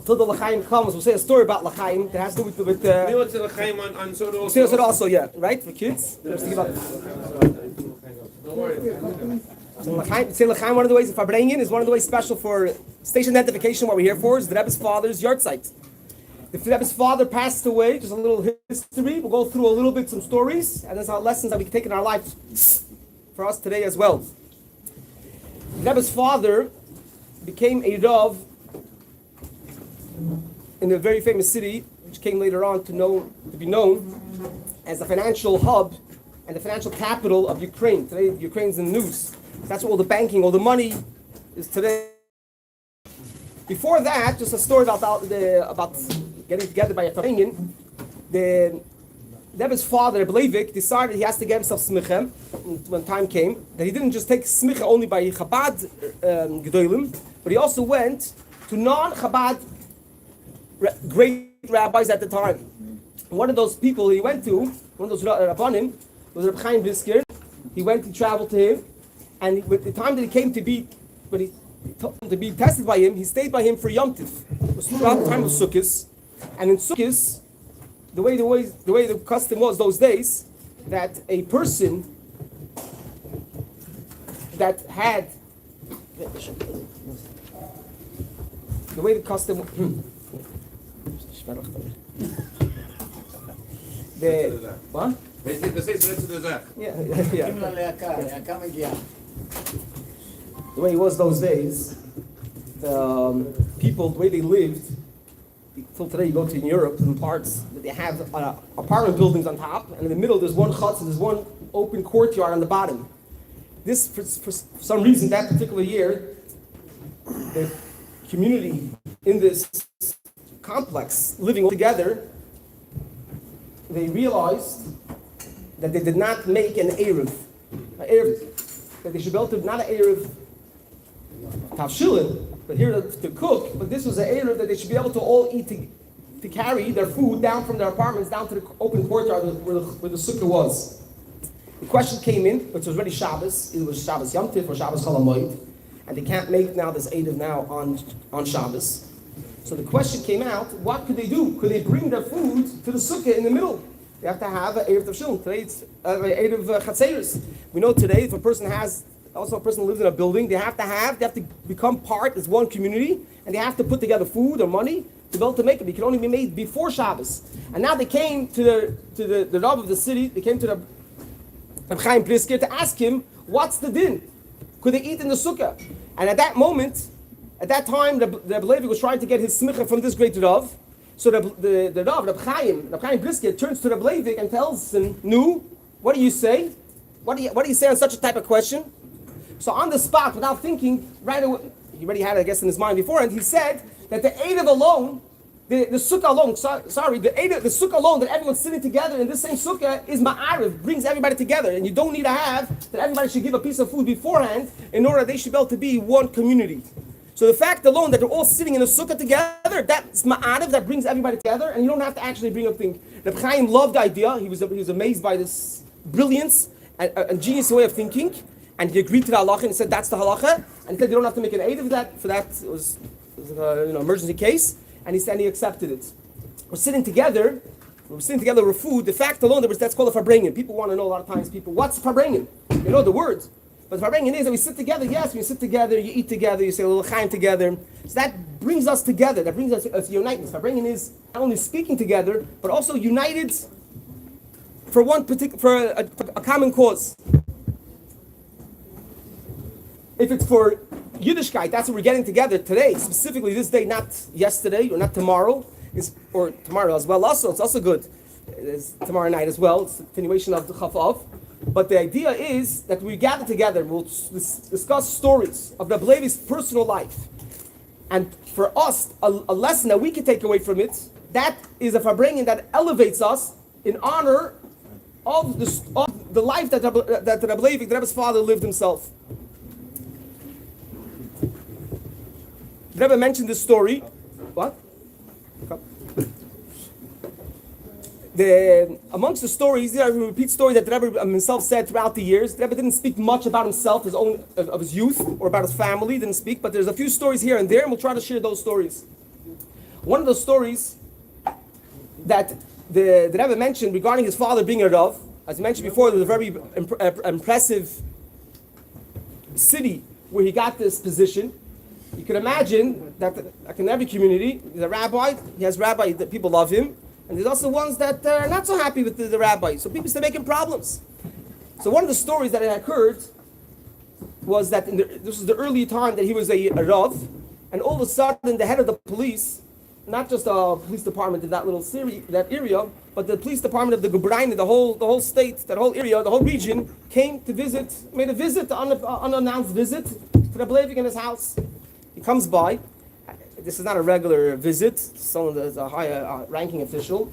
until the L'chaim comes, we'll say a story about L'chaim that has to do with L'chaim on Soda also. Soda also, yeah, right, for kids. So L'chaim, one of the ways, Farbrengen is one of the ways special for station identification. What we're here for is the Rebbe's father's yard site. If the Rebbe's father passed away, just a little history, we'll go through a little bit, some stories, and there's our lessons that we can take in our life for us today as well. The Rebbe's father became a Rav in a very famous city, which came later on to be known as the financial hub and the financial capital of Ukraine. Today, Ukraine's in the news. That's where all the banking, all the money is today. Before that, just a story about getting together by a Farbrengen. The Rebbe's father, Rabbi Levin, decided he has to get himself smicha when time came. That he didn't just take smicha only by Chabad Gedolim, but he also went to non-Chabad great rabbis at the time. One of those people he went to, one of those rabbanim, was Rabbi and Spiritual. He traveled to him, and with the time that he came to be, when he told him to be tested by him, he stayed by him for Yom Tiv. It was throughout the time of Sukkot, and in Sukkot, the way the custom was those days, that a person that had the way the custom what? Yeah. The way it was those days, the people, the way they lived, till today you go to Europe and parts that they have apartment buildings on top, and in the middle there's one chutz and there's one open courtyard on the bottom. This, for some reason, that particular year, the community in this complex living all together, they realized that they did not make an Erev, that they should be able to, not an Erev Tavshilin, but here to cook, but this was an Erev that they should be able to all eat, to carry their food down from their apartments down to the open courtyard where the sukkah was. The question came in, which was already Shabbos, it was Shabbos Yom Tiv or Shabbos Chol HaMoed, and they can't make now this Erev now on Shabbos. So the question came out, what could they do? Could they bring their food to the sukkah in the middle? They have to have an Erev Tavshilin. Today it's an Erev chassidus. We know today if a person lives in a building, they have to become part as one community, and they have to put together food or money to be able to make it. It can only be made before Shabbos. And now they came to the Rav of the city, they came to the Rabbi and Spiritual to ask him, what's the din? Could they eat in the sukkah? And at that time, the Rabbi Levin was trying to get his smicha from this great Rav. So the Rav, Rabbi and Spiritual, turns to Rabbi Levin and tells him, "Nu, what do you say? What do you say on such a type of question?" So on the spot, without thinking, right away, he already had it, I guess, in his mind beforehand, he said that the Erev alone, the sukkah alone, the sukkah alone, that everyone's sitting together in this same sukkah is ma'ariv, brings everybody together. And you don't need to have that everybody should give a piece of food beforehand in order that they should be able to be one community. So the fact alone that they're all sitting in a sukkah together, that's ma'ariv, that brings everybody together, and you don't have to actually bring up things. Reb Chaim loved the idea. He was amazed by this brilliance and genius way of thinking. And he agreed to the halacha and he said that's the halacha. And he said you don't have to make an aid of that. For that it was an emergency case. And he said he accepted it. We're sitting together with food. The fact alone that's called a Farbrengen. People want to know a lot of times. What's Farbrengen? They know the words. But Farbrengen is that we sit together. Yes, when you sit together, you eat together, you say a little chaim together. So that brings us together. That brings us united. Farbrengen is not only speaking together, but also united for a common cause. If it's for Yiddishkeit, that's what we're getting together today, specifically this day, not yesterday or not tomorrow, or tomorrow as well. Also, it's also good. It's tomorrow night as well. It's a continuation of the Chof. But the idea is that we gather together. We'll discuss stories of Rabbi Levi's personal life, and for us, a lesson that we can take away from it. That is a Farbrengen that elevates us in honor of the life that Rabbi Levi, the Rebbe's father, lived himself. The Rebbe mentioned this story. What? Amongst the stories, there are repeat stories that the Rebbe himself said throughout the years. The Rebbe didn't speak much about himself, of his youth, or about his family. Didn't speak, but there's a few stories here and there, and we'll try to share those stories. One of those stories that the Rebbe mentioned regarding his father being a Rav, as I mentioned before, there was a very impressive city where he got this position. You can imagine that, like in every community, there's a rabbi, he has rabbi that people love him, and there's also ones that are not so happy with the rabbi, so people start making problems. So one of the stories that had occurred was that this was the early time that he was a Rav, and all of a sudden the head of the police, not just the police department in that little that area, but the police department of the Farbrengen, the whole state, that whole area, the whole region, came to visit, made a visit, unannounced visit to Rabbi Levin in his house. He comes by. This is not a regular visit. Someone that's a high ranking official.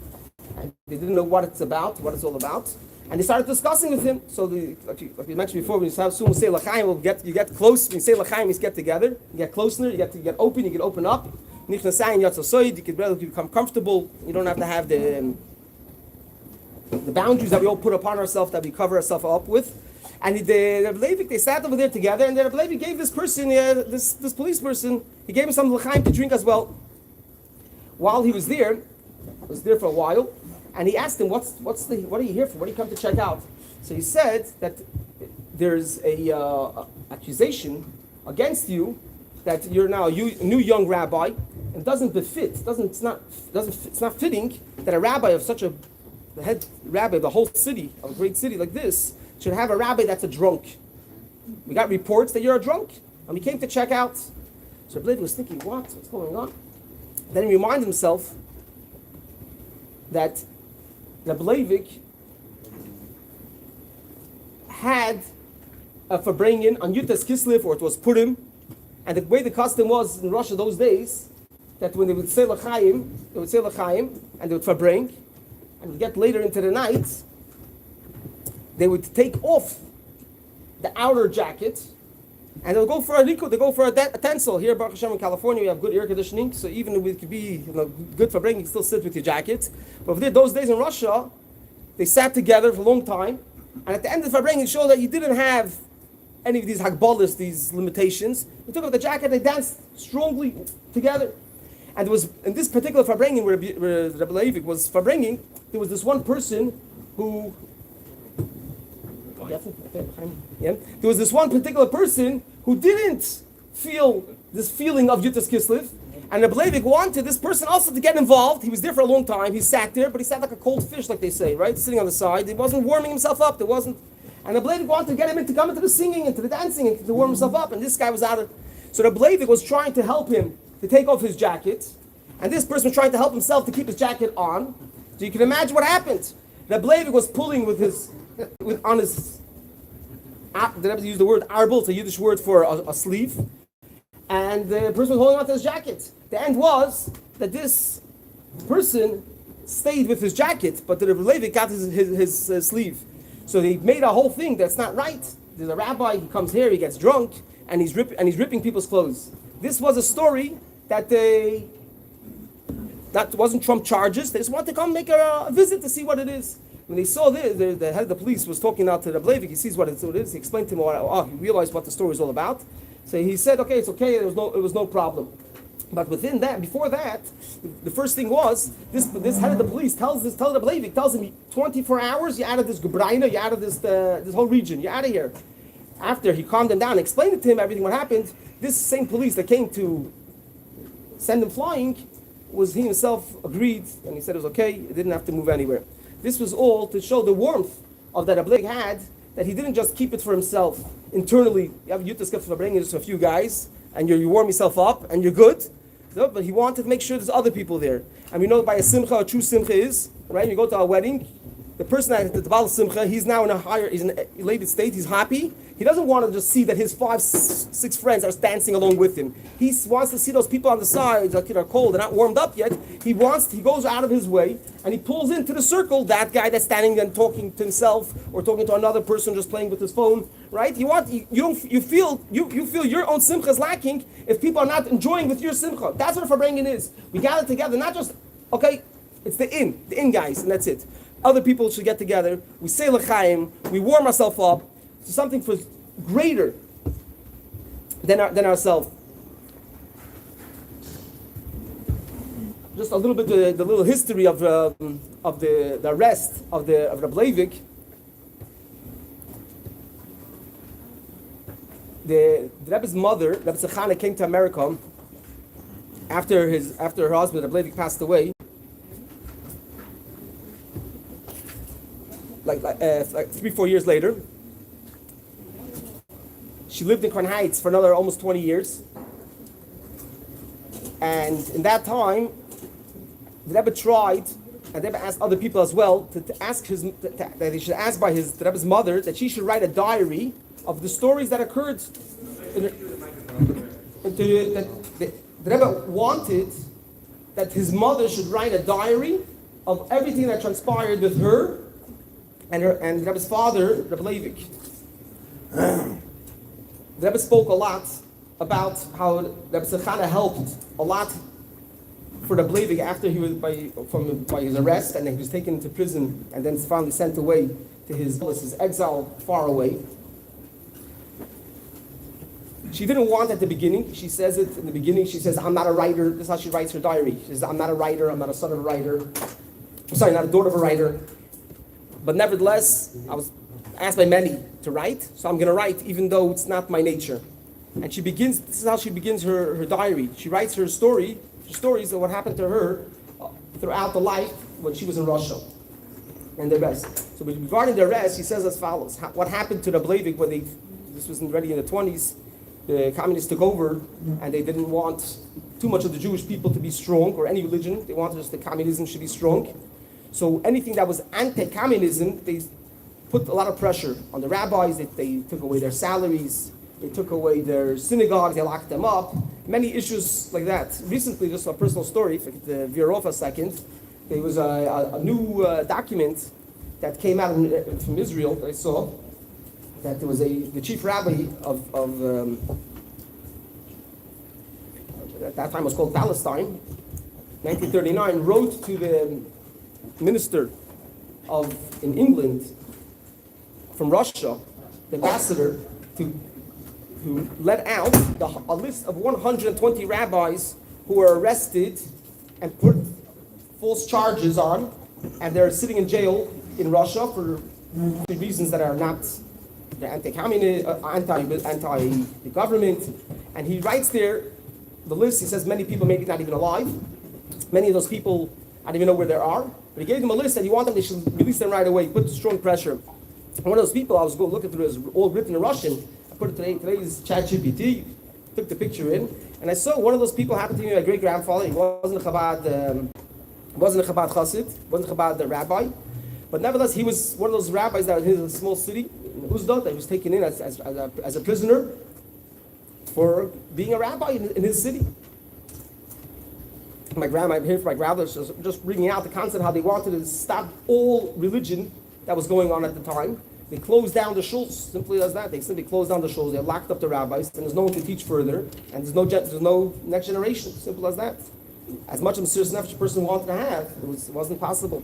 And they didn't know what it's about, what it's all about. And they started discussing with him. So, like we mentioned before, when you say l'chaim, you get close. When you say l'chaim, you get together. You get closer. You get open. You get open up. You can become comfortable. You don't have to have the boundaries that we all put upon ourselves, that we cover ourselves up with. And the Rabbi Levin, they sat over there together, and the Rabbi Levin gave this person, this police person, he gave him some l'chaim to drink as well. While he was there for a while, and he asked him, what are you here for? What do you come to check out? So he said that there's a accusation against you that you're now a new young rabbi, and it doesn't befit, it's not fitting that a rabbi of such the head rabbi of the whole city, of a great city like this, should have a rabbi that's a drunk. We got reports that you're a drunk, and we came to check out. So Rabbi Levin was thinking, what's going on? Then he reminded himself that Rabbi Levin had a Farbrengen on Yutas Kislev, or it was Purim, and the way the custom was in Russia those days, that when they would say l'chaim, and they would Farbreng, and would get later into the night, they would take off the outer jacket, and they'll go for a likud, they go for a utensil. Here, Baruch Hashem, in California, we have good air conditioning, so even if it could be good for bringing, you can still sit with your jacket. But over there, those days in Russia, they sat together for a long time, and at the end of the Farbrengen, it showed that you didn't have any of these hagbolas, these limitations. They took off the jacket, they danced strongly together. And there was, in this particular Farbrengen, where Rabbi Levin was Farbrengen, there was this one person who, there was this one particular person who didn't feel this feeling of Yutas Kislev, and Rabbi Levin wanted this person also to get involved. He was there for a long time. He sat there, but he sat like a cold fish, like they say, right? Sitting on the side. He wasn't warming himself up. And Rabbi Levin wanted to get him to come into the singing, into the dancing, and to warm himself up. And this guy was out of. So Rabbi Levin was trying to help him to take off his jacket, and this person was trying to help himself to keep his jacket on. So you can imagine what happened. Rabbi Levin was pulling on his. The Rebbe used the word arbel, it's a Yiddish word for a sleeve, and the person was holding on to his jacket. The end was that this person stayed with his jacket, but the Rebbe Levi got his sleeve. So they made a whole thing that's not right. There's a rabbi, he comes here, he gets drunk, and he's ripping people's clothes. This was a story that wasn't Trump charges. They just wanted to come make a visit to see what it is. When they saw this, the head of the police was talking out to Rabbi Levin. He sees what it is. He explained to him, he realized what the story is all about. So he said, okay, it's okay. It was no problem. But before that, the first thing was this head of the police tells Rabbi Levin, tells him 24 hours, you're out of this Gubraina, you're out of this whole region, you're out of here. After he calmed him down and explained to him everything what happened, this same police that came to send him flying, he himself agreed, and he said it was okay. He didn't have to move anywhere. This was all to show the warmth of that Rabbi Levin had, that he didn't just keep it for himself internally. You have Yutas Kislev bringing just a few guys, and you warm yourself up, and you're good. No, but he wanted to make sure there's other people there. And we know by a simcha, a true simcha is, right? You go to a wedding, the person at the Baal Simcha, he's now he's in an elated state, he's happy. He doesn't want to just see that his 5, 6 friends are dancing along with him. He wants to see those people on the side that are cold, they're not warmed up yet. He goes out of his way, and he pulls into the circle that guy that's standing and talking to himself, or talking to another person just playing with his phone, right? You feel your own simcha is lacking if people are not enjoying with your simcha. That's what Farbrengen is. We gather together, not just, okay, it's the in guys, and that's it. Other people should get together. We say l'chaim. We warm ourselves up to something for greater than ourselves. just a little bit the little history of the arrest of Rabbi Levin. The Rebbe's mother, Rebbe Tzachana, came to America after her husband Rabbi Levin passed away. Like 3-4 years later. She lived in Crown Heights for another almost 20 years. And in that time, the Rebbe tried, and the Rebbe asked other people as well, to ask that he should ask by the Rebbe's mother that she should write a diary of the stories that occurred. The Rebbe wanted that his mother should write a diary of everything that transpired with her and Rebbe's father, Rabbi Levin. The Rebbe spoke a lot about how Rebbe Tzachana helped a lot for Rabbi Levin after he was by his arrest, and then he was taken to prison and then finally sent away to his exile far away. She didn't want at the beginning. She says it in the beginning. She says, "I'm not a writer." This is how she writes her diary. She says, "I'm not a writer. I'm not a son of a writer. I'm sorry, not a daughter of a writer. But nevertheless, I was asked by many to write, so I'm going to write, even though it's not my nature." And she begins. This is how she begins her diary. She writes her stories of what happened to her throughout the life when she was in Russia, and the rest. So regarding the rest, she says as follows: what happened to the Levin when this was already in the 20s? The communists took over, and they didn't want too much of the Jewish people to be strong, or any religion. They wanted just the communism should be strong. So anything that was anti-communism, they put a lot of pressure on the rabbis. They took away their salaries. They took away their synagogues. They locked them up. Many issues like that. Recently, just a personal story, if I could veer off a second, there was a new document that came out from Israel that I saw, that there was the chief rabbi of at that time was called Palestine, 1939, wrote to the minister in England from Russia, the ambassador, to let out a list of 120 rabbis who were arrested and put false charges on, and they're sitting in jail in Russia for reasons that are not anti-communist, anti-government. And he writes there the list. He says many people maybe not even alive. Many of those people, I don't even know where they are. But he gave them a list that he wanted them, they should release them right away, put strong pressure. And one of those people, I was going looking through, it was all written in Russian. I put it today's chat GPT, took the picture in, and I saw one of those people happened to be my great-grandfather. He wasn't a Chabad chassid, wasn't a Chabad rabbi. But nevertheless, he was one of those rabbis that was in a small city, in Uzdot, that he was taken in as a prisoner for being a rabbi in his city. My grandma, I'm here for my grandmother, just bringing out the concept how they wanted to stop all religion that was going on at the time. They closed down the shuls, simply as that. They simply closed down the shuls. They locked up the rabbis, and there's no one to teach further, and there's no next generation. Simple as that. As much of a serious nefesh a person wanted to have, it wasn't possible.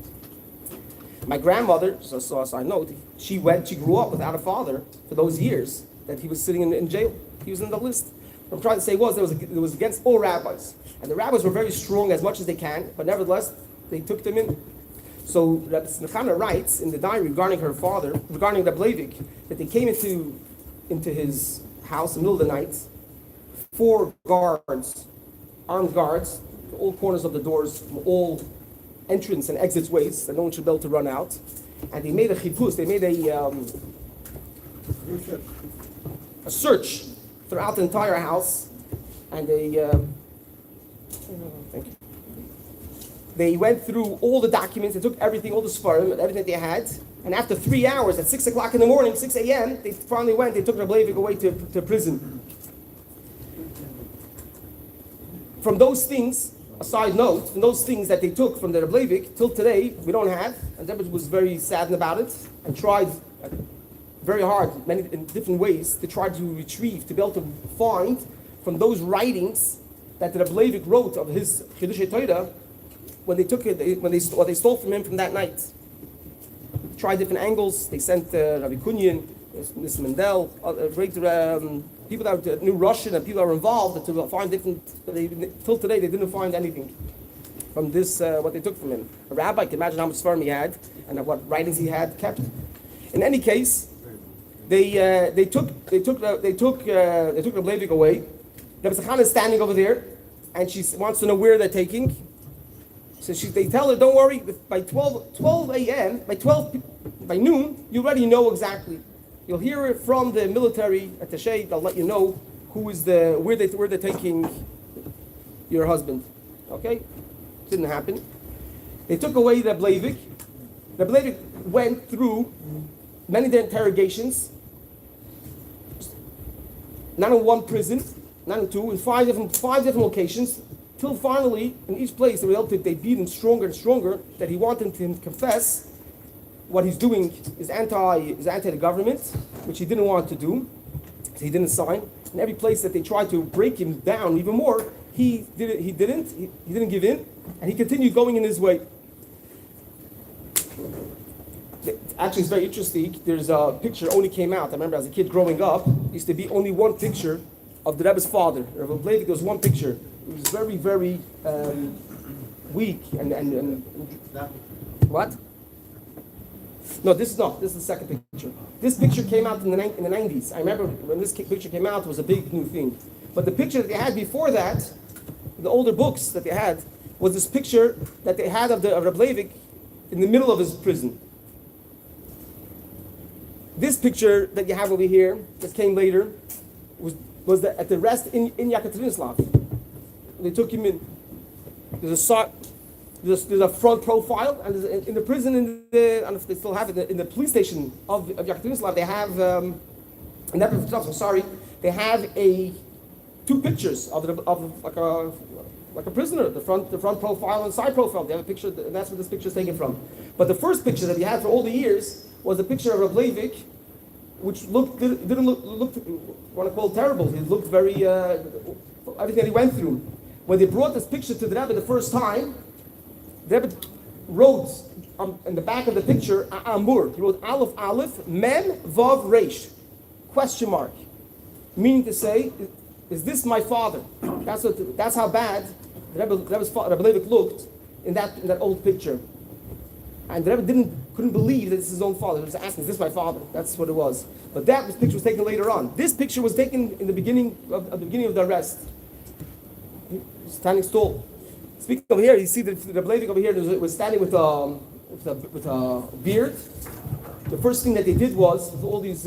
My grandmother, so I know, she grew up without a father for those years that he was sitting in jail. He was in the list. What I'm trying to say it was against all rabbis. And the rabbis were very strong as much as they can, but nevertheless, they took them in. So Rabbi Tzachana writes in the diary regarding her father, regarding Rabbi Levin, that they came into his house in the middle of the night, 4 guards, armed guards, all corners of the doors, from all entrance and exit ways, that no one should be able to run out. And they made a chipus, they made a search throughout the entire house, and they went through all the documents, they took everything, all the svarim, everything they had, and after 3 hours, at 6 o'clock in the morning, 6 a.m., they finally went, they took Rabbi Levin away to prison. From those things, a side note, from those things that they took from the Rabbi Levin, till today, we don't have, and Rebbe was very saddened about it, and tried very hard, in different ways, to try to retrieve, to be able to find from those writings that the Rabbi Levin wrote of his Torah, when they took it, what they stole from him from that night. Tried different angles. They sent Rabbi Kunyan, Mr. Mendel, people that knew Russian and people that were involved to find different. Till today, they didn't find anything. from this, what they took from him. A rabbi, can imagine how much Sfarim he had and what writings he had kept. In any case, they took Rabbi Leivik away. Rabbi Zachana is standing over there, and she wants to know where they're taking. So they tell her, don't worry, by 12 a.m., by noon, you already know exactly. You'll hear it from the military attaché. They'll let you know where they're taking your husband. Okay? Didn't happen. They took away the Leivik. The Leivik went through many interrogations, not in one prison, not in two, in five different locations, till finally, in each place, they beat him stronger and stronger, that he wanted him to confess what he's doing is anti the government, which he didn't want to do, so he didn't sign. In every place that they tried to break him down even more, he didn't give in, and he continued going in his way. Actually, it's very interesting. There's a picture only came out. I remember as a kid growing up, used to be only one picture of the Rebbe's father. Rabbi Leivik, there was one picture. It was very, very weak and what? No, this is not. This is the second picture. This picture came out in the 90s. I remember when this picture came out, it was a big new thing. But the picture that they had before that, the older books that they had, was this picture that they had of Rabbi Leivik in the middle of his prison. This picture that you have over here, that came later, was at the rest in Yekaterinoslav. They took him in. There's a front profile, and in the prison, I don't know if they still have it, in the police station of Yekaterinoslav, they have, they have two pictures of like a prisoner, the front profile and side profile. They have a picture, and that's where this picture is taken from. But the first picture that we had for all the years was a picture of Rabbi Leivik, which didn't look I want to call it terrible. It looked very everything that he went through. When they brought this picture to the Rebbe the first time, the Rebbe wrote in the back of the picture Amur. He wrote Aleph Aleph Mem Vav Reish question mark, meaning to say, is this my father? That's how bad Rabbi Leivik looked in that old picture. And the Rebbe couldn't believe that this is his own father. He was asking, is this my father? That's what it was. But that picture was taken later on. This picture was taken in the beginning of the arrest. He was standing still. Speaking over here, you see that the Rabbi Leivik over here was standing with a beard. The first thing that they did was, with all these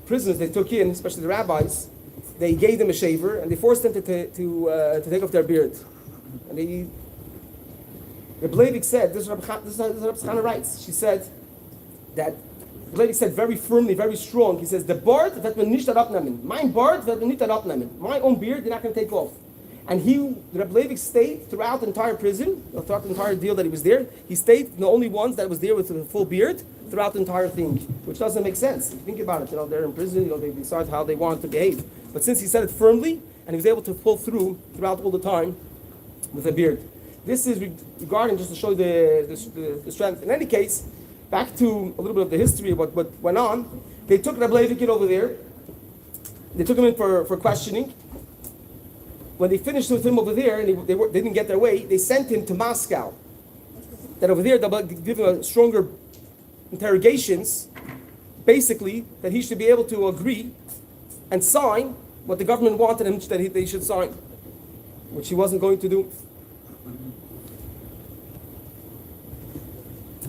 prisoners they took in, especially the rabbis, they gave them a shaver and they forced them to take off their beard. And Rabbi Leivik said, this is what Rabbi Chana writes. She said that Rabbi Leivik said very firmly, very strong. He says, "The bard that man nicht abnehmen, mein bard that man nicht abnehmen, my own beard you're not going to take off." And Rabbi Leivik stayed throughout the entire prison, throughout the entire deal that he was there. He stayed the only ones that was there with a full beard throughout the entire thing, which doesn't make sense. If you think about it, they're in prison, they decide how they want to behave. But since he said it firmly, and he was able to pull through throughout all the time with a beard. This is regarding, just to show the strength. In any case, back to a little bit of the history of what went on. They took Rabbi Leivik over there. They took him in for questioning. When they finished with him over there, and they didn't get their way, they sent him to Moscow. That over there, they'll give him stronger interrogations, basically, that he should be able to agree and sign what the government wanted him that they should sign, which he wasn't going to do.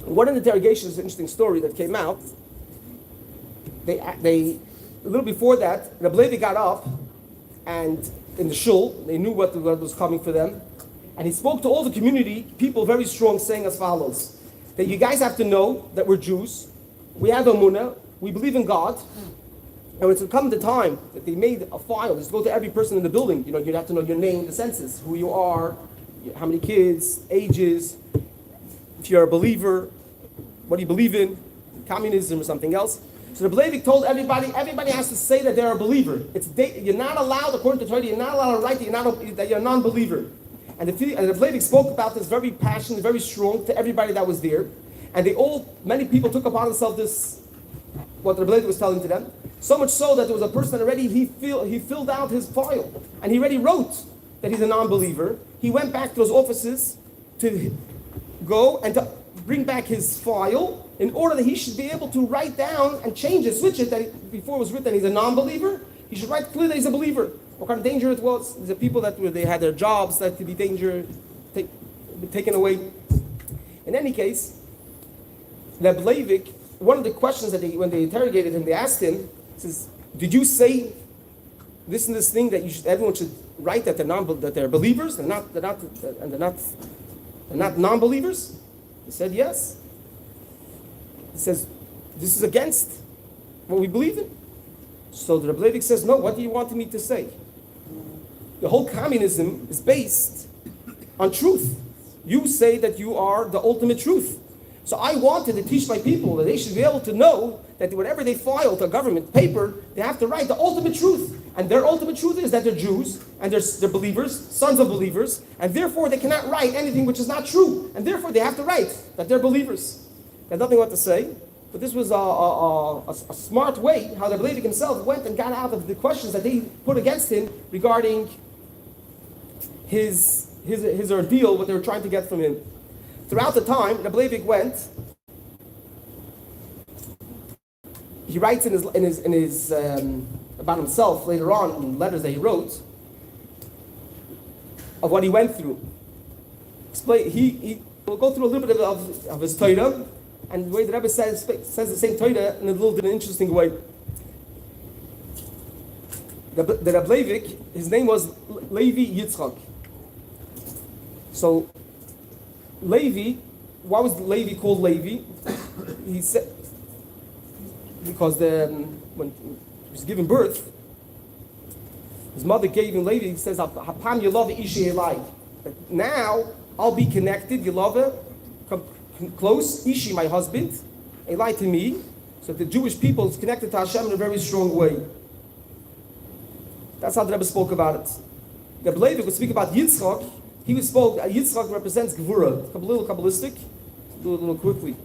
One of the interrogations is an interesting story that came out. They a little before that, Rabbi Levi got up, and in the shul, they knew what was coming for them, and he spoke to all the community people very strong, saying as follows: that you guys have to know that we're Jews, we have Emunah, we believe in God, and it's come the time that they made a file. Just go to every person in the building. You have to know your name, the census, who you are, how many kids, ages, if you're a believer, what do you believe in, communism or something else. So the Leivik told everybody has to say that they're a believer. You're not allowed, according to Torah, you're not allowed to write that you're a non-believer. And the Leivik spoke about this very passionate, very strong to everybody that was there. And many people took upon themselves this, what the Leivik was telling to them. So much so that there was a person already, he filled out his file. And he already wrote that he's a non-believer. He went back to his offices to go and to bring back his file in order that he should be able to write down and change it, switch it, that before it was written he's a non-believer, he should write clearly that he's a believer. What kind of danger it was. The people that they had their jobs that could be taken away. In any case, Rabbi Levin, one of the questions that when they interrogated him, they asked him, says, "Did you say this and this thing that everyone should write that they're believers, they're not non-believers?" He said, "Yes." He says, "This is against what we believe in." So the Rabbi Levin says, "No, what do you want me to say? The whole communism is based on truth. You say that you are the ultimate truth. So I wanted to teach my people that they should be able to know that whatever they file to a government paper, they have to write the ultimate truth. And their ultimate truth is that they're Jews, and they're believers, sons of believers, and therefore they cannot write anything which is not true. And therefore they have to write that they're believers." They had nothing what to say, but this was a smart way how the Rabbi Levin himself went and got out of the questions that they put against him regarding his ordeal, what they were trying to get from him. Throughout the time, Rabbi Levin went. He writes in his about himself later on in letters that he wrote of what he went through. He will go through a little bit of his torah, and the way the Rebbe says the same torah in a little bit interesting way. The Rabbi Levin, his name was Levi Yitzchak. So Levi, why was Levi called Levi? He said because when he was given birth, his mother gave him Levi. He says, "Hapam Yelava Ishi Elai." Now I'll be connected. Yelava, come close. Ishi, my husband, Elai to me. So the Jewish people is connected to Hashem in a very strong way. That's how the Rebbe spoke about it. The Rebbe would speak about Yitzchak. Yitzchak represents Gevura. A little Kabbalistic. Do it a little quickly.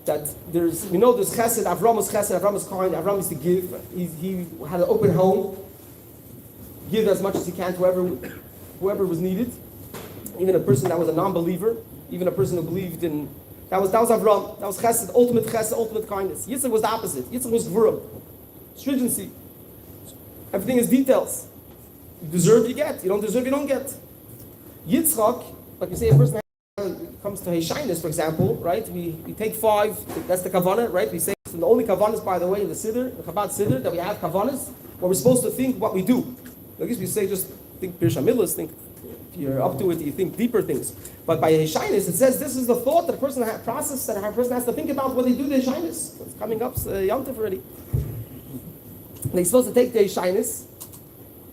That there's Chesed, Avram was Chesed, Avram was kind, Avram used to give. He had an open home. Give as much as he can to whoever was needed. Even a person that was a non-believer, even a person who believed in, that was Avram. That was Chesed, ultimate kindness. Yitzchak was the opposite. Yitzchak was Gevura. Stringency. Everything is details. You deserve, you get. You don't deserve, you don't get. Yitzchak, like you say, a person comes to his shyness, for example, right? We take 5, that's the kavanah, right? We say, it's the only kavanas, by the way, in the Siddur, the Chabad Siddur, that we have kavanas, where we're supposed to think what we do. I guess we say just think Pirsha Milas, think if you're up to it, you think deeper things. But by his shyness, it says this is the thought that a person has process that a person has to think about when they do their shyness. It's coming up Yom Tov already. They're supposed to take their shyness,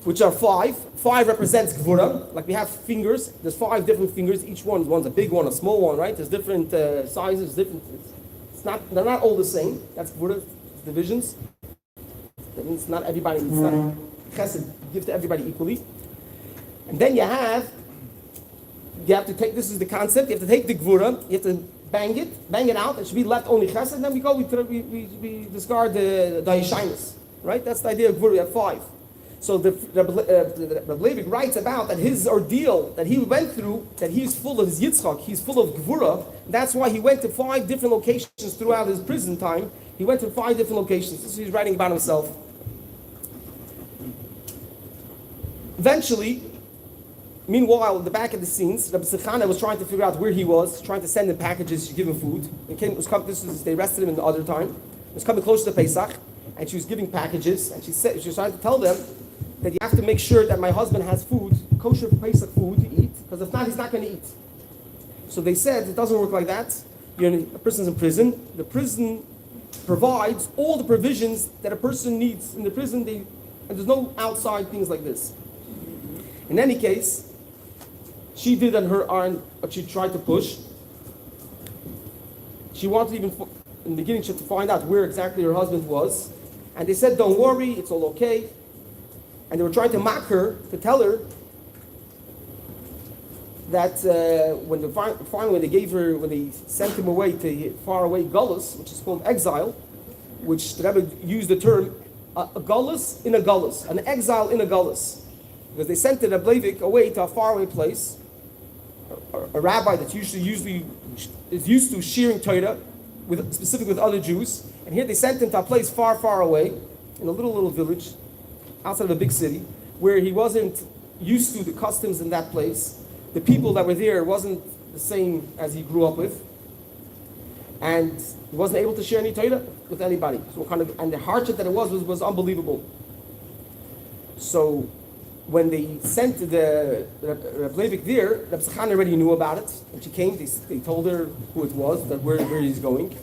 which are 5. 5 represents Gvura. Like we have fingers. There's 5 different fingers. Each one's a big one, a small one, right? There's different sizes, different. They're not all the same. That's Gvura divisions. That means not everybody. It's not chesed. Give to everybody equally. And then you have to take. This is the concept. You have to take the Gvura. You have to bang it out. It should be left only chesed. And then we discard the shyness. Right? That's the idea of Gvura. We have 5. So the Rabbi Levin writes about that his ordeal that he went through, that he's full of his Yitzchak, he's full of Gvura. That's why he went to 5 different locations throughout his prison time. He went to 5 different locations. This is what he's writing about himself. Eventually, meanwhile, in the back of the scenes, Rabbi Sechana was trying to figure out where he was, trying to send him packages to give him food. They arrested him in the other time. It was coming close to Pesach, and she was giving packages, and she was trying to tell them that you have to make sure that my husband has food, kosher Pesach food to eat, because if not, he's not going to eat. So they said, it doesn't work like that. A person's in prison. The prison provides all the provisions that a person needs in the prison, and there's no outside things like this. In any case, she did on her own what she tried to push. She wanted even, in the beginning, she had to find out where exactly her husband was. And they said, don't worry, it's all okay. And they were trying to mock her, to tell her that when they sent him away to far away Gullus, which is called exile, which the Rebbe used the term a Gullus in a Gullus, an exile in a Gullus. Because they sent the Rebbe Levin away to a faraway place, a rabbi that usually is used to sharing Torah, specifically with other Jews. And here they sent him to a place far, far away, in a little village, outside of a big city, where he wasn't used to the customs in that place. The people that were there wasn't the same as he grew up with. And he wasn't able to share any Torah with anybody. So and the hardship that it was unbelievable. So when they sent the Reb Leivik there, Reb Zachan already knew about it. And she came, they told her who it was, that where he's going.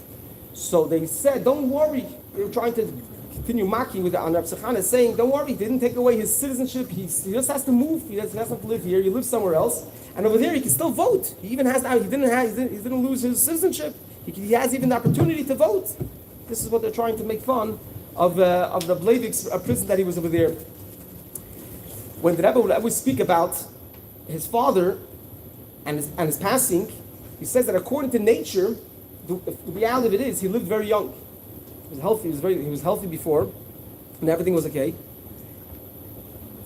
So they said, don't worry. They were trying to continue mocking with it. And Reb Zachan is saying, don't worry, they didn't take away his citizenship. He just has to move. He doesn't have to live here. He lives somewhere else. And over there, he can still vote. He even has now. He didn't lose his citizenship. He has even the opportunity to vote. This is what they're trying to make fun of the Bleivik's prison that he was over there. When the Rebbe would always speak about his father and his passing, he says that according to nature, the reality of it is he lived very young. He was healthy. He was healthy before, and everything was okay.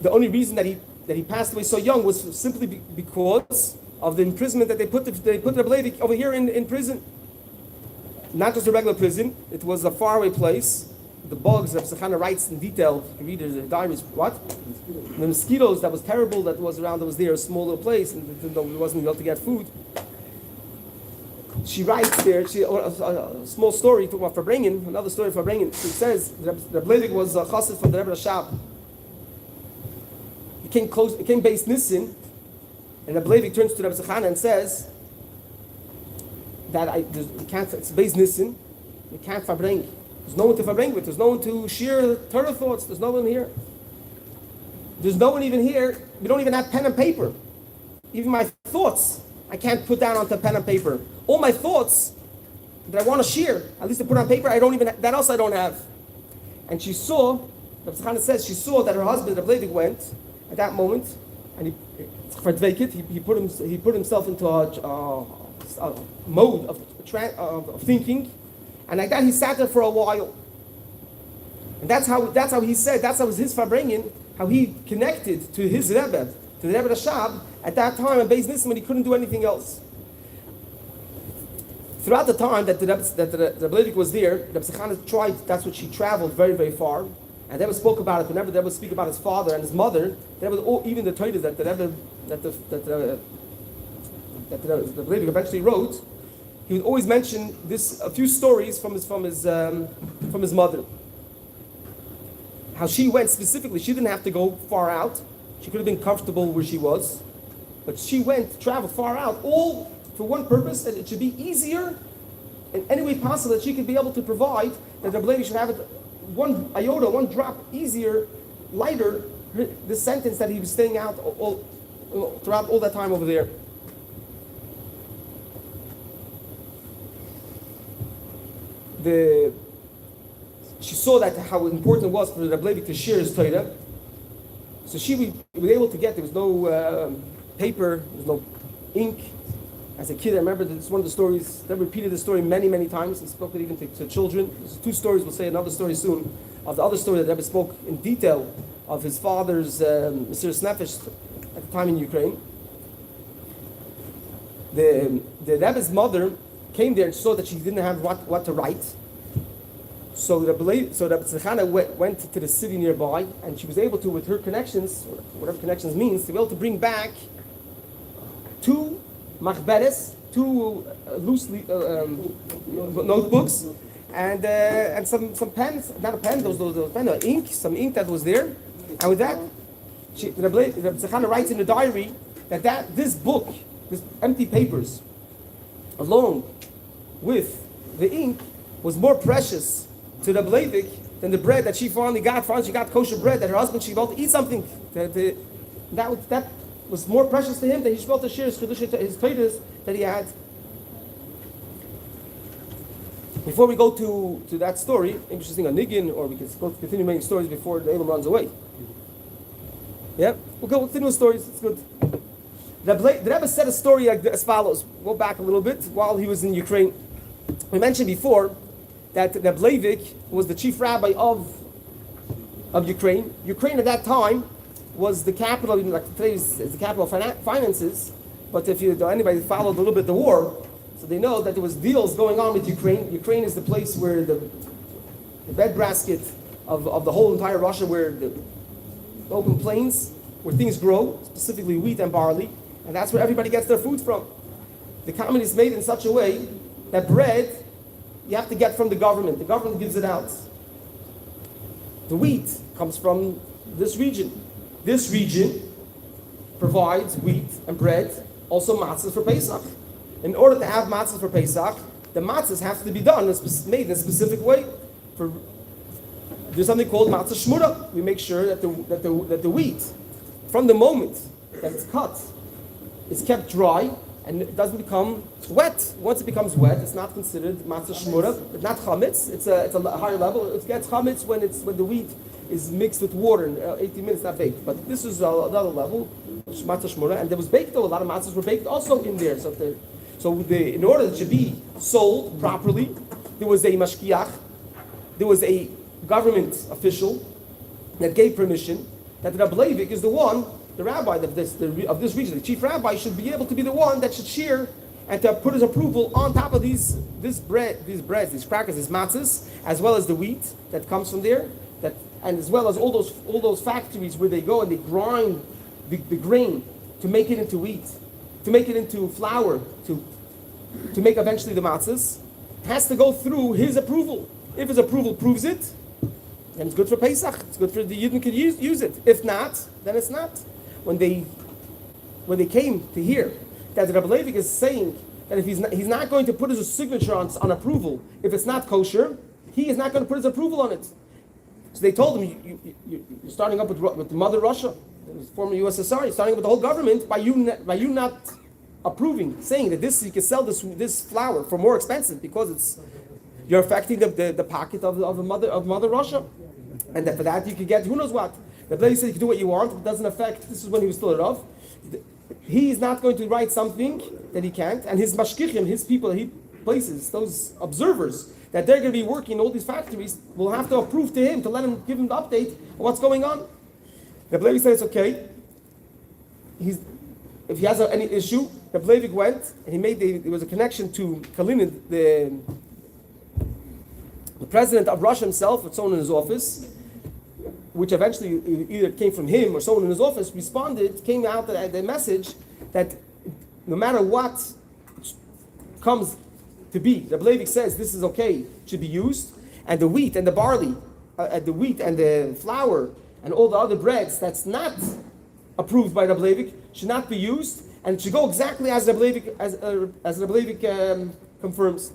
The only reason that he passed away so young was simply because of the imprisonment that they put the Bleidik over here in prison. Not just a regular prison; it was a faraway place. The bugs, Rav Sechana writes in detail. You read the diaries. What? The mosquitoes that was terrible that was around. That was there, a small little place, and he wasn't able to get food. She writes there. A small story talking about Farbrengen. Another story of Farbrengen. She says that Bleidik was a chassid from the Rebbe Rashab. It came Beis Nissen, and the Bleidik turns to Rabbi Zachan and says that it's Beis Nissen, you can't Farbrengen. There's no one to Farbrengen with. There's no one to share Torah thoughts. There's no one here. There's no one even here. We don't even have pen and paper. Even my thoughts, I can't put down onto pen and paper. All my thoughts that I want to share, at least to put on paper, that else I don't have. And she saw, Rabbi Zachan says, she saw that her husband, Rabbi Leivik, went at that moment, and he put himself into a mode of thinking, and like that he sat there for a while. And that's how he said, that was his Farbrengen, how he connected to his Rebbe, to the Rebbe Rashab, at that time in Beis Nissen when he couldn't do anything else. Throughout the time that the Rebbe was there, Rebbe Zachan tried, that's what she traveled very, very far. And they would spoke about it. Whenever they would speak about his father and his mother, they would even the Torah that the Rebbe eventually wrote, he would always mention a few stories from his mother. How she went specifically, she didn't have to go far out. She could have been comfortable where she was, but she traveled far out, all for one purpose, that it should be easier in any way possible that she could be able to provide, that the lady should have it one iota, one drop easier, lighter, the sentence that he was staying out throughout all that time over there. She saw that how important it was for the Rebbe to share his Torah. So she was able to get, there was no paper, there was no ink. As a kid, I remember this is one of the stories, they repeated the story many, many times and spoke it even to children. There's two stories, we'll say another story soon, of the other story that Rebbe spoke in detail of his father's Mesiras Nefesh at the time in Ukraine. The Rebbe's mother came there and saw that she didn't have what to write. So Rabbi Tzechana went to the city nearby, and she was able to, with her connections, whatever connections means, to be able to bring back two machberes, two loosely notebooks, and some pens, not a pen, those pen, ink, some ink that was there. And with that, Rabbi Tzechana writes in the diary that this book, this empty papers, along with the ink, was more precious to the Leivik than the bread that she finally got. Finally, she got kosher bread that her husband should be able to eat something. That was more precious to him than he should be able to share his Torahs that he had. Before we go to that story, maybe we should sing a niggin, or we can continue making stories before the Elam runs away. Yeah, we'll continue with stories. It's good. The Rebbe said a story like as follows. Go back a little bit. While he was in Ukraine, we mentioned before that Reb Leivik was the chief rabbi of Ukraine. Ukraine at that time was the capital, like today is the capital of finances. But if anybody followed a little bit the war, so they know that there was deals going on with Ukraine. Ukraine is the place where the breadbasket of the whole entire Russia, where the open plains, where things grow, specifically wheat and barley, and that's where everybody gets their food from. The common is made in such a way that bread you have to get from the government. The government gives it out. The wheat comes from this region. This region provides wheat and bread, also matzahs for Pesach. In order to have matzahs for Pesach, the matzahs have to be done, made in a specific way. There's something called matzah shmura. We make sure that the wheat, from the moment that it's cut, is kept dry and it doesn't become wet. Once it becomes wet, it's not considered matzah shmura. It's not chametz. It's a higher level. It gets chametz when the wheat is mixed with water in 18 minutes, not baked. But this is another level, matzah shmura, and there was baked though. A lot of matzahs were baked also in there. In order that it should be sold properly, there was a mashkiach, there was a government official that gave permission that Rabbi Levin is the one, the rabbi of this region, the chief rabbi, should be able to be the one that should shear and to put his approval on top of these breads, these crackers, these matzahs, as well as the wheat that comes from there, and as well as all those factories where they go and they grind the grain to make it into wheat, to make it into flour, to make eventually the matzahs, has to go through his approval. If his approval proves it, then it's good for Pesach. It's good for the Yidden can use it. If not, then it's not. When they came to hear that Rabbi Levin is saying that if he's not going to put his signature on approval, if it's not kosher, he is not going to put his approval on it. So they told him, you're starting up with the mother Russia, the former USSR. You're starting with the whole government by you not approving, saying that you can sell this flour for more expensive because you're affecting the pocket of mother Russia, and that for that you could get who knows what. The place said you can do what you want. It doesn't affect. This is when he was still a rav. He is not going to write something that he can't, and his mashkichim, his people, he places those observers that they're going to be working in all these factories will have to approve to him to give him the update on what's going on. The Levi said it's okay. If he has any issue, the Levi went and there was a connection to Kalinin, the president of Russia himself, with someone in his office, which eventually either came from him or someone in his office, came out the message that no matter what comes to be, the Levi says this is okay, should be used, and the wheat and the barley, the wheat and the flour and all the other breads that's not approved by the Levi should not be used, and it should go exactly as the Levi confirms.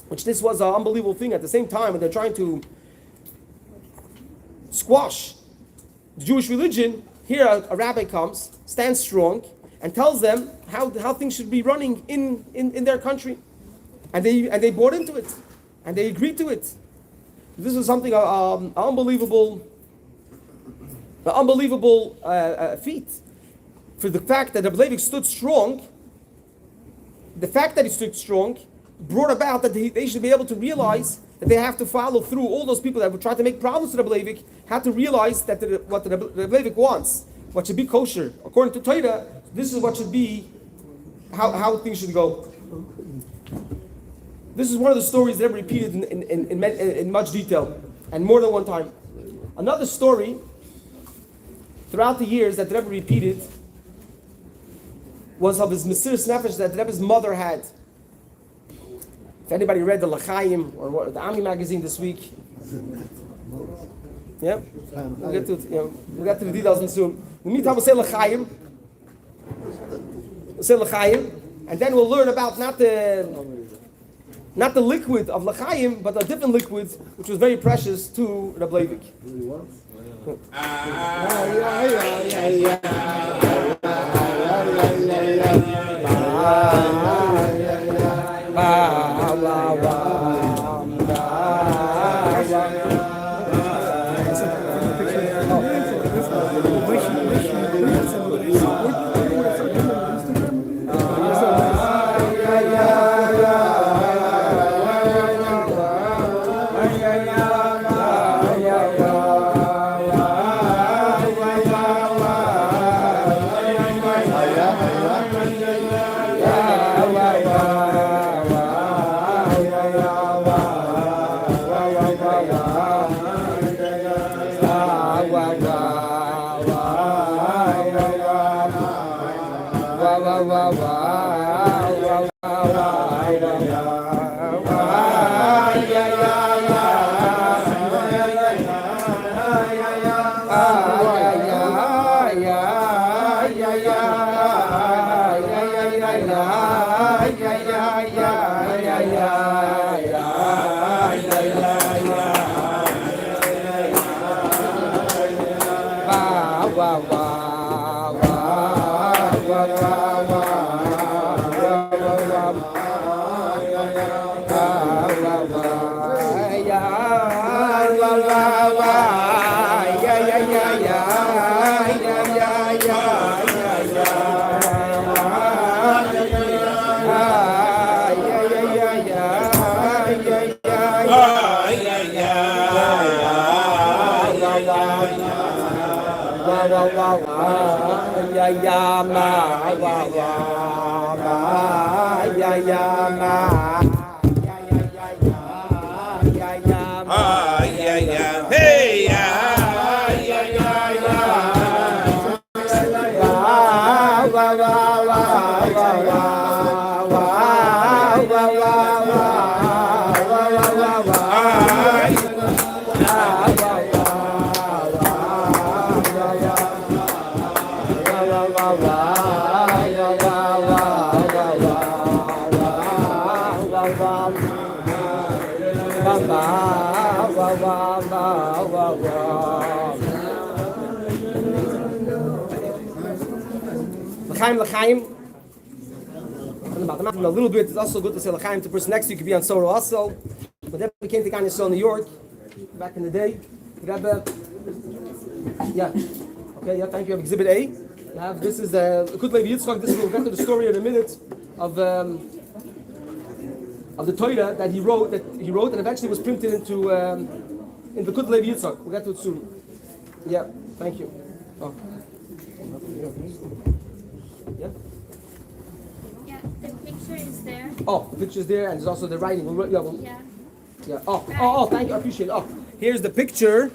Which this was an unbelievable thing at the same time, and they're trying to squash the Jewish religion. Here a rabbi comes, stands strong, and tells them how things should be running in their country. And they bought into it, and they agreed to it. This was something unbelievable feat. For the fact that Rabbi Levin stood strong, the fact that he stood strong brought about that they should be able to realize that they have to follow through. All those people that would try to make problems to Rabbi Levin had to realize that what Rabbi Levin wants, what should be kosher according to Torah, this is what should be, how things should go. This is one of the stories that are repeated in much detail and more than one time. Another story throughout the years that the Rebbe repeated was of his Mesiras Nefesh that the Rebbe's mother had. If anybody read the L'chaim or the Ami magazine this week, yeah, we'll get to the details soon. In the meantime, we'll say L'chaim. And then we'll learn about not the liquid of L'chaim, but a different liquid, which was very precious to Rabbi Levin. L'chaim. A little bit, it's also good to say l'chaim to the person next to you. Could be on Sorrow also. But then we came to Gan Yisrael, New York, back in the day. Rabbi, yeah. Okay, yeah, thank you. Exhibit A. This is Kut Levi Yitzchak. This we'll get to the story in a minute of the torah that he wrote, and eventually was printed into in the Kut Levi Yitzchak. We'll get to it soon. Yeah, thank you. Oh. Yeah. Yeah, the picture is there. Oh, the picture's there, and there's also the writing. Yeah. Yeah. Oh, thank you. I appreciate it. Oh, here's the picture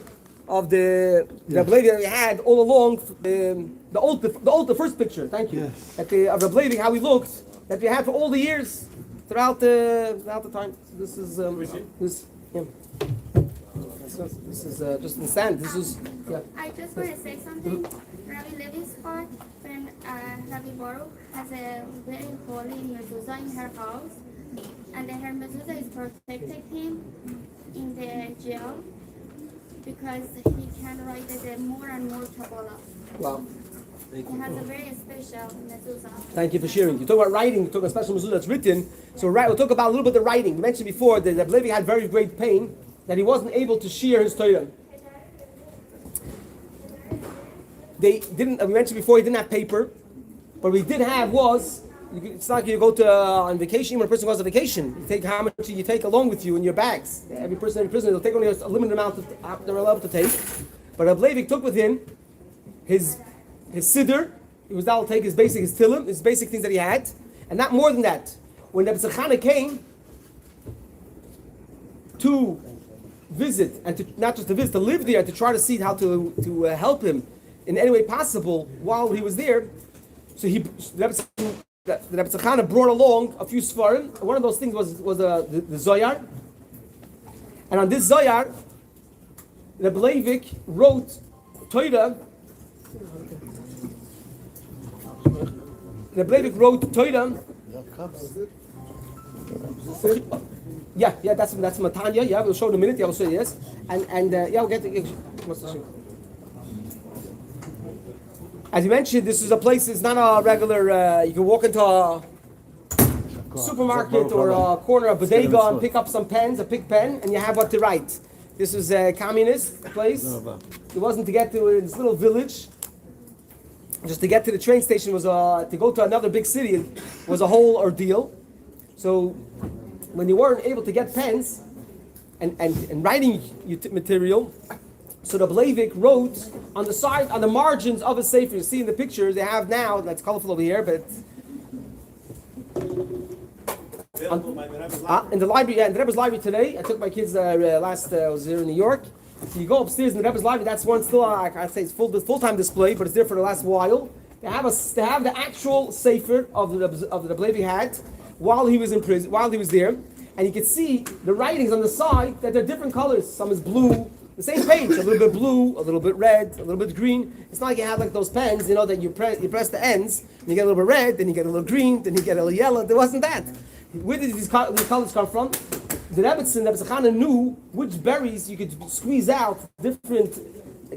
of the Rabbi Levin that we had all along. The first picture. Thank you. Yes. Of Rabbi Levin, how he looked, that we had for all the years throughout the time. This is yeah. This is just in sand. This is yeah. I just want to say something. Rabbi Levin's part, when Rabbi Baruch has a very holy mezuzah in her house, and her mezuzah is protecting him in the jail because he can write more and more Kabbalah. Wow. He has a very special mezuzah. Thank you for sharing. You talk about writing. You talk about special mezuzah that's written. So we'll talk about a little bit of the writing. We mentioned before that Rabbi Levi had very great pain that he wasn't able to share his Torah. They didn't. We mentioned before he didn't have paper, but what he did have was. It's like you go to on vacation. When a person goes on vacation, you take how much you take along with you in your bags. Every person, they'll take only a limited amount of they're allowed to take. But Rabbi Levi took with him his siddur. He was allowed to take his tillim, his basic things that he had, and not more than that. When Rabbi Tzachana came to visit, and to not just to visit, to live there, to try to see how to help him in any way possible while he was there. So Rabbi Tzachana brought along a few svarim. One of those things was the Zoyar. And on this Zoyar, Rabbi Levi wrote Torah. Rabbi Levi wrote Torah. Yeah, that's Matanya. Yeah, we'll show in a minute. Yeah, we'll show you this. And yeah, we'll get to. What's the As you mentioned, this is a place. It's not a regular. You can walk into a supermarket or a corner of bodega and pick up some pens, a pick pen, and you have what to write. This was a communist place. It wasn't to get to this little village. Just to get to the train station was to go to another big city was a whole ordeal. So when you weren't able to get pens and writing material, so the Leivik wrote on the side, on the margins of a sefer. You see in the picture they have now, that's colorful over here, but Available by the Rebbe's library. In the library, yeah, in the Rebbe's library today. I took my kids I was here in New York. So you go upstairs in the Rebbe's library. That's one still, I say it's full-time display, but it's there for the last while. They have the actual sefer of the Rebbe Levi had while he was in prison, while he was there, and you can see the writings on the side that they're different colors. Some is blue, the same page, a little bit blue, a little bit red, a little bit green. It's not like you have like those pens, that you press the ends, and you get a little bit red, then you get a little green, then you get a little yellow. There wasn't that. Where did these colors come from? The Rebbe knew which berries you could squeeze out different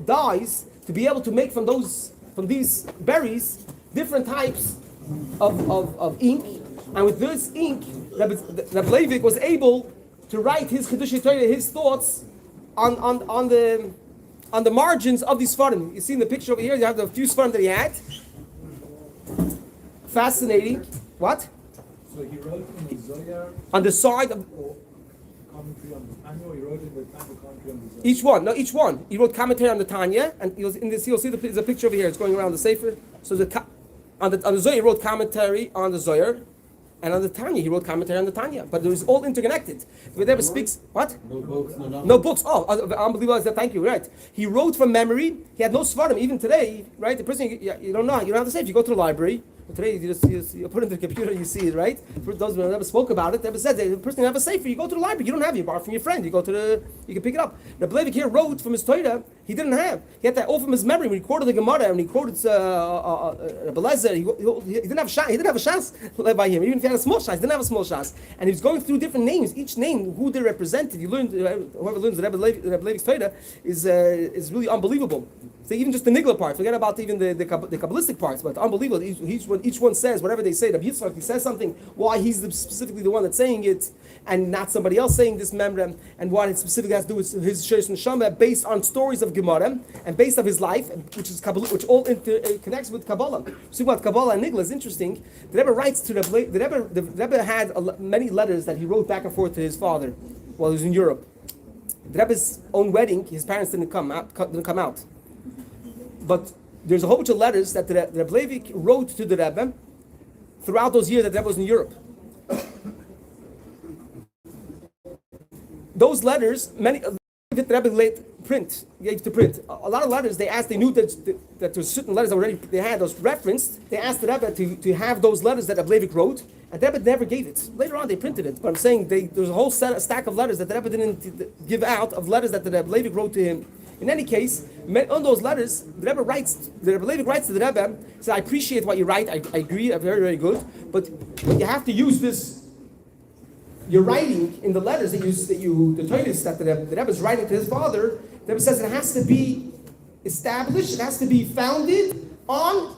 dyes to be able to make from these berries different types of ink, and with this ink, Rabbi Levi was able to write his Chiddushei Torah, his thoughts on the margins of these Sfarim. You see in the picture over here, you have the few Sfarim that he had. Fascinating. What? So he wrote in the Zohar On the side of commentary on the Tanya, or he wrote in the Tanya commentary on the Zohar? each one. He wrote commentary on the Tanya, and you'll see there's a picture over here. It's going around the Sefer. So on the Zohar, he wrote commentary on the Zohar, and on the Tanya, he wrote commentary on the Tanya. But it was all interconnected. The Rebbe speaks, what? No books. Oh, unbelievable. Thank you. Right. He wrote from memory. He had no svarim. Even today, right? The person you don't know. You don't have to say. If you go to the library today, you put it in the computer. You see it, right? For those who never spoke about it, they never said that the person never say for you go to the library. You don't have it. You borrow from your friend. You go to you can pick it up. The Rabbi here wrote from his Torah. He didn't have. He had that all from his memory. When he quoted the Gemara and he quoted Rabbi Lezer, he didn't have a He didn't have a shas led by him. Even if he had a small shas, he didn't have a small shas. And he was going through different names. Each name, who they represented. You learned. Whoever learns the Rabbi Levi's Torah is really unbelievable. So even just the nigla part, forget about even the Kabbalistic parts, but unbelievable. Each one says whatever they say. Rabbi Yitzchak, he says something, why he's specifically the one that's saying it, and not somebody else saying this memra, and what it specifically has to do with his Sheish Neshama, based on stories of Gemara, and based on his life, which all connects with Kabbalah. See what Kabbalah and nigla is interesting. The Rebbe writes to the Rebbe had many letters that he wrote back and forth to his father while he was in Europe. The Rebbe's own wedding, his parents didn't come out. But there's a whole bunch of letters that the Rebbe Levi wrote to the Rebbe throughout those years that the Rebbe was in Europe. Those letters, many of the Rebbe gave to print. A lot of letters they knew that there were certain letters already they had those referenced. They asked the Rebbe to have those letters that Rebbe Levi wrote, and the Rebbe never gave it. Later on they printed it, but I'm saying there was a whole stack of letters that the Rebbe didn't give out, of letters that the Rebbe Levi wrote to him. In any case, on those letters, the Rebbe Levi writes to the Rebbe, says, I appreciate what you write, I agree, very, very good, but you have to use this, you're writing in the letters the Torahs that the Rebbe is writing to his father, the Rebbe says it has to be established, it has to be founded on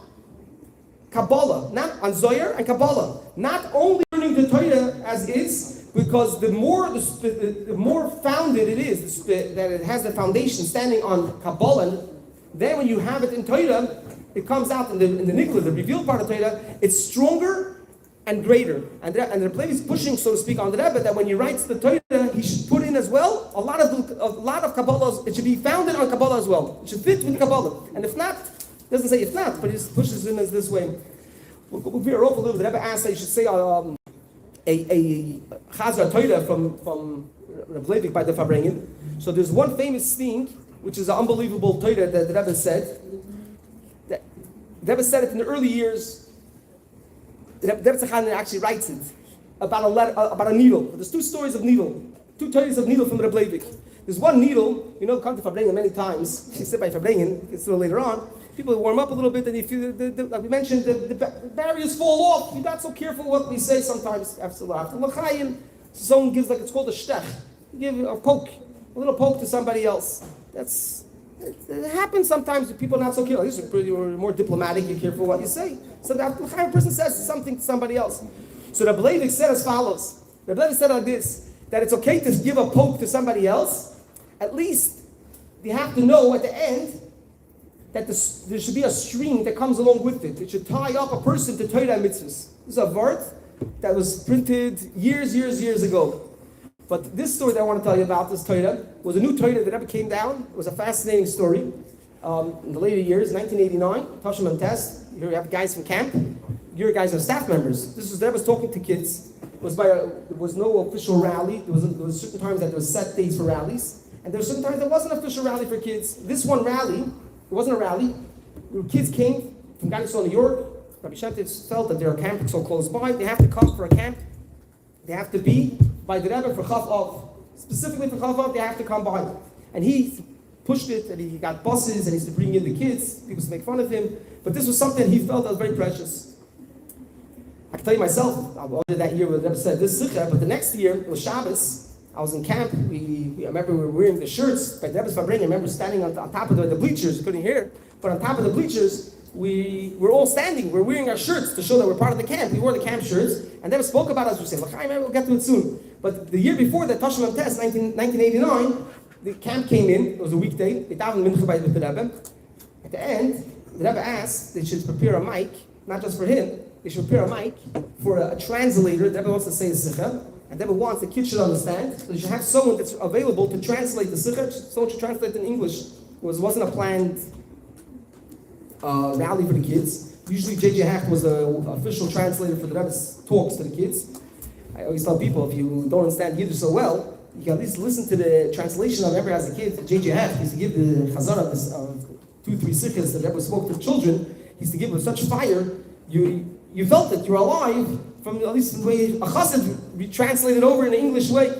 Kabbalah, not on Zohar and Kabbalah. Not only learning the Torah as is, because the more founded it is, that it has the foundation standing on Kabbalah, then when you have it in Torah, it comes out in the Nikla, the revealed part of Torah, it's stronger and greater. And the Rebbe is pushing, so to speak, on the Rebbe that when he writes the Torah, he should put in as well a lot of Kabbalah. It should be founded on Kabbalah as well. It should fit with Kabbalah. And if not, it doesn't say if not, but he pushes in as this way. We'll veer off a little. The Rebbe asks that you should say a Chazar Torah from Rabbi Levi by the Farbrengen. So there's one famous thing, which is an unbelievable Torah that the Rebbe said. The Rebbe said it in the early years. The Rebbe actually writes it about a needle. There's two stories of needle, two Torahs of needle from Rabbi Levi. There's one needle, come to Farbrengen many times. She said by Farbrengen, it's still later on. People warm up a little bit, and you feel, like we mentioned, the barriers fall off. You're not so careful what we say sometimes. After l'chaim, someone gives it's called a shtech. You give a little poke to somebody else. It happens sometimes with people not so careful. This is you're more diplomatic. You're careful what you say. So the l'chaim person says something to somebody else. So Rabbi Levi said as follows. Rabbi Levi said like this: that it's okay to give a poke to somebody else. At least you have to know at the end that there should be a string that comes along with it. It should tie up a person to Torah and mitzvahs. This is a word that was printed years ago. But this story that I want to tell you about, this Torah, was a new Torah that ever came down. It was a fascinating story. In the later years, 1989, Tashim test. Here we have guys from camp. Your guys are staff members. This was Rebbe was talking to kids. there was no official rally. There was certain times that there was set days for rallies, and there were certain times there wasn't an official rally for kids. This one rally, it wasn't a rally. Kids came from New York. Rabbi Shantis felt that there are camps so close by. They have to come for a camp. They have to be by the Rebbe for Chof. Specifically for Chof, they have to come by. And he pushed it, and he got buses, and he used to bring in the kids. People used to make fun of him. But this was something he felt that was very precious. I can tell you myself, I was that year when the Rebbe said this sikha, but the next year, it was Shabbos. I was in camp. I remember we were wearing the shirts by the Rebbe's Farbrengen. I remember standing on top of the bleachers. You couldn't hear, but on top of the bleachers, we were all standing. We're wearing our shirts to show that we're part of the camp. We wore the camp shirts, and they spoke about us. We said, "Look, I remember, we'll get to it soon." But the year before that, Tashman Test, 1989, the camp came in. It was a weekday. They davened mincha by the Rebbe. At the end, the Rebbe asked they should prepare a mic, not just for him. They should prepare a mic for a translator. The Rebbe wants to say a sikha, and the Rebbe wants the kids should understand. So they should have someone that's available to translate the sikha. Someone should translate in English. It wasn't a planned rally for the kids. Usually J.J. Hacht was the official translator for the Rebbe's talks to the kids. I always tell people, if you don't understand Yiddish so well, you can at least listen to the translation I remember as a kid. J.J. Hacht used to give the chazar of 2-3 sikhs that the Rebbe spoke to children. He used to give with such fire, you felt it, you're alive, from at least the way a chassid translated over in an English way.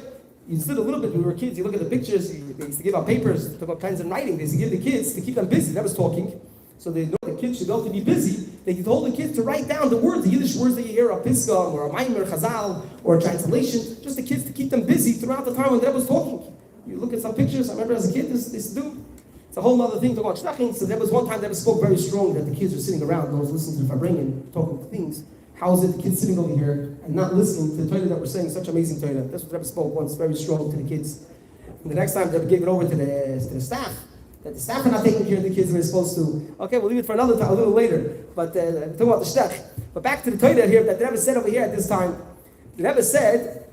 You stood a little bit when we were kids, you look at the pictures, they used to give out papers, took out pens and writing, they used to give the kids to keep them busy. That was talking. So they know the kids should go to be busy. They told the kids to write down the words, the Yiddish words that you hear, a piskam, or a maimer, chazal, or a translation, just the kids to keep them busy throughout the time when the Rebbe was talking. You look at some pictures, I remember as a kid, this do. It's a whole other thing to watch. So there was one time the Rebbe spoke very strong that the kids were sitting around, those listening to Farbrengen, talking to things. How is it the kids sitting over here and not listening to the Torah that we're saying, such amazing Torah? That's what the Rebbe spoke once, very strong to the kids. And the next time the Rebbe gave it over to the staff, that the staff are not taking care of the kids the way they're supposed to. Okay, we'll leave it for another time, a little later. But I'm talking about the shtech. But back to the Torah here that the Rebbe said over here at this time. The Rebbe said,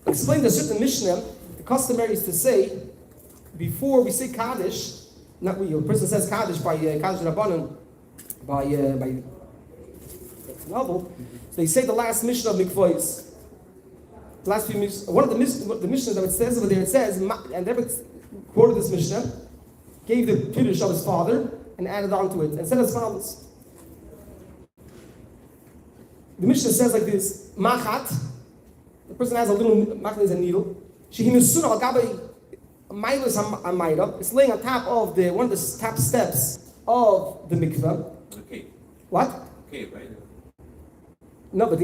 explained a certain Mishnah, the customary is to say, before we say Kaddish, not we, a person says Kaddish by Kaddish Rabbanon, by novel, so they say the last Mishnah of Mikvois. Last few Mishnahs, one of the Mishnahs that it says over there, it says, and Rebbe quoted this Mishnah, gave the Kiddush of his father, and added on to it, and said as follows. The Mishnah says like this, Machat, the person has a little, Machat is a needle, Shehinusun al Gabai, Mailus Amaira, it's laying on top of one of the top steps of the mikveh. Okay. What? Okay, right? No, but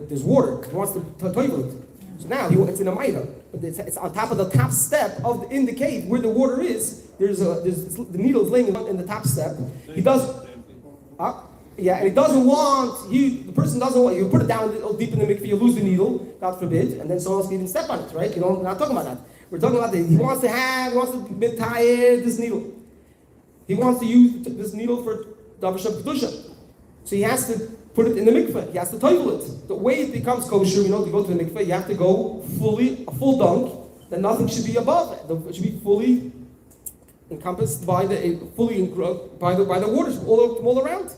there's water. He wants to toilet. So now it's in a maida, but it's on top of the top step in the cave where the water is. There's the needle is laying in the top step. He does, and he doesn't want. The person doesn't want. You put it down deep in the mikveh, you lose the needle, God forbid, and then someone else can even step on it, right? We're not talking about that. We're talking about that. He wants to be tired this needle. He wants to use this needle for davar kedusha. So he has to put it in the mikveh. He has to toivel it. The way it becomes kosher, to go to the mikveh, you have to go a full dunk. Then nothing should be above it. It should be fully encompassed by the waters all around.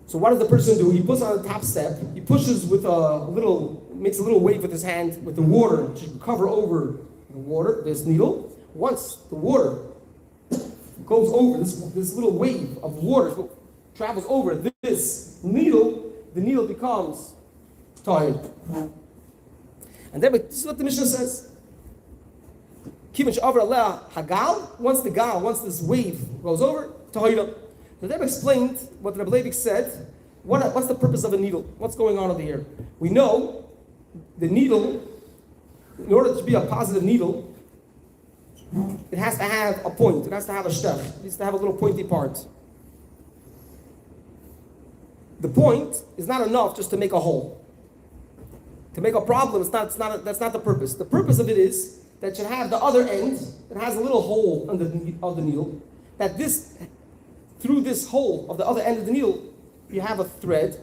So what does the person do? He puts on the top step. He pushes with makes a little wave with his hand with the water to cover over the water. This needle. Once the water goes over this little wave of water. Travels over this needle, the needle becomes tired. And then this is what the Mishnah says. Once this wave goes over, tahira. The Rebbe explained what Rabbi Levin said. What's the purpose of a needle? What's going on over here? We know the needle, in order to be a positive needle, it has to have a point. It has to have a shtech. It needs to have a little pointy part. The point is not enough just to make a hole. To make a problem, that's not the purpose. The purpose of it is that it should have the other end that has a little hole of the needle. That through this hole of the other end of the needle, you have a thread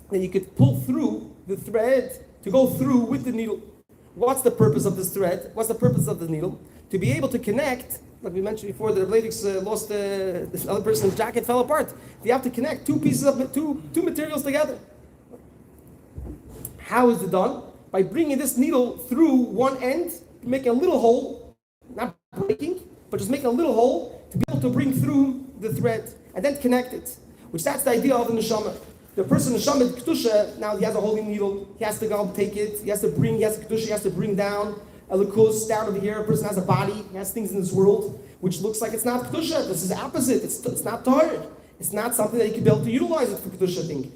that you could pull through the thread to go through with the needle. What's the purpose of this thread? What's the purpose of the needle? To be able to connect. Like we mentioned before, the Rabbi lost this other person's jacket, fell apart. You have to connect two pieces of two materials together. How is it done? By bringing this needle through one end, making a little hole, not breaking, but just making a little hole to be able to bring through the thread and then connect it. Which that's the idea of the neshama. The person neshama kedusha, now he has a holy needle, he has to go take it, he has to kedusha, he has to bring down a lukus down over here. A person has a body, he has things in this world which looks like it's not kedusha. This is the opposite. It's not torah. It's not something that he can be able to utilize it for kedusha thing.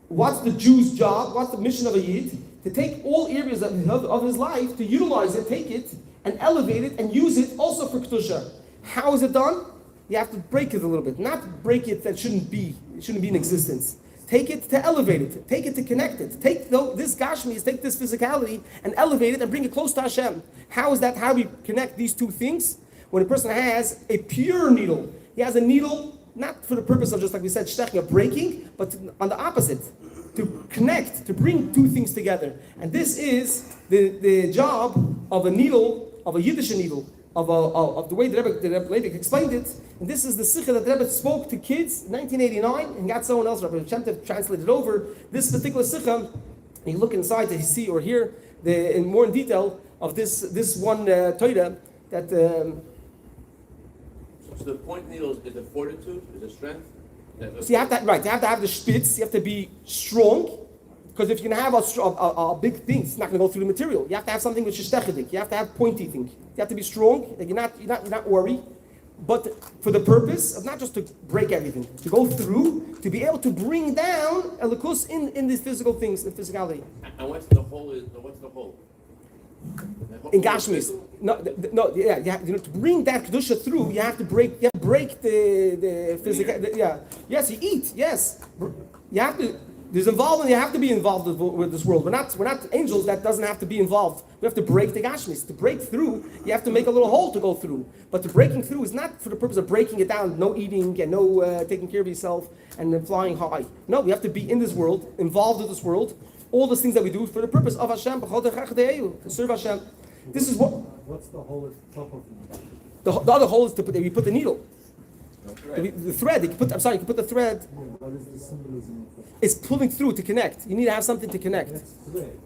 What's the Jew's job? What's the mission of a yid? To take all areas of his life, to utilize it, take it, and elevate it, and use it also for kedusha. How is it done? You have to break it a little bit. Not break it that shouldn't be in existence. Take it to elevate it. Take it to connect it. Take this gashmis, take this physicality, and elevate it and bring it close to Hashem. How is that? How do we connect these two things? When a person has a pure needle, he has a needle not for the purpose of, just like we said, shteching, of breaking, but on the opposite, to connect, to bring two things together. And this is the job of a needle, of a Yiddish needle, of the way the Rebbe Levin explained it. And this is the sikha that the Rebbe spoke to kids in 1989 and got someone else, Rabbi Moshe, translated over. This particular sikha, you look inside to see or hear in more in detail of this one torah that. So the point needle is the fortitude, is the strength. So you have to have the spitz. You have to be strong, because if you can have a big thing, it's not going to go through the material. You have to have something which is techedik. You have to have pointy thing. You have to be strong. You're not worried, but for the purpose of not just to break everything, to go through, to be able to bring down elikus in these physical things, in physicality. And what's the hole? What's the hole? In Gashmis, to bring that kedusha through, you have to break the physical. Yes, you eat. Yes, you have to. There's involvement. You have to be involved with this world. We're not angels that doesn't have to be involved. We have to break the Gashmis. To break through, you have to make a little hole to go through. But the breaking through is not for the purpose of breaking it down. No eating and no taking care of yourself and then flying high. No, we have to be in this world, involved with this world. All those things that we do for the purpose of Hashem, to serve Hashem. This is what. What's the hole at the top of the other hole is we put the needle. The thread. You can put the thread. What is the symbolism of that? It's pulling through to connect. You need to have something to connect. That's thread.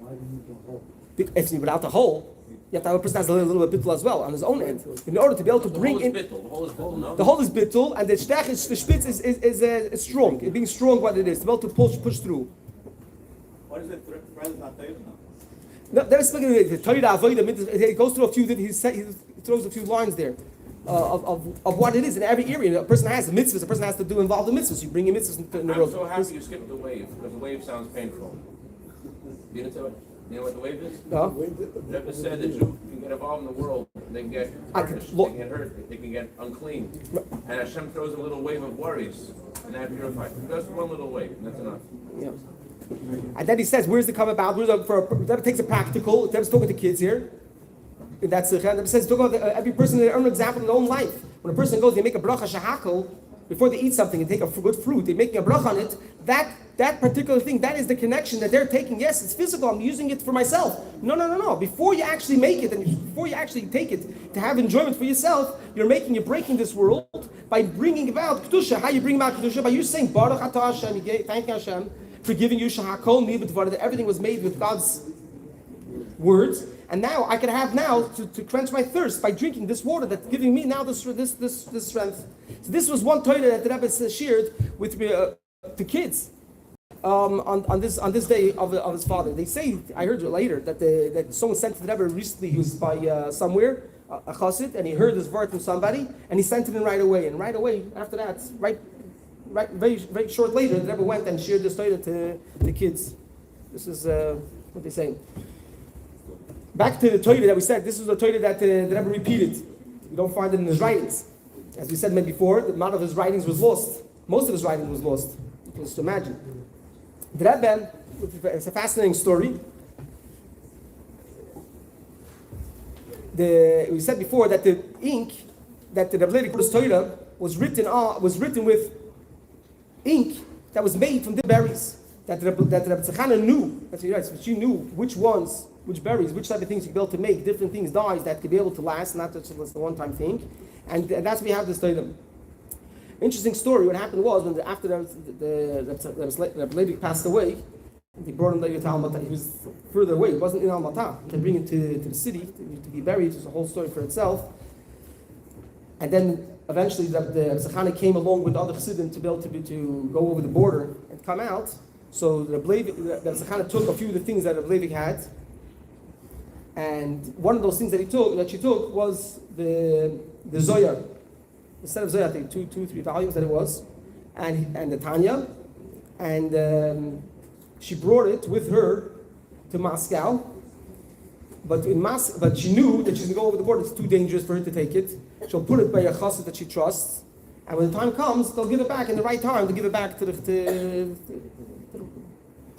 Why do you need the hole? If without the hole, you have to have a person has a little bit bittul as well on his own end. In order to be able to bring in. The hole is bittul, no? The hole is bittul, and the spitz is strong. It's being strong what it is. To be able to push through. What is it? Thread is not there now. No, there's speaking of the Torah Avodah. He goes through a few. He throws a few lines there of what it is in every area. A person has the mitzvahs. A person has to do involve the mitzvahs. You bring your mitzvahs in the I'm world. so happy you skipped the wave, because the wave sounds painful. You know what the wave is? No? The Rebbe said that you can get involved in the world, they can get punished, they can get hurt, they can get unclean. And Hashem throws a little wave of worries, and that purifies. Just one little wave, and that's enough. Yeah. And then he says, where's the come about? That takes a practical. That's talking to kids here. And that's the Rebbe says, talk about every person in their own example in their own life. When a person goes, they make a bracha shahakol before they eat something and take a good fruit. They're making a bracha on it. That particular thing, that is the connection that they're taking. Yes, it's physical. I'm using it for myself. No. Before you actually make it and before you actually take it to have enjoyment for yourself, you're breaking this world by bringing about kedusha. How you bring about kedusha? By you saying Baruch Atah Hashem, thank Hashem for giving you shahakol nivud, that everything was made with God's words. And now I can have to quench my thirst by drinking this water that's giving me now this strength. So this was one Torah that the Rebbe shared with the kids on this day of his father. They say, I heard later that someone sent to the Rebbe recently. He was by somewhere, a chassid, and he heard this word from somebody, and he sent it in right away. And right away after that, very very short later, the Rebbe went and shared this Torah to the kids. This is what they say. Back to the Torah that we said, this is the Torah that the Rebbe repeated. You don't find it in his writings. As we said before, the amount of his writings was lost. Most of his writing was lost. You can just imagine. The Rebbe, it's a fascinating story. We said before that the ink that the Rebbe Levin Torah was written with ink that was made from the berries. That the Rebbe Tzachana knew. That's right. So she knew which berries, which type of things you could be able to make, different things, dyes that could be able to last, not just a one-time thing. And that's why we have this Torah. Interesting story. What happened was after the Rebbe Levin passed away, They brought him to Al-Matah. He was further away. He wasn't in Al-Matah. They bring him to the city to be buried. It's a whole story for itself. And then eventually the Zechana came along with other chassidim to be able to go over the border and come out. So the Zechana took a few of the things that Rabbi Levin had. And one of those things that she took was the Zohar. Instead of Zohar, I think 3 volumes that it was. And the Tanya. And she brought it with her to Moscow, but she knew that she's going to go over the border. It's too dangerous for her to take it. She'll put it by a chassid that she trusts, and when the time comes, they'll give it back in the right time. To give it back to the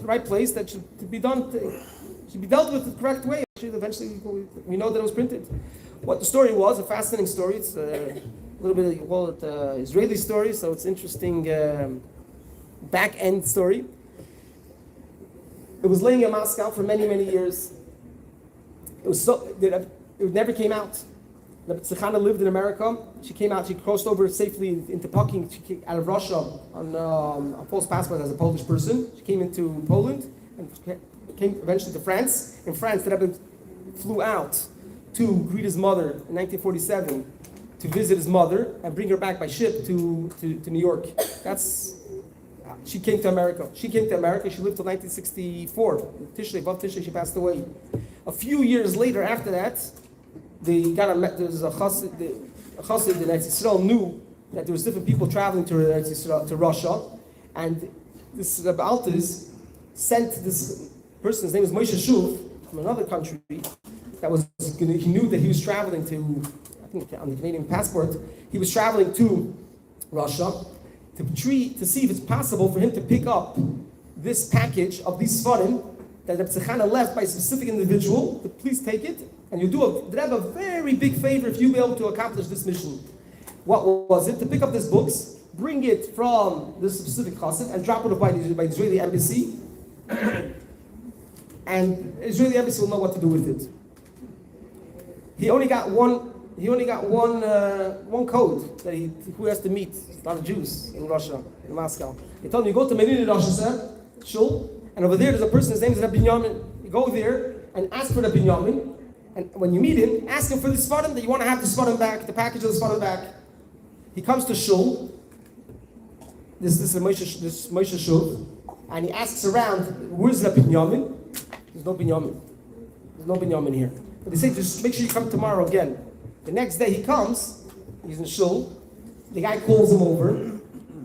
right place that should be done. Should be dealt with the correct way. Eventually, we know that it was printed. What the story was, a fascinating story. It's a little bit, you call it Israeli story, so it's interesting back end story. It was laying in Moscow for many, many years. It never came out. The Zechana lived in America. She came out. She crossed over safely into Pucking. She came out of Russia on a false passport as a Polish person. She came into Poland and came eventually to France. In France, the Rebbe flew out to greet his mother in 1947 to visit his mother and bring her back by ship to New York. She came to America. She lived till 1964. Above Tishrei, she passed away. A few years later, after that, there's a chassid in Eretz Yisrael knew that there was different people traveling to Eretz Yisrael, to Russia, and this Rabbi Altis sent this person. His name was Moshe Shuf from another country. He knew that he was traveling to, I think on the Canadian passport, he was traveling to Russia. To see if it's possible for him to pick up this package of these svarim that the Zechana left by a specific individual, to please take it, and you do a very big favor if you be able to accomplish this mission. What was it? To pick up these books, bring it from this specific chassid, and drop it off by the Israeli embassy, and the Israeli embassy will know what to do with it. He only got one code that who has to meet. A lot of Jews in Russia, in Moscow. They told him, you go to Medina Russia, Shul, and over there there's a person, his name is Rabbi Binyamin. You go there and ask for Rabbi Binyamin, and when you meet him, ask him for the svarim that you want to have the svarim back, the package of the svarim back. He comes to Shul, this Moshe Shul, and he asks around, where's Rabbi Binyamin? There's no Binyamin. There's no Binyamin here. But they say, just make sure you come tomorrow again. The next day he comes, he's in Shul, the guy calls him over,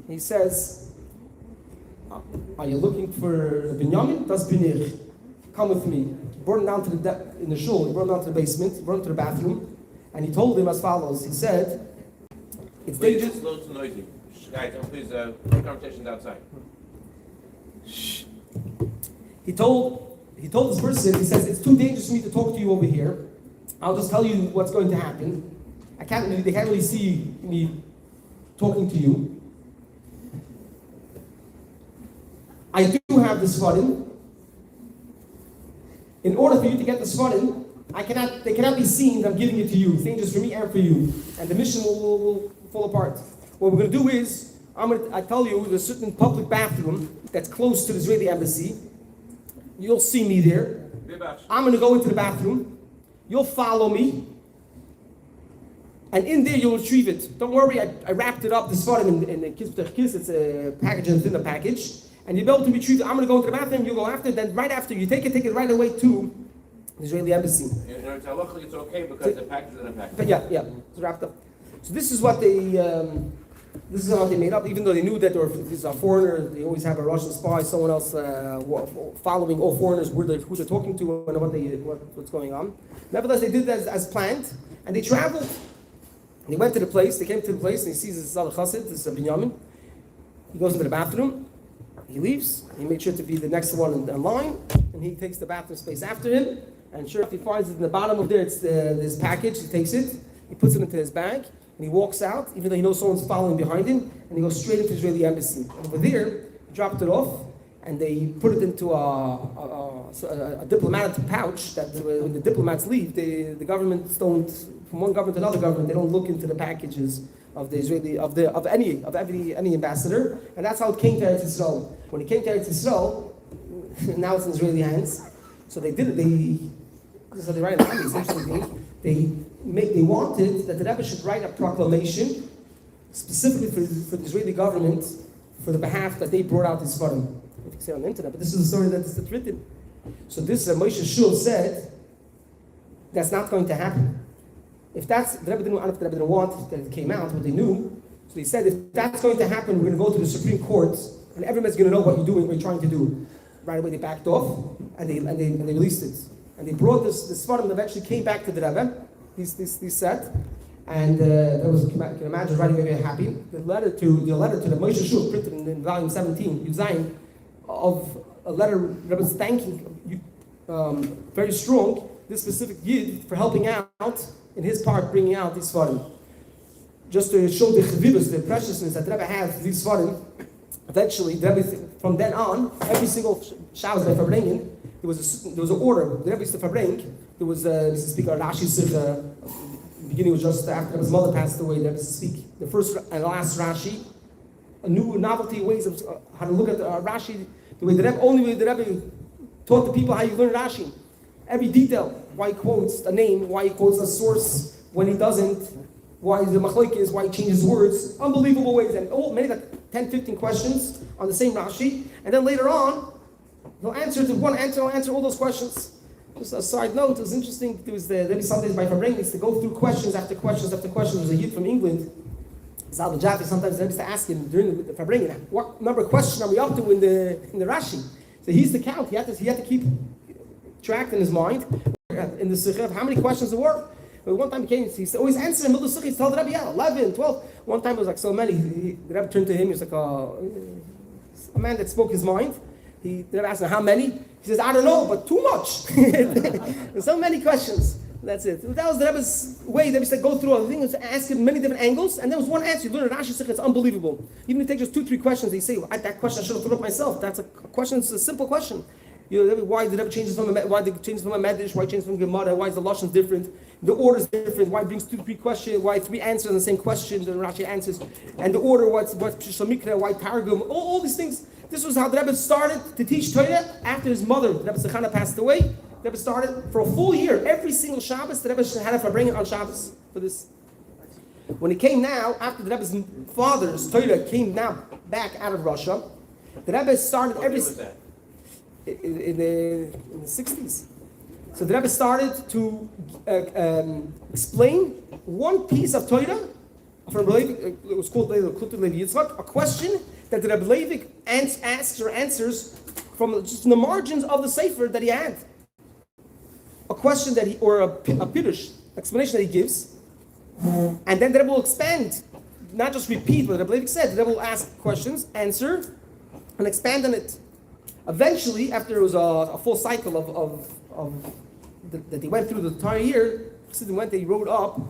he says, are you looking for Binyamin? Das bin ich. Come with me. He brought him down in the Shul, he brought him down to the basement, he brought him to the bathroom, and he told him as follows, he said, it's dangerous. It's low to noisy. Guys, please, conversations outside. Shh. He told this person, he says, it's too dangerous for me to talk to you over here. I'll just tell you what's going to happen. They can't really see me talking to you. I do have the svarim. In order for you to get the svarim, they cannot be seen that I'm giving it to you. It's dangerous for me and for you. And the mission will fall apart. What we're going to do is, I tell you, there's a certain public bathroom that's close to the Israeli embassy. You'll see me there. I'm going to go into the bathroom. You'll follow me. And in there you'll retrieve it. Don't worry, I wrapped it up, the svarim in the kiss. It's a package within the package. And you'll be able to retrieve it. I'm going to go into the bathroom, you go after it. Then right after you take it right away to the Israeli embassy. It's okay because the package is in a package. But yeah, it's wrapped up. So this is what this is how they made up. Even though they knew that these are foreigners, they always have a Russian spy, someone else following all foreigners, who they're talking to and what's going on. Nevertheless, they did that as planned, and they traveled. And they went to the place. They came to the place, and he sees this other chassid, this Binyamin. He goes into the bathroom. He leaves. He made sure to be the next one in line, and he takes the bathroom space after him. And sure, if he finds it in the bottom of there, it's this package. He takes it. He puts it into his bag. And he walks out, even though he knows someone's following behind him, and he goes straight into the Israeli embassy. And over there, he dropped it off, and they put it into a diplomatic pouch that when the diplomats leave, the governments don't, from one government to another government, they don't look into the packages of the Israeli, of any ambassador, and that's how it came to Eretz Yisrael. When it came to Eretz Yisrael, now it's in Israeli hands. So they did it. This is how they write it. It's interesting. They wanted that the Rebbe should write a proclamation specifically for the Israeli government for the behalf that they brought out this Svarim. You can see it on the internet, but this is the story that's written. So this Moshe Shul said that's not going to happen. If that's the Rebbe didn't want that it came out, what they knew. So he said, if that's going to happen, we're going to go to the Supreme Court, and everyone's going to know what you're doing, what you're trying to do. Right away, they backed off, and they released it. And they brought this Svarim that eventually came back to the Rebbe, these set, and there was, you can imagine, right away, very happy. The letter to the Moshe Shul, printed in volume 17, Yuzayin, of a letter Rebbe was thanking, very strong, this specific Yid for helping out, in his part, bringing out these Svarim. Just to show the chassidus, the preciousness that the Rebbe has, these Svarim, eventually, the Rebbe, from then on, every single shabbos by Farbrengen, there was an order. The Rebbe used to Farbrengen. There was used to speak on Rashi Sikha. The beginning was just after his mother passed away. The Rebbe used to speak the first and last Rashi, a new novelty ways of how to look at Rashi. The way the Rebbe taught the people how you learn Rashi. Every detail, why he quotes a name, why he quotes a source when he doesn't, why the machlok is, why he changes words, unbelievable ways, and many like 10, 15 questions on the same Rashi, and then later on, he'll answer all those questions. Just a side note, it was interesting, there was some days by Farbrengen used to go through questions after questions after questions. There was a youth from England, Zal Jaffe, sometimes they used to ask him during the Farbrengen, what number of questions are we up to in the Rashi? So he used to count, he had to keep track in his mind, in the Sikha, of how many questions there were. But one time he used to always answer in the middle of the Sikha, he told the Rebbe, 11, 12. One time it was like so many, the Rebbe turned to him, he was like a man that spoke his mind. The Rebbe asked him, how many? He says, I don't know, but too much. There's so many questions. That's it. That was the Rebbe's way. They used to go through a thing and ask him many different angles, and there was one answer. You learn Rashi Sikha, it's unbelievable. Even if you take just 2-3 questions, they say, that question I should have thought up myself. That's a question, it's a simple question. Why did the Rebbe change from a Medrash? Why change from Gemara? Why is the lashon different? The order is different. Why brings 2-3 questions? Why 3 answers on the same question? The Rashi answers, and the order. What's Shamikra? Why Targum? All these things. This was how the Rebbe started to teach Torah after his mother, Rebbe Sechana, passed away. The Rebbe started for a full year, every single Shabbos. The Rebbe had a Farbrengen on Shabbos for this. When it came now, after the Rebbe's father's Torah came now back out of Russia, the Rebbe started every. In the 60s. So the Rebbe started to explain one piece of Torah from it was called Levi Yitzchak, a question that the Rebbe Levi asks or answers from just the margins of the Sefer that he had. A question that or a pirush, explanation that he gives, and then the Rebbe will expand, not just repeat what the Rebbe Levi said. The Rebbe will ask questions, answer, and expand on it. Eventually, after it was a full cycle that they went through the entire year, they wrote up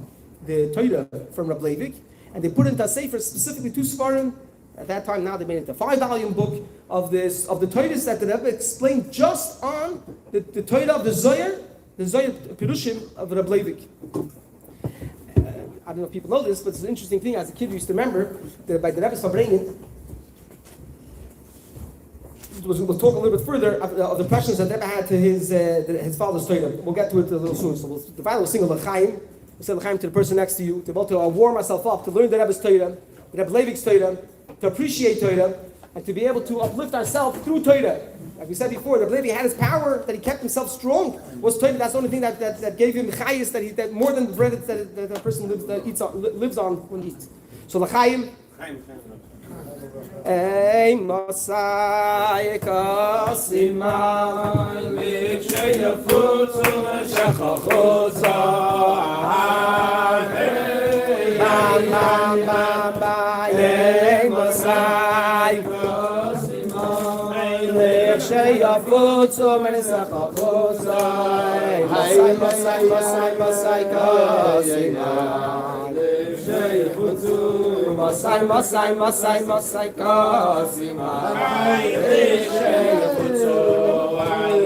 the Torah from Rabbi Levi, and they put it into a sefer specifically to Svarim. At that time, now they made it a 5-volume book of the Torahs that the Rebbe explained just on the Torah of the Zohar Pirushim of Rabbi Levi. I don't know if people know this, but it's an interesting thing. As a kid, we used to remember that by the Rebbe's Farbrengen. We'll talk a little bit further of the questions that Rebbe had to his father's Torah. We'll get to it a little soon. So the Bible will sing a l'chaim. We'll say l'chaim to the person next to you, to be able to warm myself up, to learn the Rebbe's Torah, the Rebbe Levi's Torah, to appreciate Torah, and to be able to uplift ourselves through Torah. Like we said before, the Rebbe Levi had his power, that he kept himself strong, was Torah. That's the only thing that gave him chayis, that more than the bread that a person lives on when he eats. So l'chaim. Ey Mosai Kosiman Mikshei Yafutzu Shechachotza Bam Bam Bam Bam Ey Mosai Kosiman Mikshei Yafutzu Shechachotza Hey Mosai Kosiman Mikshei Yafutzu Masai Kasima.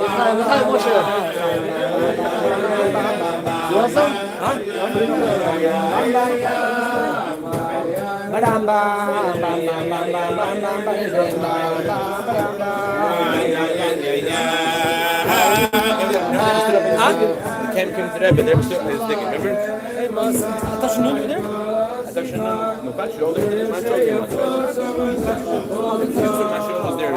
Rabbi Moshe. You want some? Huh? Came to the Rebbe, they're still his thing, remember? I thought you knew you were there. I thought you know, no, but you older, it's not joking. My show was there,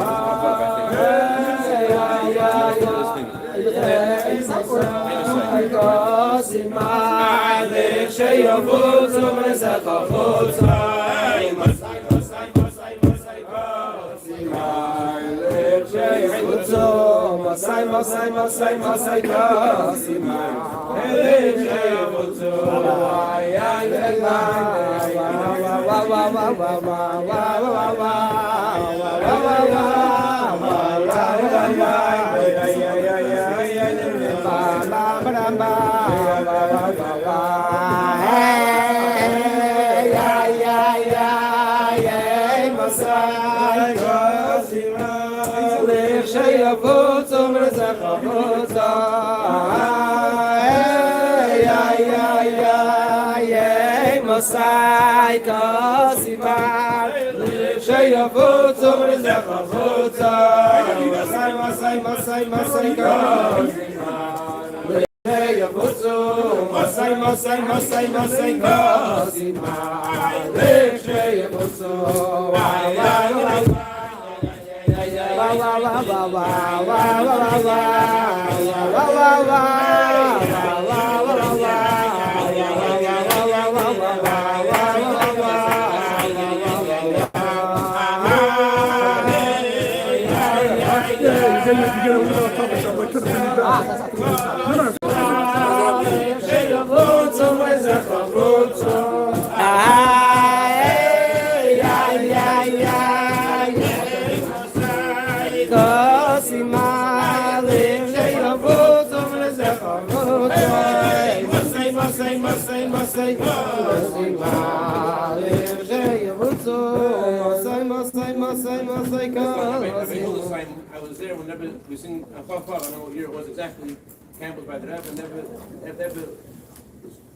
I was there whenever we sing Chof. I don't know what year it was exactly. Camp was by the Rebbe, and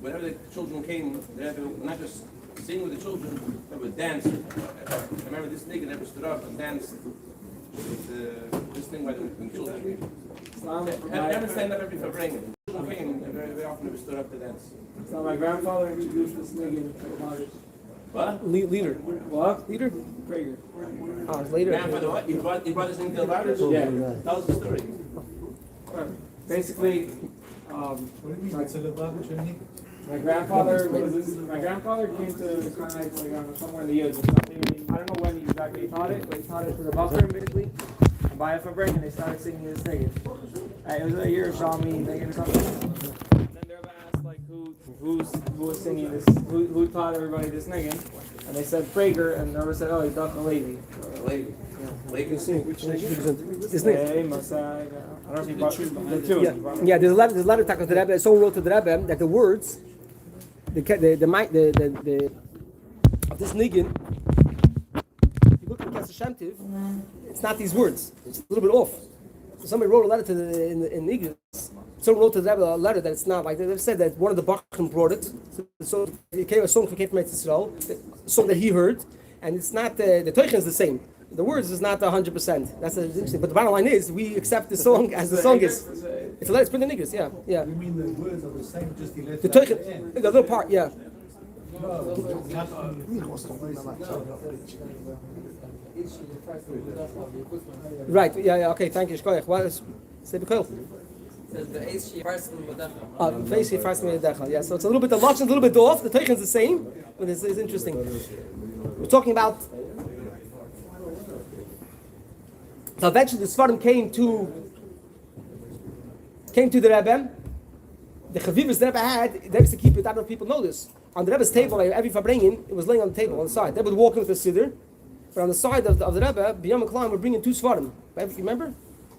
whenever the children came, the Rebbe would not just sing with the children, they would dance. I remember this nigga never stood up and danced with this thing by the children came. Never stand up every Farbrengen. Children came, and very often never stood up to dance. So my grandfather introduced this nigga to mothers. What? Leader. What? Leader? Prager. Later. Grandfather, what? He brought this thing to the ladders? Yeah. Tell us the story. Basically, What do you mean? It's a little Germany? my grandfather came to the Karnites like somewhere in the years or something. I don't know when he exactly taught it, but he taught it to the Buffer basically. And by a Farbrengen, they started singing this nigga. It was a year of Shalom nigga or something. And then they asked like who was singing this, who taught everybody this nigga, and they said Prager, and they said, oh, he taught the Levy. Lady. Lady sing. Which This name. Hey, Messiah. I don't know if he brought the two. Yeah, there's a letter talking to the Rebbe. Someone wrote to the Rebbe that the words, of this niggin, if you look at the Tiv, it's not these words. It's a little bit off. So somebody wrote a letter to in niggin. Someone wrote to the Rebbe a letter that it's not like they said that one of the Bachim brought it. So it came a song came from Israel, a song that he heard, and it's not the Teuchen is the same. The words is not 100%. That's interesting. But the bottom line is, we accept the song as the song is. It's put in the niggers, yeah. You mean the words are the same, just the letter The at the Teuchen, end? the little part, yeah. Right, yeah, okay, thank you. What is, say Bekoil. Yeah, so it's a little bit, the lashon is a little bit off, the Teuchen is the same, but it's interesting. We're talking about, so eventually the Sfarim came to the Rebbe. The Chavivas the Rebbe had, the Rebbe used to keep it, I don't know if people know this. On the Rebbe's table, like every Farbrengen, it was laying on the table on the side. They would walk in with the Siddur, but on the side of the Rebbe, B'yam and Klein would bring in two Sfarim. You remember?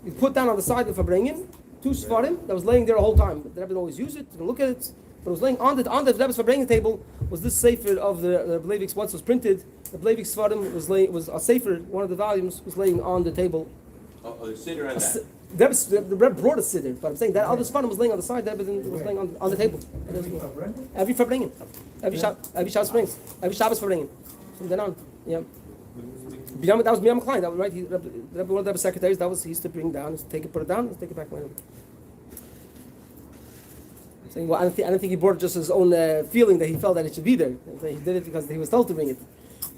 You put down on the side of Farbrengen, two Sfarim that was laying there the whole time. The Rebbe didn't always use it, didn't look at it, but it was laying on the Rebbe's Farbrengen table was this Sefer of the Bleivik's, once it was printed, the Bleivik's Sfarim was a Sefer, one of the volumes was laying on the table. Oh, the Siddur and that. The Rebbe brought a siddur, but I'm saying that other Sfarim was laying on the side, the Rebbe was laying on the table. Every Farbrengen, every Shabbos Farbrengen. from then on. Yeah. That was Biyam Klein. That was right. One of the secretaries. That was he used to bring down, take it, put it down, take it back later. Saying, well, I don't think he brought just his own feeling that he felt that it should be there. He did it because he was told to bring it.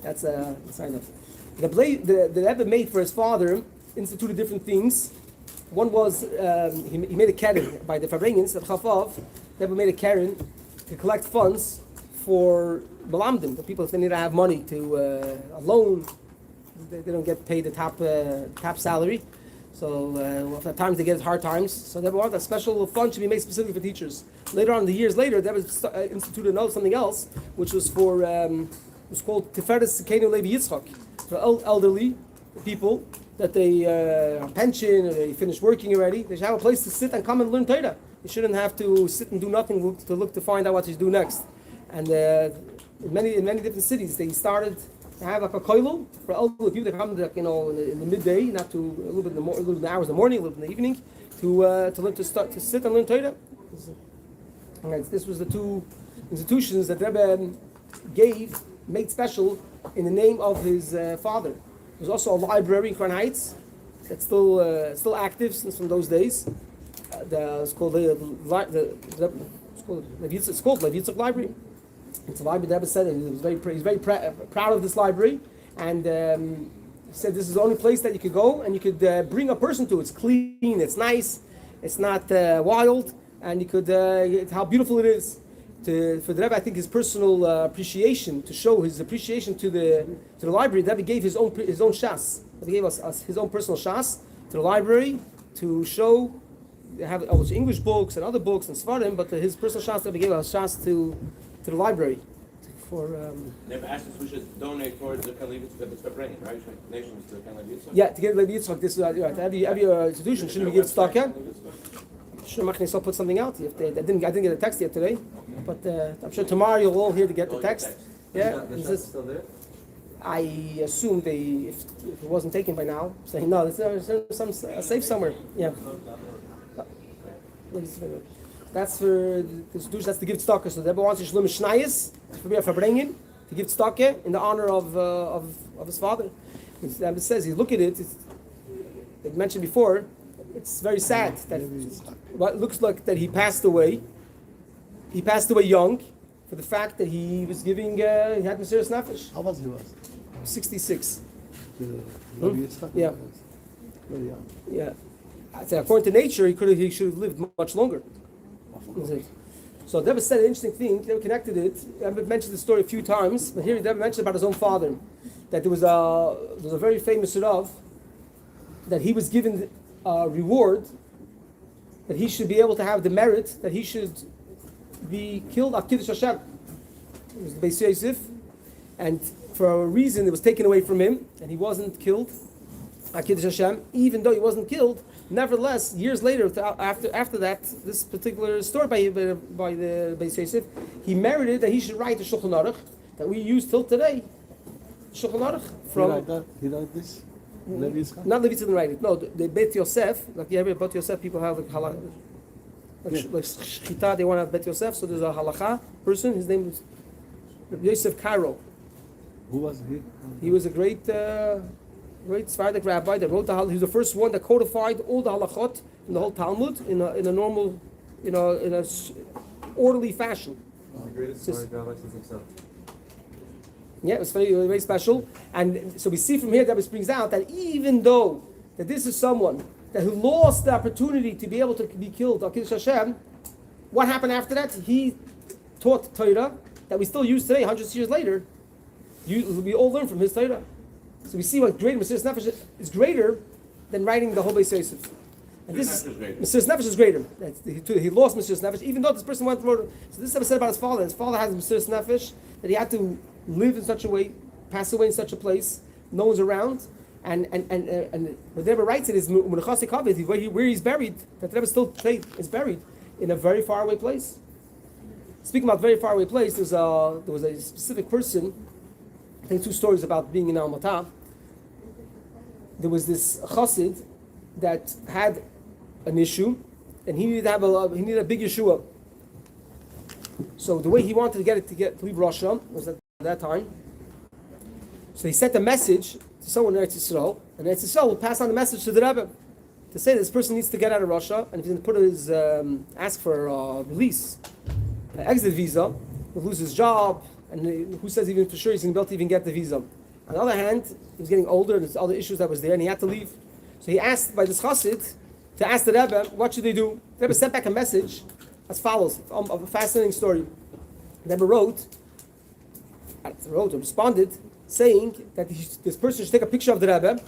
That's a sign of. The Rebbe made for his father instituted different things. One was he made a keren by the Farbrengens at Chof. The Rebbe made a keren to collect funds for Balamdim, the people if they need to have money to a loan, they don't get paid the top salary. So at times they get hard times. So they want a special fund should be made specifically for teachers. Later on, the years later, they instituted something else, which was for it was called Tiferes Sekenu Levi Yitzchak, for elderly people that they on pension or they finished working already. They should have a place to sit and come and learn Torah. You shouldn't have to sit and do nothing to look to find out what to do next. And in many different cities, they started to have like a koilel for elderly people. They come in the midday, not to a little bit in the hours in the morning, a little bit in the evening, to learn to sit and learn Torah. And this was the two institutions that Rebbe made special in the name of his father. There's also a library in Crown Heights that's still active since from those days. It's called Levi Yitzchak Library. It's a library that Rebbe said he's very proud of this library, and he said this is the only place that you could go and you could bring a person to. It's clean, it's nice, it's not wild, and you could how beautiful it is. For the Rebbe, I think his personal appreciation, to show his appreciation to the library, the Rebbe gave his own shas. He gave us his own personal shas to the library to show. They have English books and other books and Svarim, but his personal shas, the Rebbe gave us shas to the library. Never asked us we should donate towards the Levi Farbrengen, right? Donations to Levi Yitzchak. Yeah, to get Levi Yitzchak, this is right. Every institution shouldn't we give stock? Yeah. Sure, Machnesel put something out. I didn't get a text yet today, but I'm sure tomorrow you'll all hear to get the text. Yeah, is still there? I assume if it wasn't taken by now, saying no, there's some safe somewhere. Yeah. That's for the institution. That's to give tzedakah. So the Rebbe wants to shalom shnayis for Farbrengen to give tzedakah in the honor of his father. The Rebbe says, you look at it. It mentioned before. It's very sad that what looks like that he passed away. He passed away young for the fact that he was giving. He had Mesiras Nefesh. How old he was? 66. Yeah. Very young. Yeah. I said, according to nature, he should have lived much longer. So Rebbe said an interesting thing. Rebbe connected it. Rebbe mentioned the story a few times, but here Rebbe mentioned about his own father, that there was a very famous Rav that he was given a reward that he should be able to have the merit that he should be killed at Kiddush Hashem. It was the Beis Yosef, and for a reason it was taken away from him, and he wasn't killed at Kiddush Hashem. Even though he wasn't killed, nevertheless, years later, after that, this particular story by the Beis Yosef, he merited that he should write the Shulchan Aruch that we use till today. Shulchan Aruch from. He wrote this. Not Levi didn't write it. No, the Bet Yosef, like you have Bet Yosef, people have like halacha, like Shchita, they want to have Bet Yosef. So there's a halacha person. His name is Yosef Karo. Who was he? He was a great Sephardic rabbi that wrote the halacha. He was the first one that codified all the halachot in the whole Talmud in a normal, in a orderly fashion. The greatest Sephardic rabbi since himself. Yeah, it was very, very special. And so we see from here that it brings out that even though that this is someone that who lost the opportunity to be able to be killed on Kiddush Hashem, what happened after that? He taught Torah that we still use today, hundreds of years later. We all learn from his Torah. So we see what greater Mesiras Nefesh is greater than writing the whole Beis Yosef. And this Mesiras Nefesh is greater. He lost Mesiras Nefesh, even though this person went and wrote. So this is what I said about his father. His father has Mesiras Nefesh that he had to live in such a way, pass away in such a place, no one's around, and what the Rebbe writes it is where he's buried. That the Rebbe still is buried in a very far away place. Speaking about very far away place, there was a specific person. I think two stories about being in Almatah. There was this chassid that had an issue, and he needed a big Yeshua. So the way he wanted to get to leave Russia was that time, So he sent a message to someone in Eretz Yisrael, and Eretz Yisrael will pass on the message to the Rebbe to say this person needs to get out of Russia, and if he's going to put ask for release, exit visa, he'll lose his job, and who says even for sure he's going to be able to even get the visa. On the other hand, he was getting older, and there's other issues that was there, and he had to leave. So he asked by this chassid to ask the Rebbe, what should they do? The Rebbe sent back a message as follows, of a fascinating story. The Rebbe responded, saying that this person should take a picture of the Rebbe,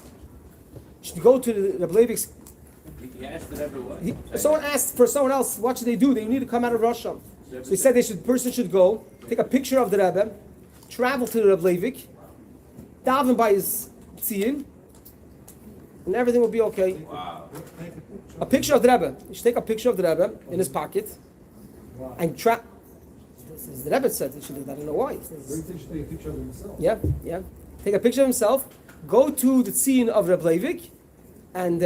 should go to the Rebbe Leivik's. He asked the Rebbe what? Someone asked for someone else, what should they do? They need to come out of Russia. So he said the person should go, take a picture of the Rebbe, travel to the Rebbe Leivik, daven by his tziyin, and everything will be okay. Wow. A picture of the Rebbe. You should take a picture of the Rebbe in his pocket, and the Rebbe said he should do that. I don't know why. He should take a picture of himself. Yeah. Take a picture of himself, go to the tziyin of Rebbe Leivik, and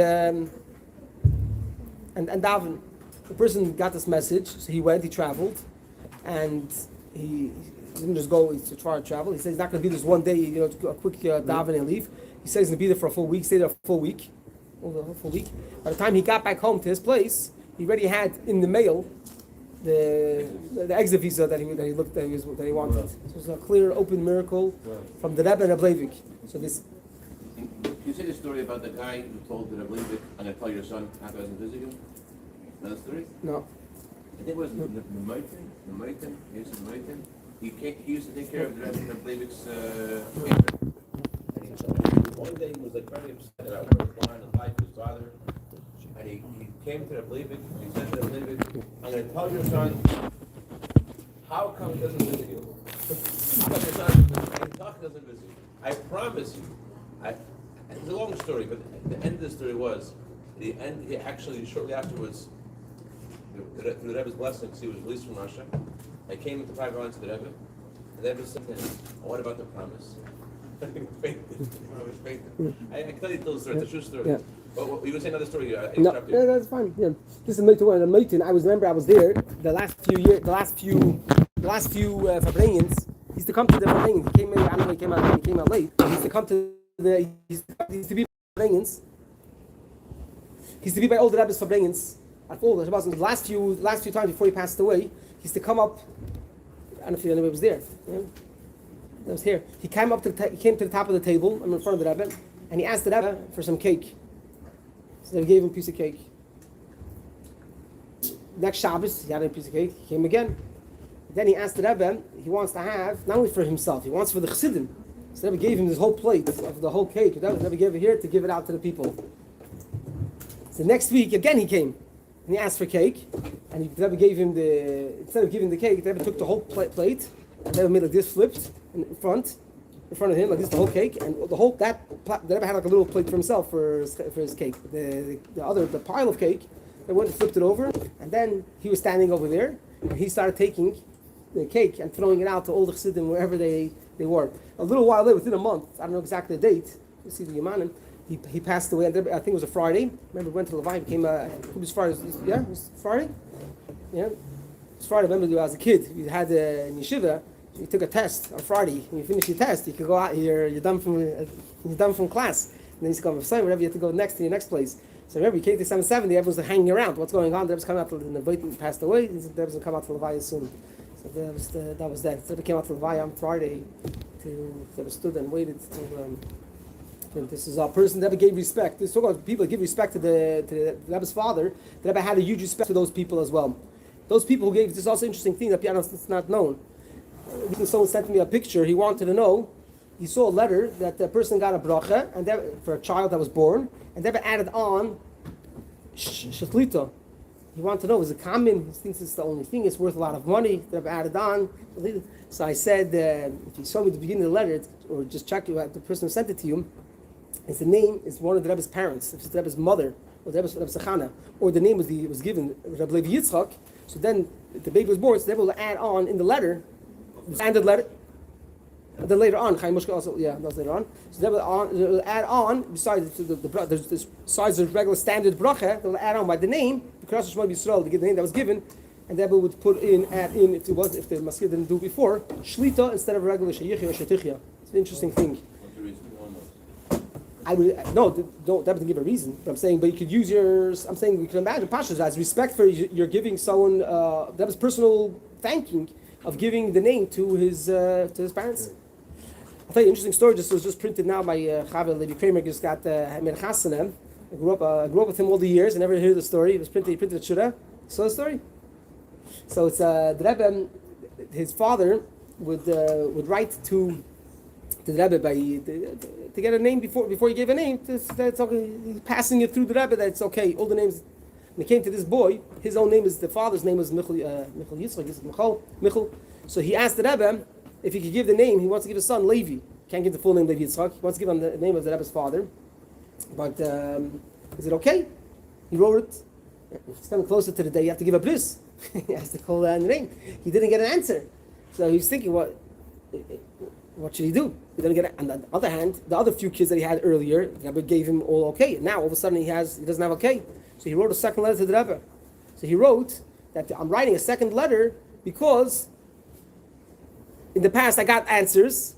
daven. The person got this message, so he went, he traveled, and he didn't just go to try to travel. He said he's not going to be this one day, a quick daven and leave. He said he's going to be there for a full week, stay there for a full week. By the time he got back home to his place, he already had in the mail the exit visa that he wanted. So it was a clear, open miracle from the Rebbe and Rebbe Leivik. So this. You say the story about the guy who told the Rebbe Leivik, I'm going to tell your son how to visit you? Another story? No. I think it was the Maitin. He used to take care of the Rebbe Leivik's camper. One day he was like very upset about what was going on in the life of his father. And he came to the Leivik, he said to the Leivik, I'm going to tell your son, how come he doesn't visit you? How come your son doesn't visit you? I promise you. It's a long story, but the end of the story was, he actually, shortly afterwards, through the Rebbe's blessings, he was released from Russia. I came into private line to the Rebbe, and the Rebbe said to him, what about the promise? I can tell you the story, it's a true story. Yeah. But you were saying another story, I No, interrupted you. that's fine. Yeah. This is one of the meeting. I was there the last few Farbrengens. He used to come to the Farbrengens. He came in, I don't know, he came out late. He used to come to he used to be Farbrengens. He used to be by older Rebbe's Farbrengens. At all the last few times before he passed away, he used to come up. I don't know if anybody was there. Yeah. That was here. He came to the top of the table. I'm in front of the Rebbe, and he asked the Rebbe for some cake. So they gave him a piece of cake. Next Shabbos, he had a piece of cake. He came again. Then he asked the Rebbe, he wants to have, not only for himself, he wants for the chassidim. So the Rebbe gave him this whole plate of the whole cake. The Rebbe gave it here to give it out to the people. So next week, again he came. And he asked for cake. And the Rebbe gave him instead of giving the cake, the Rebbe took the whole plate. And the Rebbe made like this, flipped in front of him, like this, the whole cake. And the Rebbe had like a little plate for himself for his cake. The pile of cake, they went and flipped it over. And then he was standing over there. And he started taking the cake and throwing it out to all the chassidim wherever they were. A little while later, within a month, I don't know exactly the date, you see the Yamanim, he passed away. I think it was a Friday. Remember, went to Levi, became it was Friday. Yeah, it was Friday. Yeah, it was Friday. Remember, when I was a kid, we had in yeshiva. You took a test on Friday. When you finish your test, you could go out. You're done from class. And then you come from whatever you have to go next to your next place. So remember, you came to 770. Everyone's hanging around. What's going on? The Rebbe's coming out. The Rebbe passed away. The Rebbe's gonna come out to Levi soon. So that was that. So they came out to Levi on Friday. They stood and waited till. This is a person that gave respect. This is talking about people that give respect to the Rebbe's father. The Rebbe had a huge respect to those people as well. Those people who gave, this is also an interesting thing that it's not known. Someone sent me a picture. He wanted to know. He saw a letter that the person got a bracha and for a child that was born, and they added on shalita. He wanted to know, is it common? He thinks it's the only thing. It's worth a lot of money. They've added on. So I said, if you show me the beginning of the letter, or just check the person who sent it to you, it's the name is one of the Rebbe's parents. If it's the Rebbe's mother, or the Rebbe's Sechana, or the name was given Rabbi Levi Yitzchak. So then the baby was born. So they will add on in the letter, the standard letter. Then later on, Chaim Mushka also, that was later on. So they will add on besides besides the regular standard bracha. They will add on by the name because Shema Yisrael, to give the name that was given, and they would add in if the Maskir didn't do before shlita instead of regular sheyichya or shetichya. It's an interesting thing. I would no, don't that doesn't give a reason. But I'm saying, but you could use yours. I'm saying we can imagine pashas as respect for you're giving someone that was personal thanking of giving the name to his parents. I'll tell you an interesting story. This was just printed now by Chabad Levi Kramer. Just got Hamid Chassanem. I grew up with him all the years. I never heard the story. It was printed. He printed a shura. Saw the story. So it's the Rebbe. His father would write to the Rebbe to get a name before he gave a name. That's okay. He's passing it through the Rebbe. That's okay. All the names. When it came to this boy, his own name is the father's name was Michal Michal. So he asked the Rebbe if he could give the name. He wants to give his son Levi. Can't give the full name Levi Yitzchak. He wants to give him the name of the Rebbe's father. But is it okay? He wrote it. It's coming closer to the day you have to give a bris. He has to call the name. He didn't get an answer. So he's thinking, what should he do? He didn't get it. On the other hand, the other few kids that he had earlier, the Rebbe gave him all okay. Now all of a sudden he doesn't have okay. So he wrote a second letter to the Rebbe. So he wrote that I'm writing a second letter because in the past I got answers,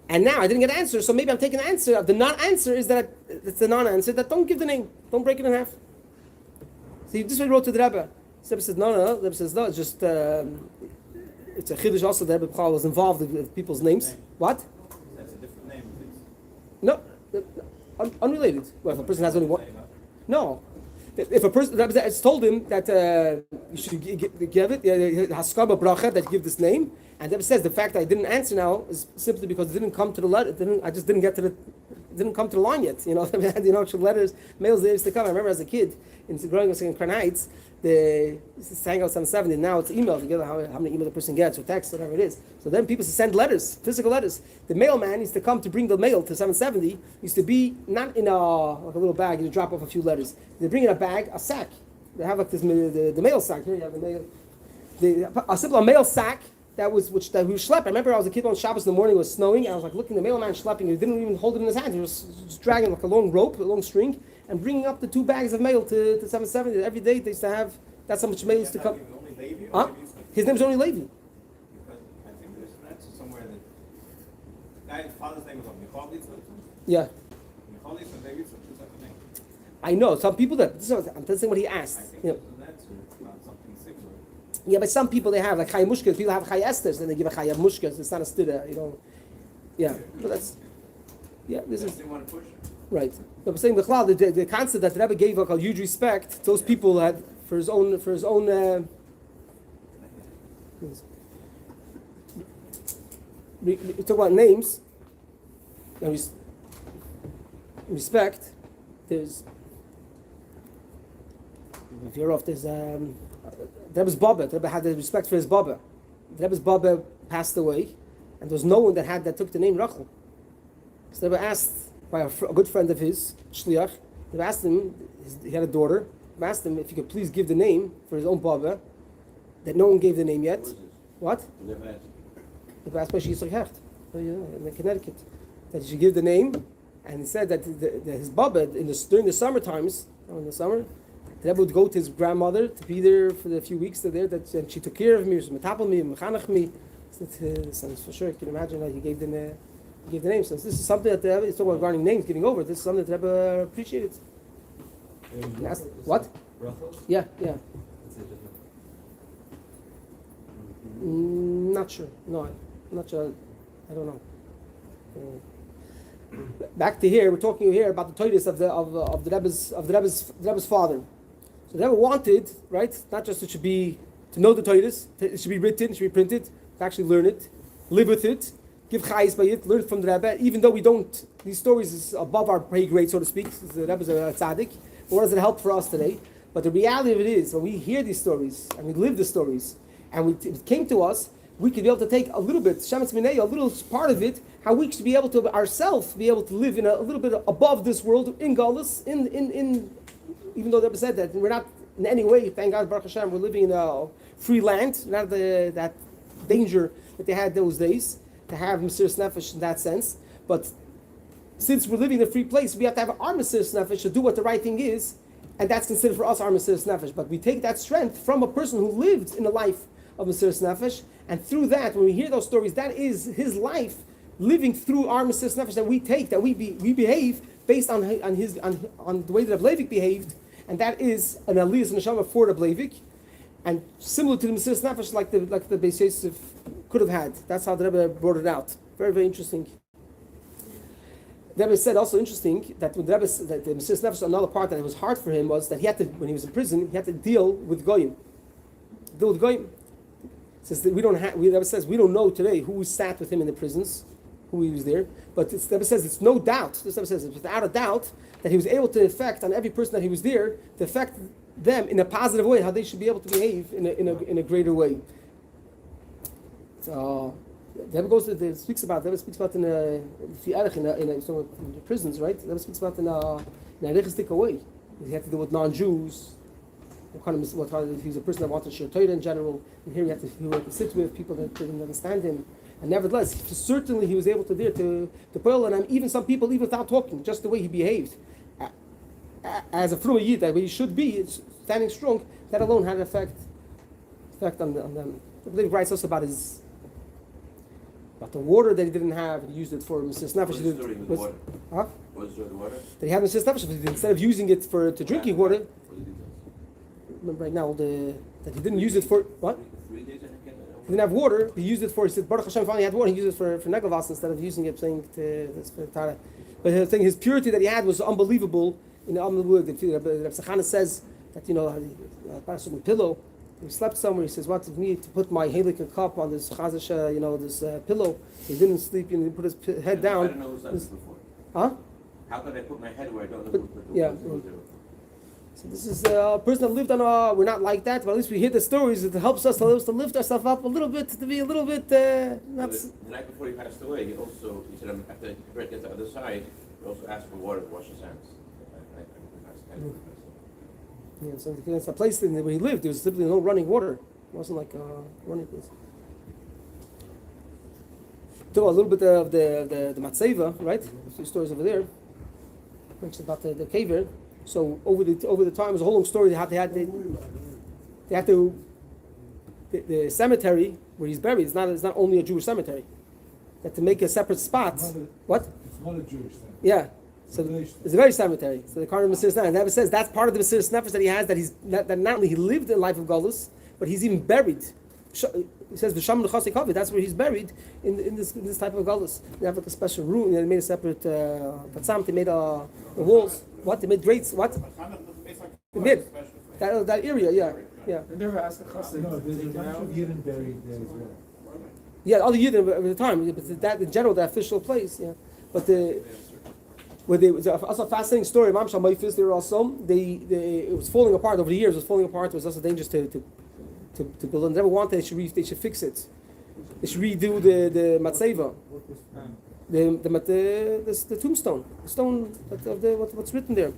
and now I didn't get an answer. So maybe I'm taking the answer. The non-answer is that it's the non-answer that don't give the name, don't break it in half. So he just wrote to the Rebbe. The Rebbe says no. The Rebbe says no. It's just it's a chiddush also. The Rebbe was involved with people's names. What? That's a different name. No, unrelated. Well, if a person has only one. No. If a person, it's told him that you should give it, haskama bracha, that you give this name, and Rebbe says the fact that I didn't answer now is simply because it didn't come to the letter. I just didn't get to it didn't come to the line yet. Letters, mails they used to come. I remember as a kid growing up in Crown Heights, the hang out 770. Now it's email. You get how many email the person gets or text, whatever it is. So then people used to send letters, physical letters. The mailman used to come to bring the mail to 770. Used to be not in a little bag. You drop off a few letters. They bring in a bag, a sack. They have like this the mail sack. Here you have the mail. A simple mail sack. That we schlepped. I remember I was a kid on Shabbos in the morning. It was snowing, and I was like looking the mailman schlepping. He didn't even hold it in his hand. He was just dragging like a long rope, a long string, and bringing up the 2 bags of mail to 770. Every day they used to have. That's how much mail used to come. Huh? His name's only Levi. Because I think there's an answer somewhere that the guy's father's name was Michal Yitzchak. Yeah. Michal Yitzchak, Levi Yitzchak, two separate names. I know some people that. I'm telling what he asked. I think Yeah. there's an answer about something similar. Yeah, but some people they have like Chaya Mushkas. People have Chaya Esthers, then they give a Chaya Mushkas. It's not a stira, Yeah, but that's. Yeah, this is They want to push it. right. But I'm saying the concept that the Rebbe gave a huge respect to those people had for his own. We talk about names and respect. There's if you're off, there's the Rebbe's Baba. The Rebbe had the respect for his Baba. The Rebbe's Baba passed away, and there was no one that took the name Rachel. So the Rebbe asked by a good friend of his, Shliach, the Rebbe asked him, he had a daughter, the Rebbe asked him if he could please give the name for his own Baba, that no one gave the name yet. What? The Rebbe asked by Yitzchak Hecht, in Connecticut, that he should give the name, and he said that his Baba, during the summer times, in the summer, the Rebbe would go to his grandmother to be there for the few weeks there, and she took care of me, she was metapel me, mechanach me. So for sure, you can imagine that he gave the name. So this is something that the Rebbe is talking about regarding names, giving over. This is something that the Rebbe appreciated. What? Yeah. Not sure. No, I'm not sure. I don't know. Back to here, we're talking here about the torahs of the Rebbe's father. So the Rebbe wanted, right? Not just it should be to know the torahs. It should be written. It should be printed. To actually learn it, live with it, give chayis by it, learn it from the Rebbe. Even though we don't, these stories is above our pay grade, so to speak. The Rebbe is a tzaddik. But what does it help for us today? But the reality of it is, when we hear these stories and we live the stories, and it came to us, we could be able to take a little bit, shemetz minei, a little part of it, how we should be able to ourselves be able to live in a little bit above this world, in Galus, in even though the Rebbe said that we're not in any way, thank God, Baruch Hashem, we're living in a free land, not that danger that they had those days to have Mesiras Nefesh in that sense. But since we're living in a free place, we have to have our Mesiras Nefesh to do what the right thing is, and that's considered for us our Mesiras Nefesh. But we take that strength from a person who lived in a life of Mesiras Nefesh, and through that, when we hear those stories, that is his life living through our Mesiras Nefesh that we take, that we behave based on the way that Rabbi Levin behaved, and that is an Aliyah Neshama for Rabbi Levin, and similar to the Mesiras Nefesh like the Beis Yosef could have had. That's how the Rebbe brought it out. Very, very interesting. The Rebbe said also interesting that when the Rebbe that the Mesiras Nefesh, another part that it was hard for him was that he had to, when he was in prison, he had to deal with goyim. Deal with goyim. Says that we don't have. The Rebbe says we don't know today who sat with him in the prisons, who he was there. But the Rebbe says it's no doubt. This Rebbe says it's without a doubt that he was able to affect on every person that he was there to affect them in a positive way, how they should be able to behave in a greater way. So the Rebbe goes to the speaks about in the prisons, right? The Rebbe speaks about in a realistic way. He had to deal with non-Jews. He was a person that wanted to share Torah in general, and here he had to sit with people that didn't understand him. And nevertheless, certainly he was able to dare to pull on him, even some people, even without talking, just the way he behaved. As a Fruma Yid, that way he should be, standing strong, that alone had an effect on them. I believe he writes also about the water that he didn't have, he used it for Mesiras Nefesh. What was the water? That he had Mesiras Nefesh, but instead of using it to drinking water, remember right now that he didn't use it for what? He didn't have water. He used it for. He said, "Baruch Hashem, finally had water." He used it for negavas instead of using it saying for Tara. But the thing, his purity that he had was unbelievable. In the Amud, Rabbi Sachana says that a pillow. He slept somewhere. He says, "What if me to put my halakha cup on this chazash, this pillow?" He didn't sleep. He put his head down. I don't know who's done this before. Huh? How could I put my head where I don't know who put yeah. So this is a person that lived on we're not like that, but at least we hear the stories. It helps us to lift ourselves up a little bit, to be a little bit the night before he passed away, he said, after he gets to the other side, he also asked for water to wash his hands. Yeah, so it's a place where he lived, there was simply no running water. It wasn't like a running place. So a little bit of the Matseva, right? A few stories over there. Mentioned about the caver. So over the time, it was a whole long story. They had to the cemetery where he's buried. It's not only a Jewish cemetery. They had to make a separate spot. What? It's not a Jewish thing. Yeah. So it's a very cemetery. So the Karna Mesiras Nefesh never says that's part of the Mesiras Nefesh that he has. That not only he lived a life of Golus, but he's even buried. He says v'sham l'chasei kavi. That's where he's buried in this type of Golus. They have like a special room. They made a separate patzam. They made the walls. What they made grates. What they did that area. Yeah. They never asked the chassid. No, there's a bunch of Yidden buried there as well. Yeah, all the Yidden at the time, but that in general, the official place. Yeah, but it was also a fascinating story. Mam Shal Mayfis, there also it was falling apart over the years. It was falling apart. It was also dangerous to build. And they never wanted. They should fix it. They should redo the matzeva, the tombstone, the stone what's written there.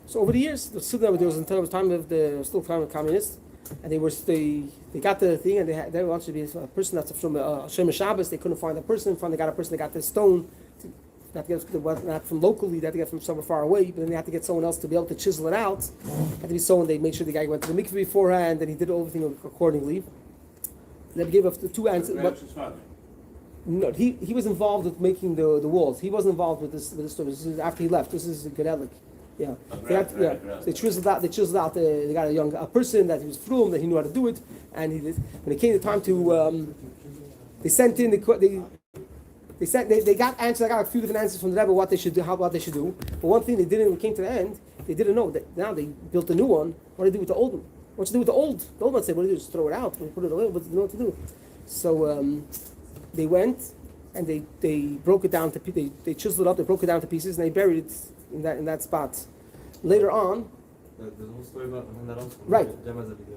So over the years, there was until the time of still time of communists, and they got the thing, and they wanted to be a person that's from Shem Shabbos. They couldn't find a person. Finally got a person that got the stone. Not from locally, they had to get from somewhere far away, but then they had to get someone else to be able to chisel it out. Had to be someone, they made sure the guy went to the mikveh beforehand, and he did everything accordingly. They gave us the two answers. No, he was involved with making the walls. He wasn't involved with this story. This is after he left. This is Gedelik. Yeah. So they chiseled out. They got a person that he was from, that he knew how to do it, and he did. When it came the time to, they sent in They got answers. I got a few different answers from the Rebbe what they should do, what they should do. But one thing they didn't. When it came to the end, they didn't know that now they built a new one. What do they do with the old one? What do you do with the old? The old one said, "What do you do? Just throw it out. Put it away." But they know what to do. So they went and they broke it down to they chiseled it up. They broke it down to pieces and they buried it in that spot. Later on. There's a whole story about him that also. Right.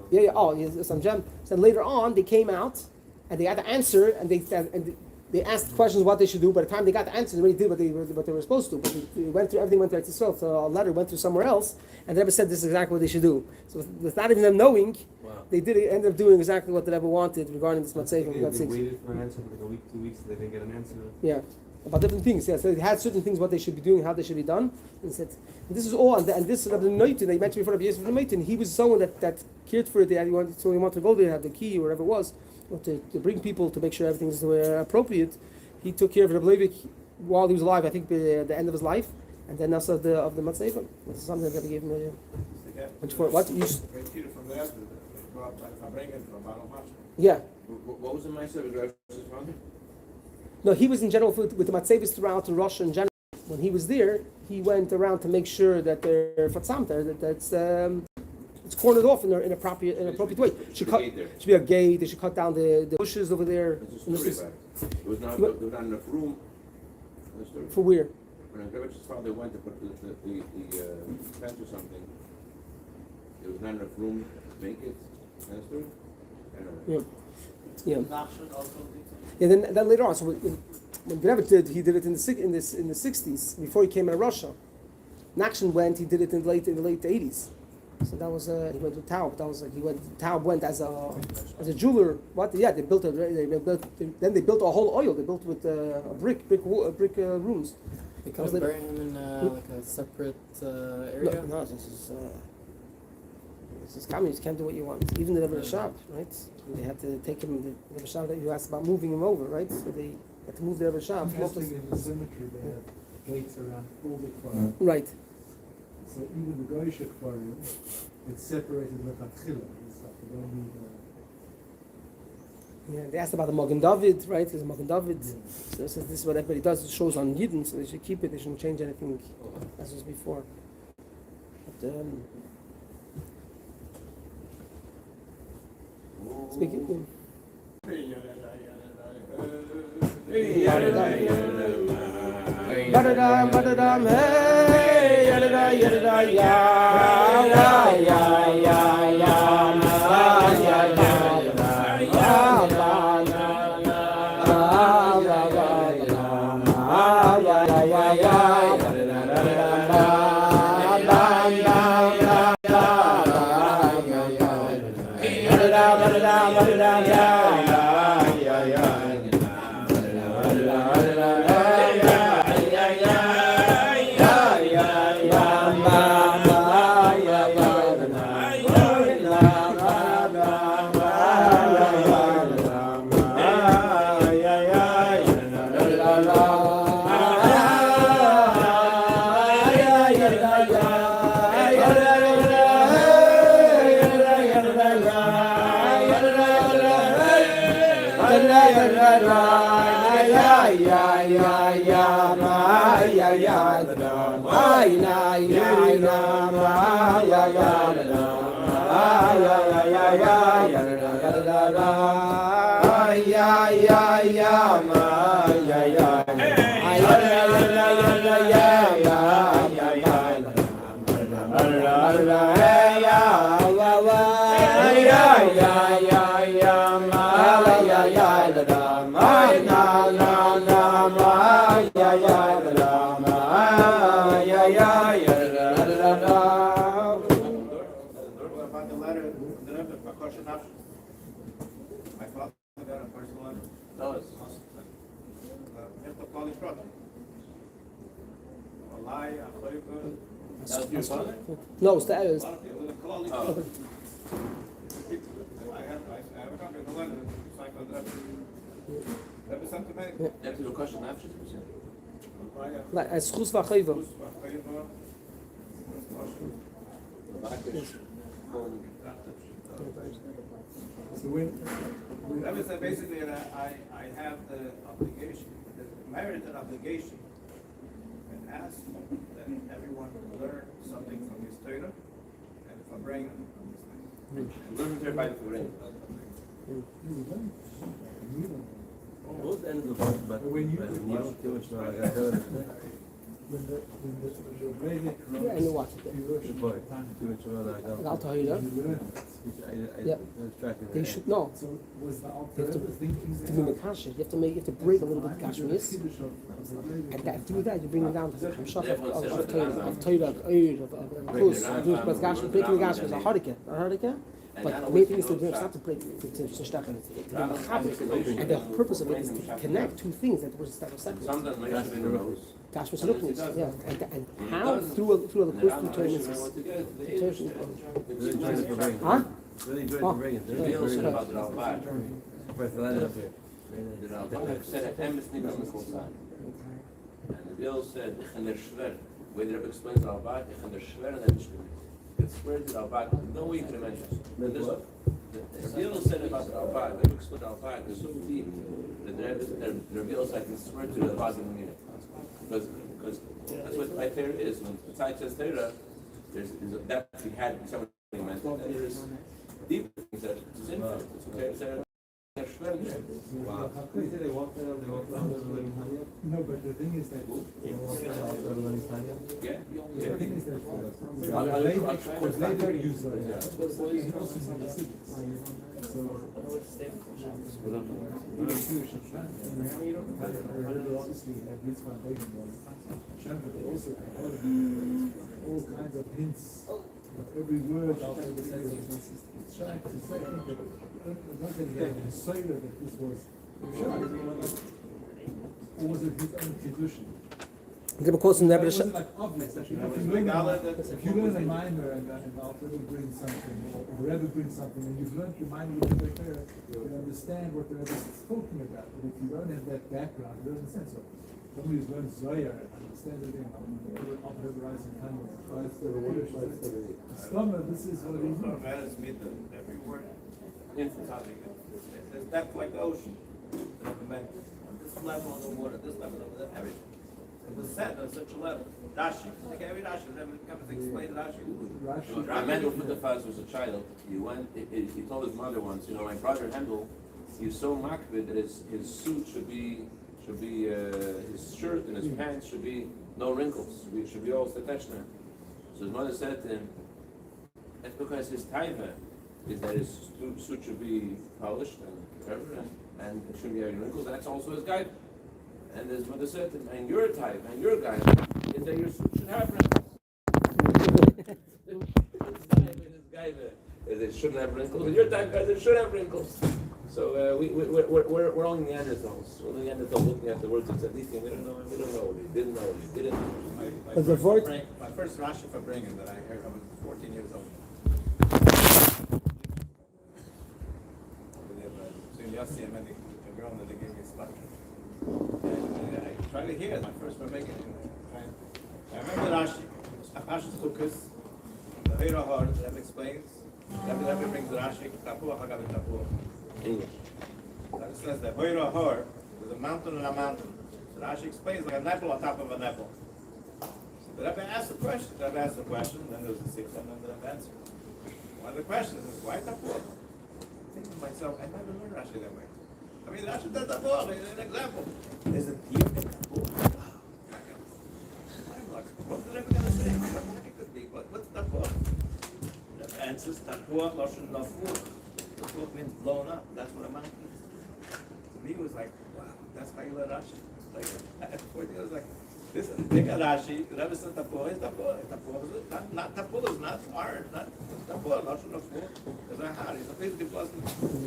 Yeah. Oh, yes, some gem. So later on, they came out and they had to answer, and they asked questions what they should do. By the time they got the answers, they already did what they were supposed to. But everything went to itself. So a letter went to somewhere else, and the Rebbe said this is exactly what they should do. So with not even them knowing, they did end up doing exactly what the Rebbe wanted regarding this matzeh. They waited for an answer for like a week, 2 weeks, and they didn't get an answer. Yeah, about different things. Yeah, so they had certain things what they should be doing, how they should be done. And said, this is all. And this Rabbi Noitin, they mentioned before Rabbi Yosef Noitin, he was someone that cared for it. He wanted to go there, have the key or whatever it was. to bring people to make sure everything's appropriate. He took care of Rabbi Levin while he was alive. I think at the end of his life, and then also of the matzeva. This is something that they gave him. For what? From there, brought by Farbrengen from Rabbi Moshe. Yeah. What was the Meister of Rabbi's father? No, he was in general with the matzevis throughout Russia in general. When he was there, he went around to make sure that they're fatsamter, that's it's cornered off in an appropriate way. Should be a gate. They should cut down the bushes over there. There was not enough room. For where? When Rabbi's father went to put the fence or something, there was not enough room to make it. Understood? Yeah. Yeah. Then later on, so when Rebbe did, he did it in the 60s before he came out of Russia. Nachshon went, he did it in the late 80s. So that was he went with Taub. That was like Taub went as a jeweler. What? Yeah, they built then they built a whole oil. They built with brick rooms. They kind of bury him in like a separate area. No, this is communist. You can't do what you want. Even the Rebbe Rashab, right? They had to take him. The Rebbe Rashab that you asked about moving him over, right? So they had to move the Rebbe Rashab. Interesting in the cemetery, they have gates around all the choir. Right. So even the Goyish aquarium, it's separated with Achilla and stuff. You don't need. Yeah, they asked about the Magen David, right? There's a Magen David. Yeah. So this is what everybody does. It shows on Yidden, so they should keep it. They shouldn't change anything as was before. But, speaking. Badadam, hey, yadada, yadada, ya, My father got a personal letter. Tell us. That was your father? No, it's the others. I have a copy of the letter. Signed by the Rebbe. Rebbe sent to me. That's your question after. Like as Chus v'Chayva. So when Rebbe said basically that I have the obligation, the merited obligation, and ask that everyone learn something from his torah and Farbrengen from this thing. Learn to by the Farbrengen. Both ends of the but when you Yeah, I know what it is. I'll tell you that. Yeah. They should know. So was the You have to be Makasha. You have to break a little bit of Gashmias. And that, do that, you bring it down to the Hamshach of Torah, of course. But Gashmias, breaking the Gashmias is a hardika. But the main thing is to do, it's not to break, to step in, to be Mechaber. And the purpose of it is to connect two things that were separate. sometimes my gosh, in the rose. Gashmias Luknis, yeah. And how? Through the course, through tournaments. Really enjoyed the Farbrengen. Huh? Really enjoyed the Farbrengen. They're about the Alpha. The Rabbi said, "Emes nikas mekosai." And the Bill said, "Ich en der Schwer." Where the Rebbe explains the Rabbi, "Ich en der Schwer and der Mishpim." It's swear to the Rabbi. No way you can imagine. The Bill said about the Rabbi. The Rebbe explained the Rabbi. It's so deep that the Bill said, "I can swear to the Rabbi in mean it." Because that's what my Torah is. When the Tzai says Torah, there's a depth we had in some meant, and there's deeper things that it's infinite. It's okay. It's there. Wow. How could they walk around? They walk around learning Tanya? No, but the thing is that They walk around learning Tanya? Yeah. the thing is that I'll was later used all kinds of hints. Every word it's trying to say that not that he had decided that this was or was it his own tradition? Give a quote from the Rebbe. It wasn't like obvious. If you learn a minor and after Rebbe brings something, or the Rebbe brings something, and you've learned the minor with the Torah, you understand what the Rebbe is talking about. But if you don't have that background, it doesn't sense of it. Somebody who's learned Zohar and understands everything, I'll memorize and kind of this is what it is. Every word. There's depth like the ocean. This level of the water, this level of the everything. It was said on such a level. Rashi, like every Rashi, never comes to explain Rashi. Mendel Futafaz was a child. He told his mother once, my brother Handel, he's so makbid that his suit should be his shirt and his pants should be no wrinkles. Should be all steteshner. So his mother said to him, that's because his taiva is that his suit should be polished and whatever, and it shouldn't be any wrinkles. That's also his guide. And his mother said to him, and your type and your guide is that your suit should have wrinkles. His guide is it shouldn't have wrinkles, and your type guys it should have wrinkles. So we're all Neanderthals. We're only Neanderthals looking at the words of Tzaddikim. We don't know. We didn't know. My first Rashi Farbrengen that I heard, I was 14 years old. Between Yossi and the girl that they gave me a spot. And I tried to hear it, my first Farbrengen. I remember Rashi. Rashi's Lukas, the Veira Har, the Rebbe explains. The Rebbe brings the Rashi, Tapuach Hagav Tapuach. English. That says that Veira Har, there's a mountain and a mountain. So Rashi explains like a nipple on top of a nipple. The Rebbe asked the question. The Rebbe asked the question, then there was a sixth, and then the Rebbe answered. One of the questions is, why Tapuach? I think to myself, I never learned Rashi that way. I mean, Rashi does Tapuach, an example. There's a deer in Tapuach. What's the Rebbe going to say? What could be? What's Tapuach? The Rebbe answers, Tapuach, Lashon Lafuch. Tapuach means blown up. That's what a mountain is. To me, it was like, wow, that's how you learn Rashi. Like, at 14, I was like, this is big Rashi. The Rebbe says Tapuach is Tapuach. Tapuach is not Tapuach is not orange, not Tapuach, Lashon Lafuch. It's a hard. It's a physically pleasant.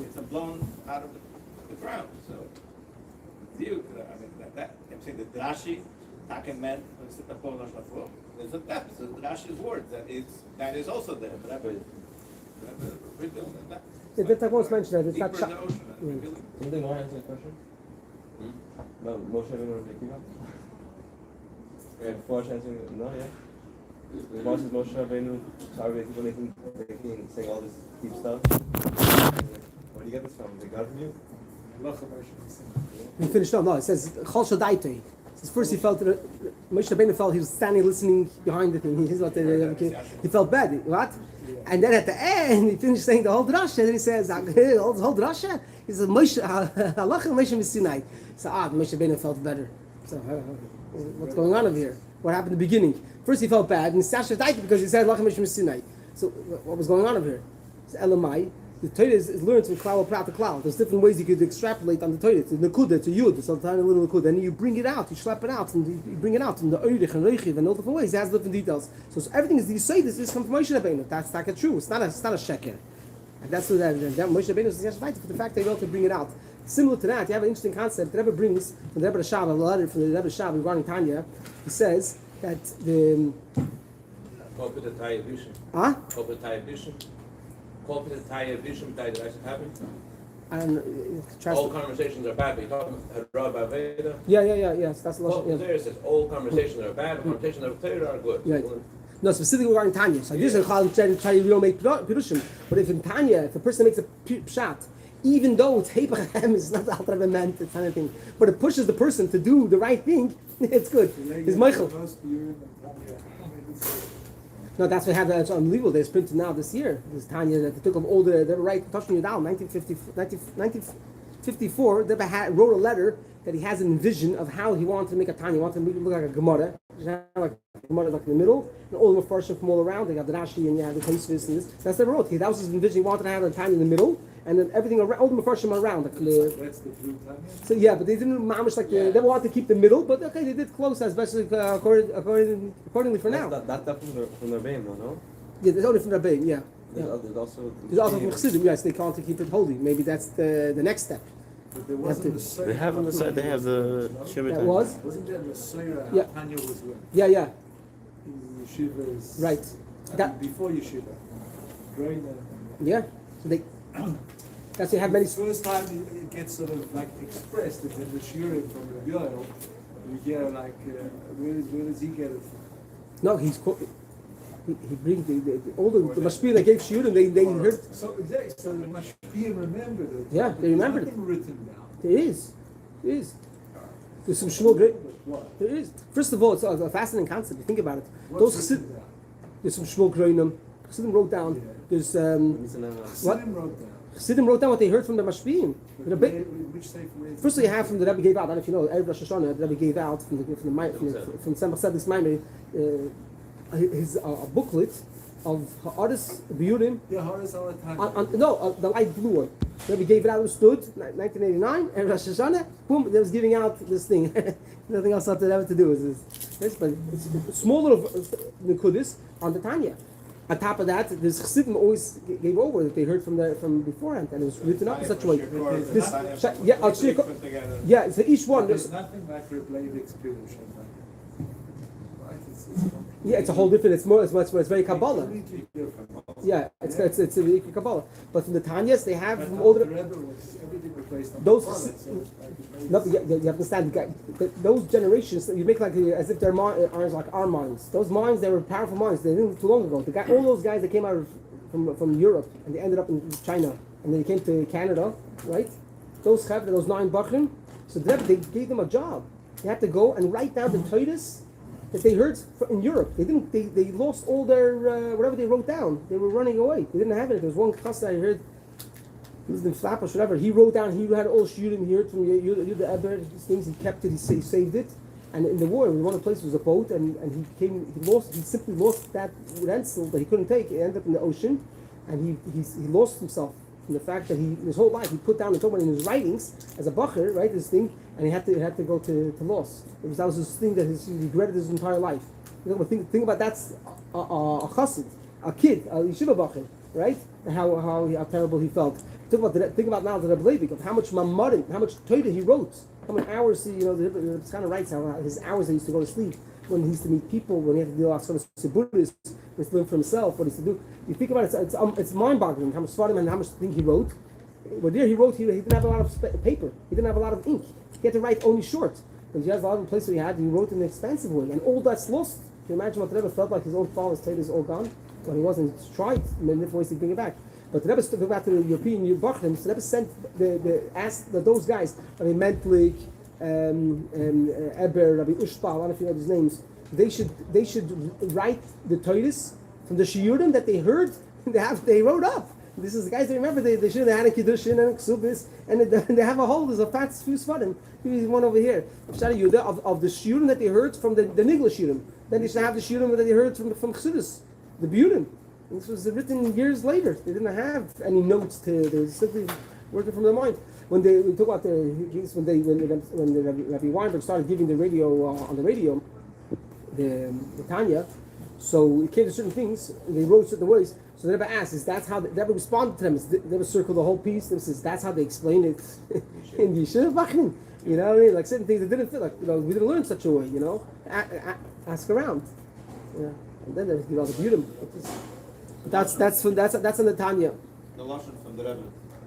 It's a blown out of the ground. So, you, I mean, that I'm saying that Rashi, Taken meant when it's Tapuach, Lashon Lafuch. There's a depth. So Rashi's word that is also there. The Rebbe rebuilt that. The Tapuach mentioned that it's not. Deeper in the ocean. Something more answer the question? About Moshe Levin or Bekiva? Before answering, no, yeah. The boss is Moshe Levin, sorry, people making, saying all this deep stuff. Where do you get this from? They got it from you? We finished up. No, it says Chol Shadaitei. Says first he felt Moshe Rabbeinu felt he was standing listening behind the thing. He felt bad. What? And then at the end he finished saying the whole drasha. And then he says the whole drasha. He says Moshe halacha Moshe Sinai. So Moshe Rabbeinu felt better. So what's going on over here? What happened at the beginning? First he felt bad, and Sasha died because he said halacha Moshe Sinai. So what was going on over here? So Elamai. The Torah is learned from klal prat to klal. There's different ways you could extrapolate on the Torah. It's a nekuda, it's a yud, it's a tiny little nekuda, and you bring it out, you slap it out, and you bring it out in the oirich and reichiv and all different ways. It has different details. So everything is you say this is from Moshe Rabbeinu. That's not true. It's not a sheker. And that's what that Moshe Rabbeinu is right for the fact that you to bring it out. Similar to that, you have an interesting concept. The Rebbe brings from the Rebbe Shav, a letter from the Rebbe Shav regarding Tanya. He says that the And All conversations are bad. But you talk about Rabbi Veda. yes, that's the Well, Lashon. there it says all conversations are bad, but conversations of Torah are good. Yeah. No, specifically regarding Tanya. So this is called try you don't make pirushim. But if in Tanya, if a person makes a pshat, even though it's Hebachem, it's not the Alter Rebbe meant, it's anything, but it pushes the person to do the right thing, it's good. It's Michael. No, that's what happened. It's unbelievable. It's printed now this year. This Tanya that they took of all the right touching you down 1954. The Rebbe wrote a letter that he has a vision of how he wanted to make a Tanya. He wanted to make it look like a Gemara. Like a Gemara like in the middle, and all the Mepharshim from all around. They got the Rashi and you have the chassidus and this. That's what they wrote. That was his vision. He wanted to have a Tanya in the middle, and then everything around, all the Mepharshim around. Like That's the true Tanya? so yeah, but they didn't mamish like they wanted to keep the middle, but okay, they did close as best accordingly for now. That's that from the Rabbi, no? Yeah, there's only from Rabbi, yeah. There's also from Chassidim, yes, they can't keep it holy. Maybe that's the next step. But there wasn't the They have on the side, they have the Shemit. That was? Wasn't there the Seirah? Yeah. Tanya was when? Yeah. In yeshivas. Right. That- Before yeshiva. During the. Yeah. So they that's they have many The first time it gets sort of like expressed that in the shiurim from Rabbi Yoel, you get like, where does he get it from? no, he brings all the mashpir that gave shiurim, they heard So exactly, so the mashpiyim remembered it. Yeah, they remembered it. There's nothing written down. there is. There's some shmuel great. What? There is. First of all, it's a fascinating concept. You think about it. What's Those written Chassid, down? there's some shmuel groinim. Chassidim wrote down. Yeah. There's what? Chassidim wrote down. Chassidim wrote down what they heard from the mashpiyim. But which sefer is First, you have from the Rebbe gave out. I don't know if you know. Erev Rosh Hashanah, the Rebbe gave out from Tzemach Tzedek's Maimon his booklet of Ha'aris Biyurim. Yeah, Horace all the time. The light blue one. The Rebbe gave it out. It stood 1989. Erev Rosh Hashanah. Boom! They was giving out this thing. Nothing else after that to do with this. But it's a small little nekudis on the Tanya. On top of that, this Chassidim always gave over that they heard from beforehand, and it was written up in such a way. Yeah, so each one. There's nothing like Rebbe spiritual. Right? Yeah, it's a whole different. It's very Kabbalah. Completely different. Yeah, it's a Kabbalah. But from the Tanyas, they have But from all the Rebbe was everything was based on those. Torah, so like, No, but you have to understand. Those generations, you make like as if their minds like our minds. Those minds, they were powerful minds. They didn't too long ago. All those guys that came out from Europe and they ended up in China and then they came to Canada, right? Those 9 Bachrim. So they gave them a job. They had to go and write down the torahs that they heard in Europe. They didn't. They lost all their whatever they wrote down. They were running away. They didn't have it. There was one chassid I heard. He was in Flappers, whatever. He wrote down. He had all shiurim. He heard from Yehuda Eber. These things. He kept it. He saved it. And in the war, one of the places was a boat, and he simply lost that ransom that he couldn't take. He ended up in the ocean, and he lost himself from the fact that his whole life he put down the Torah in his writings as a bacher, right? This thing, and he had to go to loss. That was his thing that he regretted his entire life. You know, think about that's a chassid, a kid, a yeshiva bacher, right? And how terrible he felt. Think about now the Rebbe Levi of how much mamarim, how much Torah he wrote, how many hours the Rebbe kind of writes how his hours that he used to go to sleep when he used to meet people, when he had to deal with sort of Buddhists, when he learned for himself, what he used to do. You think about it, it's mind-boggling how much svarim and how much thing he wrote. But there he didn't have a lot of paper, he didn't have a lot of ink. He had to write only short. Because he has a lot of places he wrote in an expensive way, and all that's lost. Can you imagine what the Rebbe felt like his own father's Torah is all gone? When he wasn't tried in different ways to bring it back. But the Rebbe took back to the European Bachrim. So the Rebbe sent asked those guys, Rabbi Mentlik, Eber, Rabbi Ushpal, I don't know if you know these names. They should write the Torahs from the shiurim that they heard. They wrote up. This is the guys that remember they should have had a kiddushin and a ksubis, and they have a whole. There's a fat few svarim. Here's one over here. Of the shiurim that they heard from the Nigla shiurim. Then they should have the shiurim that they heard from chassidus, the biurim. This was written years later. They didn't have any notes they were simply working from their mind. When we talk about when Rabbi Weinberg started giving the radio on the radio, the Tanya, so it came to certain things. They wrote certain ways. So the Rebbe asked, that's how they Rebbe responded to them? They would circle the whole piece. They says that's how they explain it in the Yeshiva Bachrin. You know what I mean? Like certain things that didn't fit. Like we didn't learn such a way. You know, ask around. Yeah, and then they give all the beauty. That's in the Tanya. The lashon from the Rebbe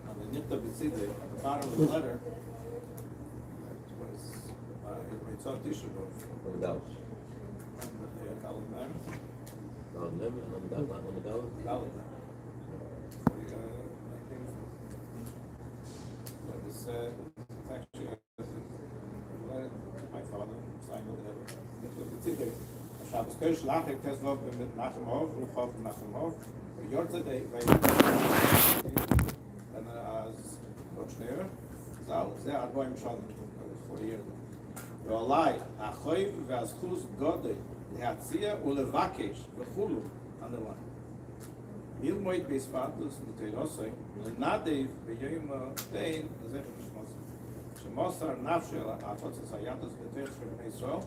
on the Nikta B'Tzidei, at the bottom of the letter, was, it's on Tisha B'Av. It's actually my father signed it. Shabbos Kodesh Lachik Tezvov mit Nachemov, Chof Nachemov. Yortzedei, and as Rochner, Zal, they are going Shalom 40 years ago. Ve'olai, Achoiv ve'azchuz Godei, Lehatzia ulevakesh, v'chulu, underline. Milmoid beispatus, L'teirosoi, L'nadev ve'yom dein, L'zechet Shmosar. Shmosar nafshel ha'atotzes hayatos L'teir Shel Bnei Yisrael,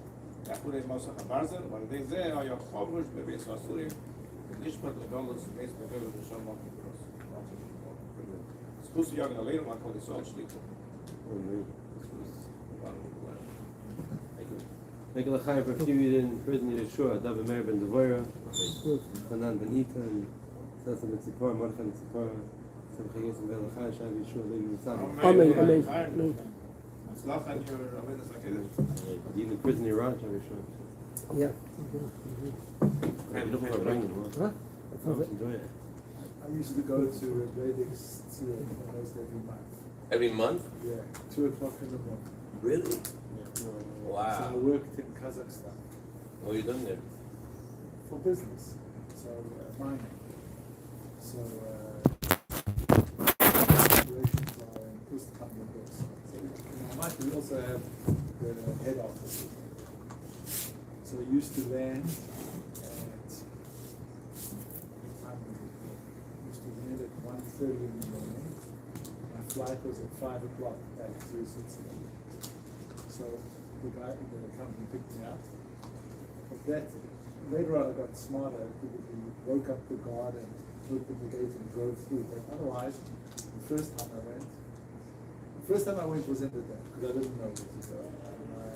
Yachurei Mosach HaBarzel, V'alidei zeh ha'yo chovush bebeis v'asurim, Nishpat L'dolos beis bebeis v'shom Mokibros. Skus Yogan Aleinu, Makol Yisrael Shliku. Make a l'chaim for a few years in prison in Yeshua, Rabbi Meir ben Devorah, Hanan ben Ita, and Sasa ben Tzipor, Mordechai ben Tzipor, Simcha Yisrael ben l'chaim, Shabbat Yeshua, Levi Mitzvah. Amen. Tzlach and your Avodas HaKodesh. Even in prison in Iran, Shabbat Yeshua. Yeah. You don't want to bring them, huh? Enjoy it. I used to go to a Vedic tzur almost every month. Every month? Yeah, 2 o'clock in the morning. Really? So I Wow. worked in Kazakhstan What are you doing there? for business. So mining. So operations are in this company books. So in Almaty we also have the head office. So I used to land at at 1:30 in the morning. My flight was at 5 o'clock back to Switzerland. So the guy in the company picked me up. But that, later on I got smarter. We woke up the guard and opened the gate and drove through. But otherwise, the first time I went was in the day, because I didn't know where to go. And I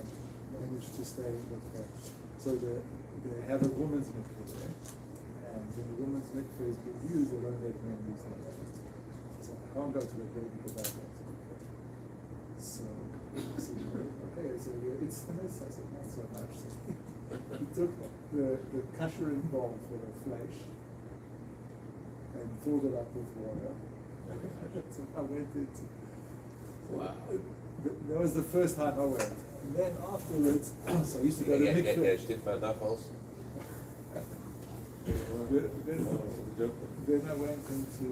managed to stay with them. So they have a woman's mikveh there. And when the woman's mikveh is being used, they don't let men use the mikveh. So I can't go to the mikveh because I got to the mikveh. So I said, okay, so it's the mess. I said, not so much. So he took the kasher bowl for the flesh and filled it up with water. So I went into. Wow. That was the first time I went. And then afterwards, so I used to go to mikveh. Get shit by that also. Then I went into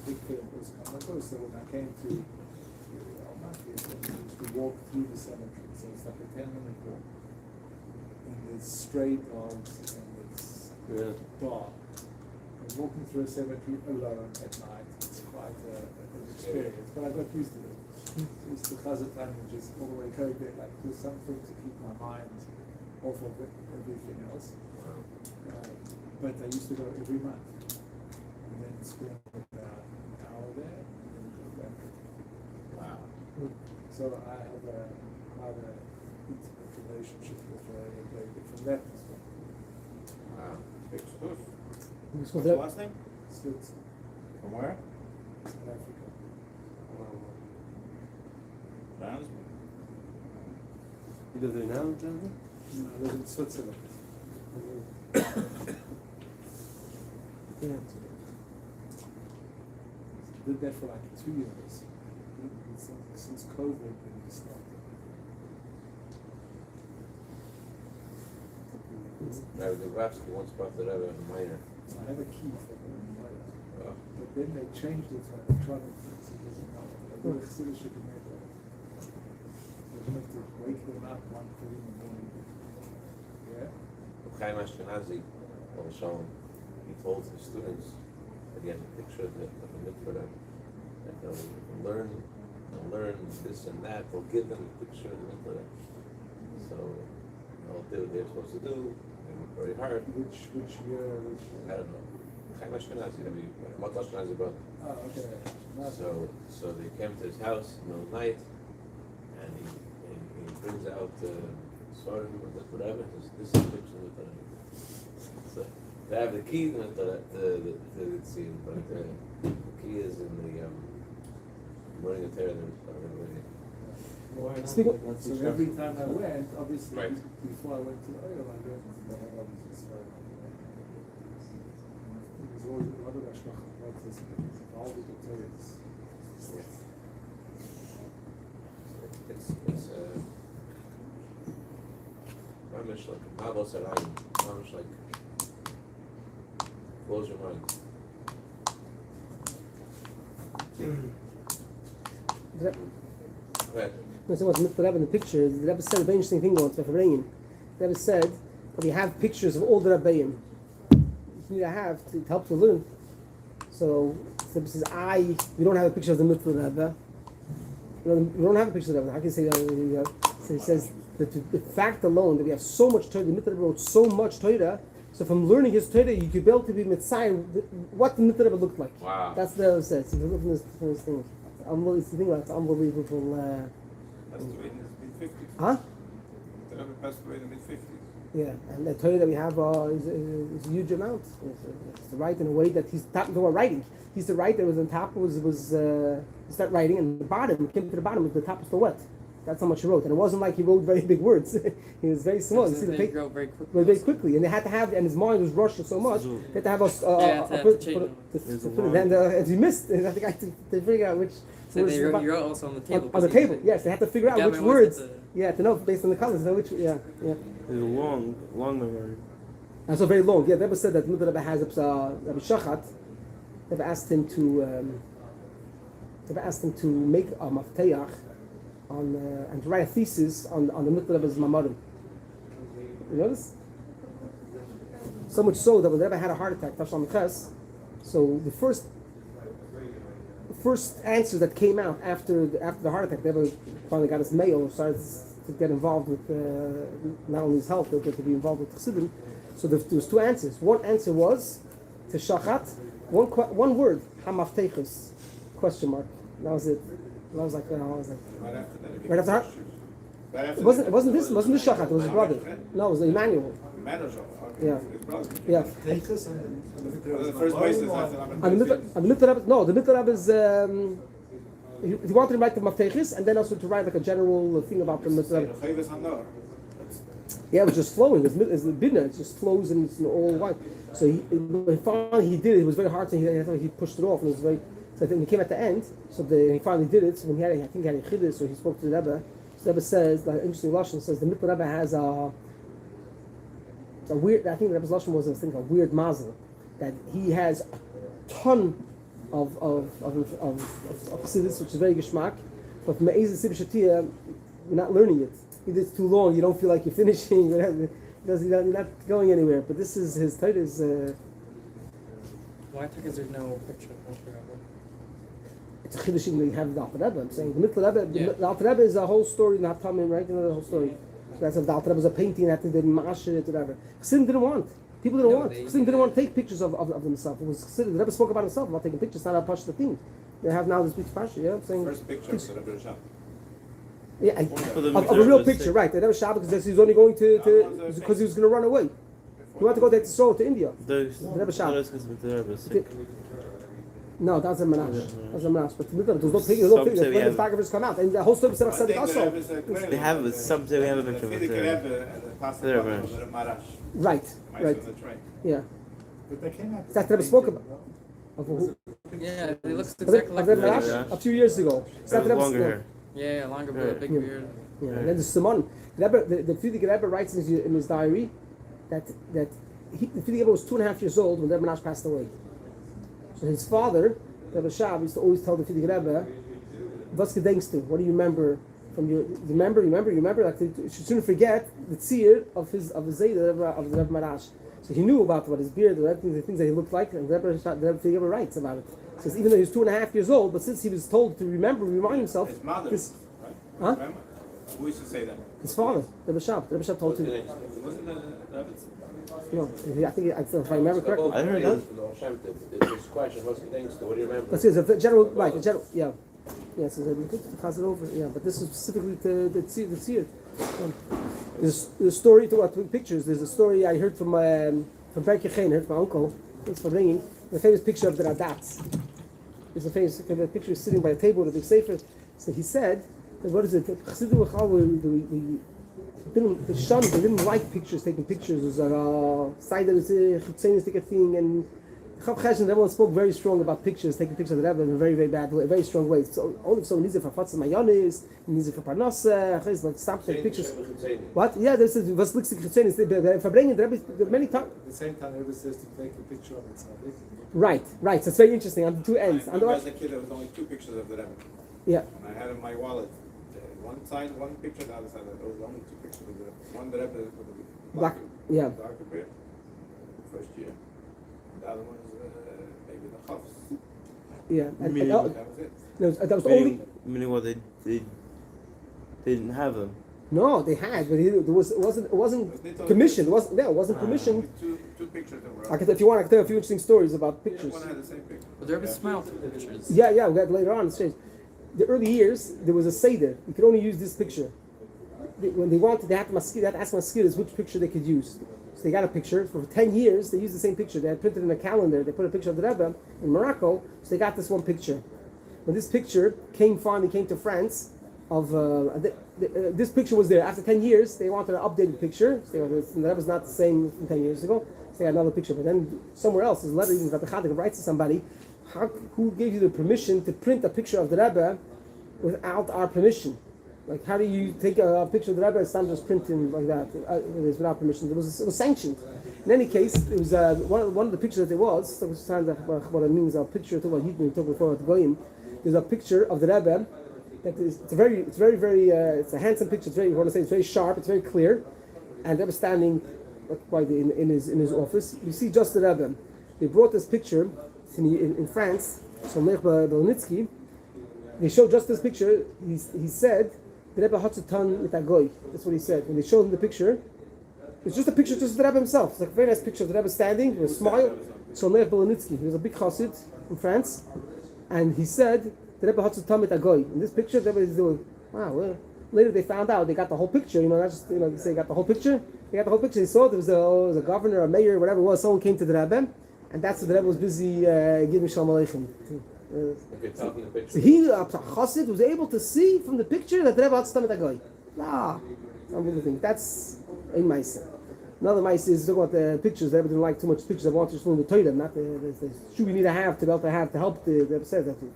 mikveh in Buskamako. So when I came to Almaty, I used to walk through the cemetery. So it's like a 10-minute walk. And there's stray dogs and it's dark. And walking through a cemetery alone at night, it's quite an experience. But I got used to it. Used to Chazatan and just all the way carried there, like do something to keep my mind off of everything else. But I used to go every month. And then spend about an hour there and then go back. Wow. So I have an intimate relationship with David from that perspective. Wow. Big stuff. What's What's your last name? Switzerland, From where? South Africa. Johannesburg. You live there now, Jonathan? No, I live in Switzerland. Did that for like 2 years. Since COVID when we started. Rabbi Dubravsky once brought that up as a minor. So I have a key for the later. Oh. But then they changed it to electronic things. It doesn't know. I go to chassidus should be made there. You have to wake them up 1:30 in the morning. Yeah? Chaim Ashkenazi, or Shalom, he told his students that he had a picture of the mikveh, that they'll learn this and that. They'll give them a picture of the mikveh. So they'll do what they're supposed to do. They work very hard. Which year? I don't know. Chaim Ashkenazi, Mot Ashkenazi brother. Oh, okay. So they came to his house in the middle of the night, and he brings out sword or whatever. This is the picture of the. So they have the key to see, but the key is in the learning the Torah, So every time I went, obviously, Right. before I went to Oil, I went there's always another Ashkacha, right? There's all the Torahs. it's mamish like Mavos Arayim, mamish like blows your mind. Right. No, so what's the Rebbe in the picture? The Rebbe said a very interesting thing once by Farbrengen. The Rebbe said that we have pictures of all the Rebbeim. You need to have to help to learn. So the Rebbe says, we don't have a picture of the Mitzvah Rebbe. We don't have a picture of the Rebbe. How can you say that? So he says that the fact alone that we have so much Torah, the Mitzvah Rebbe wrote so much Torah, so from learning his Torah, you could be able to be Mitzvah, what the Mitzvah Rebbe looked like. Wow. That's what the Rebbe says. So look from this thing. It's unbelievable. Passed away in his mid-50s. Huh? The Rebbe passed away in the mid-50s. Yeah, and the Torah that we have is a huge amount. It's to write in a way that he's top to writing. He's the writer was on top was he started writing, and the bottom came to the bottom. The top was the what? That's how much he wrote, and it wasn't like he wrote very big words. He was very small. You see the paper very quickly. very quickly, and they had to have, and his mind was rushing so much. They had to have us. And if you missed, they had to figure out which. So they wrote also on the table. On the table, yes, they had to figure out Yeah, which but it wasn't words. Yeah, to know based on the colors, know which. Yeah. It's a long memory. And so very long. Yeah, the Rebbe said that the Rebbe has Rabbi Shachat. They've asked him to make a mafteach on and to write a thesis on the Mitzvah Rebbe's mamarim. You notice? So much so that when the Rebbe had a heart attack, Tashlam Ches, so the first answer that came out after the heart attack, the Rebbe finally got his mail, started to get involved with not only his health, but to be involved with chassidim. So there was two answers. One answer was to Shachat, one word, Hamaftechus, question mark. That was it. And I was like, Right after that. right after heart. Right after It wasn't this Shachat. It was his brother. No, it was Emmanuel. Emmanuel. Yeah. His brother. Yeah. The first place is after And the Mitzvah Rebbe, no, the Mitzvah Rebbe is. He wanted to write the Maftechis and then also to write like a general thing about the Mitzvah Rebbe. Yeah, it was just flowing. It's the bidna. It just flows and it's all white. So he finally he did it. It was very hard. So he pushed it off, and it was very. So I think he came at the end. So he finally did it. So when I think he had a chassidus, so he spoke to the Rebbe. So the Rebbe says, like interesting lashon says, the Mitzvah Rebbe has a weird. I think the Rebbe's lashon was a weird mazel, that he has a ton of chassidus, which is very geschmack, but from Me'ez Sibshatia, you're not learning it. Either it's too long, you don't feel like you're finishing, you're not going anywhere. But this is his Torah is. Why because there's no picture of Moshe Rebbe? It's a chiddushim that you have the Alter Rebbe. I'm saying the Mitzvah Rebbe, Yeah. the Alter Rebbe is a whole story, not coming right, you know the whole story. So that's if the Alter Rebbe was a painting that they didn't mash it, whatever. Chassidim didn't want. People didn't want. Chassidim didn't want to take pictures of themselves. It was Chassidim. The Rebbe spoke about himself about taking pictures. It's not a pashta thing. They have now this big pashta. Yeah, I'm saying. First picture of the Rebbe Shah. Yeah, For the of a real Mitzvah, picture, right? The Rebbe Shabbat because he was only going to because he was going to run away. He wanted to go to India. The Rebbe Shabbat. the Rebbe sick. No, that's a menash. That's a menash. But there was no picture. No picture. When the photographers come out, and the whole story said also. They have it. Some say we have a picture of it there. Right. Yeah. But they came out. That's what Rebbe spoke about. Of who? Yeah, it looks Of exactly like the the menash picture. a few years ago. Have longer hair. Yeah, longer beard, big Yeah. beard. Yeah. And then the Simon, the Frierdiker Rebbe writes in his diary that the Frierdiker Rebbe was 2.5 years old when Rebbe Menashe passed away. So his father, Rebbe Shab, used to always tell the Frierdiker Rebbe, "Was gedenkst du? What do you remember from your? Remember? Like you should soon forget the tzir of his Zayda of the Rebbe Menashe." So he knew about what his beard, the things that he looked like, and the Rebbe Frierdiker writes about it. Says even though he was 2.5 years old, but since he was told to remind himself, His mother, this, right? huh? Remember? Who used to say that? His father, Rebbe Shab. Rebbe Shab told him. Wasn't the Rebbe's? No, I think if I remember correctly. I heard that. This question, what's the things? What do you remember? But it's a general, right? A general, yeah. Yeah, so we could pass it over. Yeah, but this is specifically to the tzir. There's a story to what pictures. There's a story I heard from Berkey Chen, heard from my uncle. It's Farbrengen. The famous picture of the Radatz. There's a famous picture of sitting by a table with a big sefer. So he said, what is it? The shunned, they didn't like pictures, taking pictures. It was a side of the thing, and Chof and everyone spoke very strong about pictures, taking pictures of the Rebbe in a very, very bad way, very strong way. So only if someone needs it for Fatzah Mayonis, needs it for Parnassah, like stop taking pictures. What? Yeah, this is was looks like Farbrengen. The Rebbe many times. At the same time, the Rebbe says to take a picture of itself. Right. So it's very interesting on the two ends. I remember as a kid, there was only 2 pictures of the Rebbe. Yeah. And I had in my wallet, one side, one picture, the other side. There was only 2 pictures of the Rebbe. One the Rebbe with the Black. Yeah. darker beard, first year. The other one is maybe the Chofs. Yeah. Meaning- No, That was it. that was only. Meaning what they didn't have them. No, they had, but it wasn't commissioned. It wasn't commissioned. Two pictures that were. If you want, I can tell you a few interesting stories about pictures. One had the same picture. But there was smile to the pictures. Yeah, we got later on. It's changed. The early years, there was a seder. You could only use this picture. When they wanted, they had to ask maskiras which picture they could use. So they got a picture. For 10 years, they used the same picture. They had printed in a calendar. They put a picture of the Rebbe in Morocco. So they got this one picture. When this picture finally came to France, this picture was there. After 10 years, they wanted an updated picture. So the Rebbe was not the same from 10 years ago. So they had another picture. But then somewhere else, there's a letter even Rabbi Chadek writes to somebody, who gave you the permission to print a picture of the Rebbe without our permission? Like, how do you take a picture of the Rebbe and start just printing like that without permission? It was sanctioned. In any case, it was one of the pictures that there was. So what it means, a picture to what you talked before at Goyim. There's a picture of the Rebbe. It's a handsome picture. It's very sharp. It's very clear, and Rebbe standing in his office. You see just the Rebbe. They brought this picture in France. So Belnitsky. They showed just this picture. He said the Rebbe Hatzutan with a goy. That's what he said. When they showed him the picture, it's just a picture just of the Rebbe himself. It's like a very nice picture of the Rebbe standing with a smile. So Belnitsky. He was a big chassid in France, and he said the Rebbe Hatzutan with a goy. In this picture, the Rebbe is doing. Wow. Well, later they found out they got the whole picture. Not just they say they got the whole picture. They got the whole picture. They saw there was a governor, a mayor, whatever it was. Someone came to the Rebbe, and that's what the Rebbe was busy giving shalom aleichem. So he, a chassid, was able to see from the picture that the Rebbe had stomach a guy. Unbelievable thing. That's a mice. Another mice is talking about the pictures. The Rebbe didn't like too much pictures. I want to just learn the torah, not the shoe we need to have to help the Rebbe says that the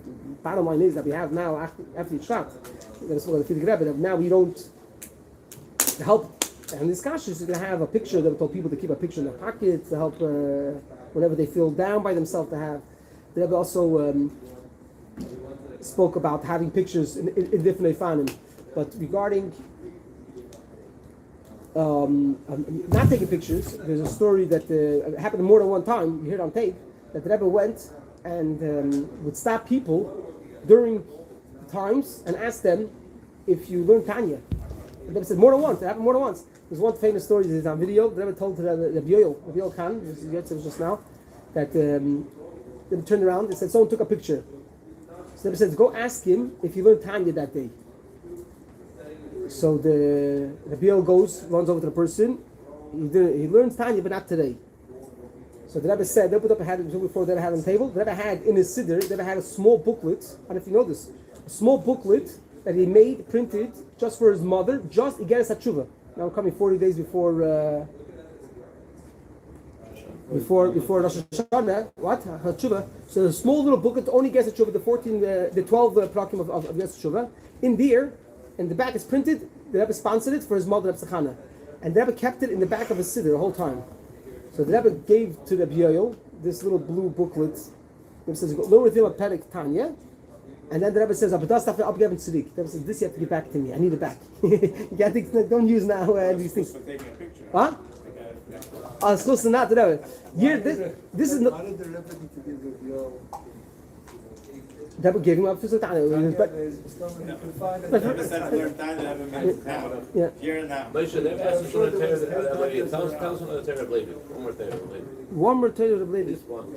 bottom line is that we have now after each shot. That's what the Rebbe. That now we don't help. And this kasha is going to have a picture that will tell people to keep a picture in their pocket to help whenever they feel down by themselves to have. The Rebbe also spoke about having pictures in different efanim, but regarding not taking pictures, there's a story that happened more than one time. You hear it on tape that the Rebbe went and would stop people during times and ask them if you learn Tanya. The Rebbe said more than once. It happened more than once. There's one famous story that is on video. The Rebbe told to Rabbi Yoel Khan, just now, that they turned around and said someone took a picture. So the Rebbe says, go ask him if he learned Tanya that day. So the Rabbi runs over to the person. He learns Tanya, but not today. So the Rebbe said, they put up before the Rebbe had on the table. The Rebbe had in his siddur, the Rebbe had a small booklet. I don't know if you know this, a small booklet that he made, printed just for his mother, just Igeres HaTshuva. Now we're coming 40 days before Rosh Hashanah, what? HaTshuva. So a small little booklet, only Igeres HaTshuva, the 12 plakim of Igeres HaTshuva. In there, and the back is printed, the Rebbe sponsored it for his mother, Rebbe Sechana. And the Rebbe kept it in the back of his siddur the whole time. So the Rebbe gave to Rabbi Yoel this little blue booklet. The Rebbe says, learn with him a Perek Tanya. And then the Rebbe says, the Rebbe says, this you have to give back to me. I need it back. Don't use now these things. Huh? It's close to not, the Rebbe. This is not. How did the Rebbe need to give Rabbi Yoel? The Rebbe gave him up for some Tanya. Yeah. Here and now. Moshe, they've asked us to learn Torah. Tell us another Torah of Levi. One more Torah of Levi. One more Torah of Levi. Just one.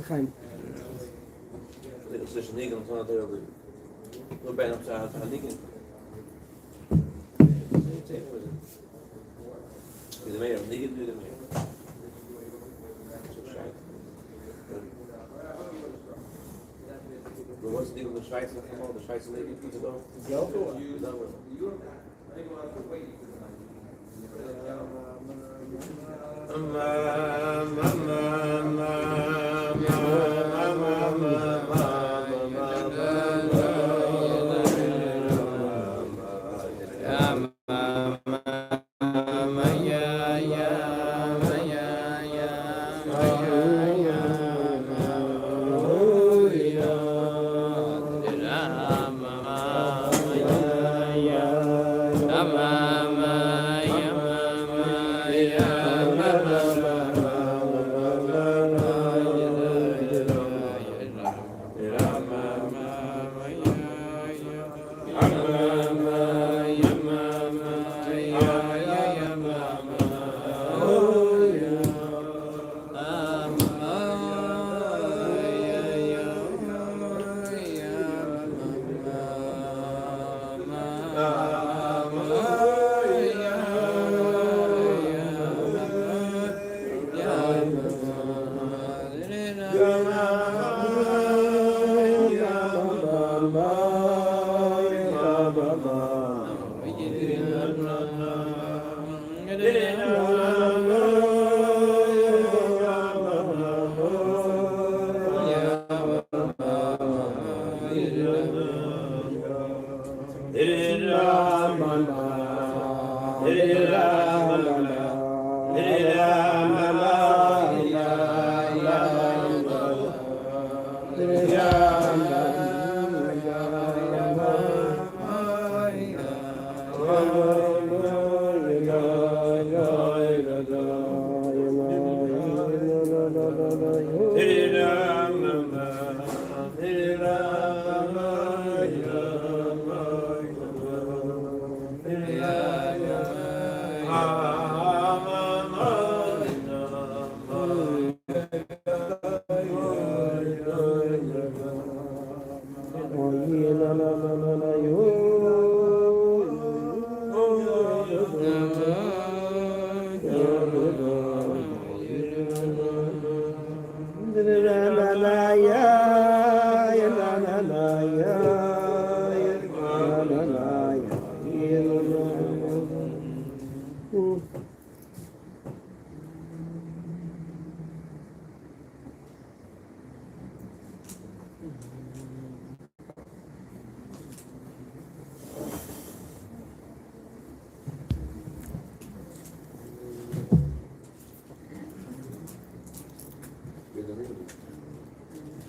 Chaim. Little Slish Nigan, one Torah of Levi. No bad upside down Nigan. The mayor of Nigan, do the mayor. thing with the Schweizer, the Schweizer lady to go.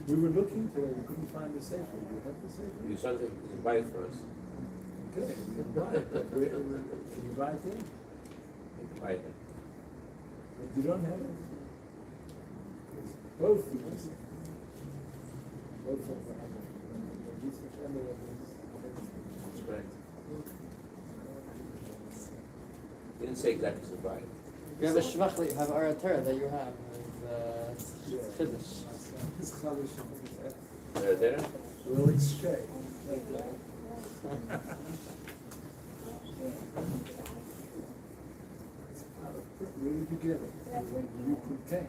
We were looking for it, we couldn't find the safer. You have the safer? You sent it, you buy it for us. Okay, you can buy it. Can you buy it there? You can buy it. If you don't have it, both you must. Both of them. That's correct. You didn't say exactly to buy it. You have a shvach that you have Torah that you have chassidus. There? Will it stay? Where did you get it? You contain.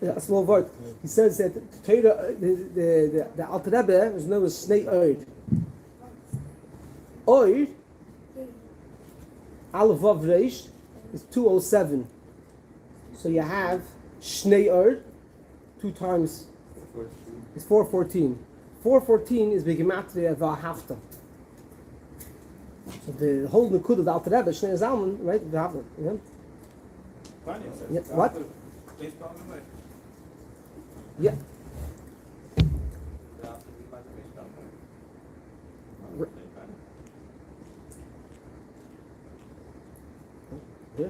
Yeah, a small word. He says that Torah, the Alter Rebbe is known as Shnei Oid. Oid, Aleph Vav Reish, is 207. So you have Shnei Oid, 2 times, it's 414. 414 is Begematria Vahafta. So the whole Nukud of the Alter Rebbe, Shnei Zalman, right? Vahafta, yeah? Yeah, what? Yeah. Yeah,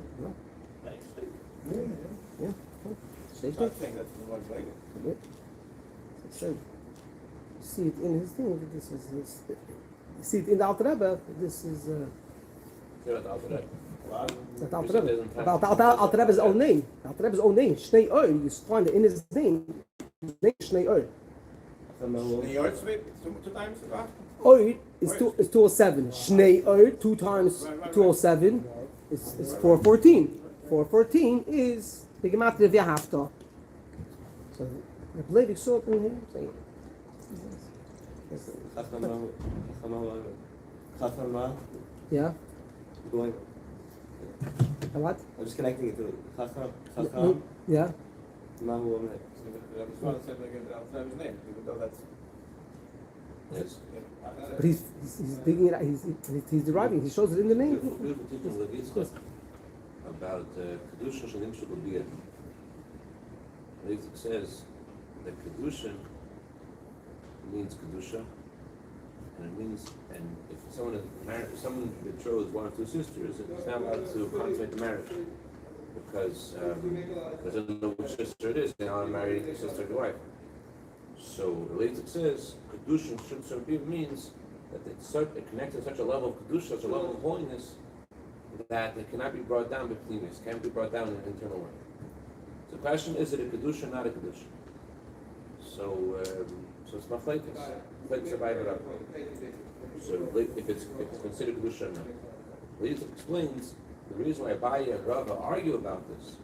yeah. Safe. So, see it in his thing. This is this. See it in the Alter Rebbe. This is. About Alter Rebbe's own name. Alter Rebbe's own name. Shnei Oy. You find it in his name. Shnei Oy. Two times about? Oy is 207. Shnei Oy 2 times 207 is 414. 414 is the gematria v'hafta. So the Levi saw it in him saying. Yeah. Going. And what? I'm just connecting it to Chacham. Yeah. Mahu Omer. Rabbi Moshe said they get outside his name, even though that's. Yes. But he's digging it out. He's deriving. He shows it in the name. Beautiful teaching of Yitzchak about Kedusha Shalim Shulubiyah. Yitzchak says that Kedusha means Kedusha, and it means, and if someone is married, if someone betroths one or two sisters, it's not allowed to consummate the marriage because doesn't know which sister it is. They are married a sister to wife. So the Yitzchak says Kedusha Shalim means that it connects to such a level of Kedusha, such a level of holiness, that it cannot be brought down by Pnimis, can't be brought down in an internal way. So the question is it a Kedusha, not a Kedusha? So it's Machlekes. Machlekes Abaye Rabba. So if it's considered Kedusha or not. The Yitzchak explains the reason why Abaye and Rava argue about this,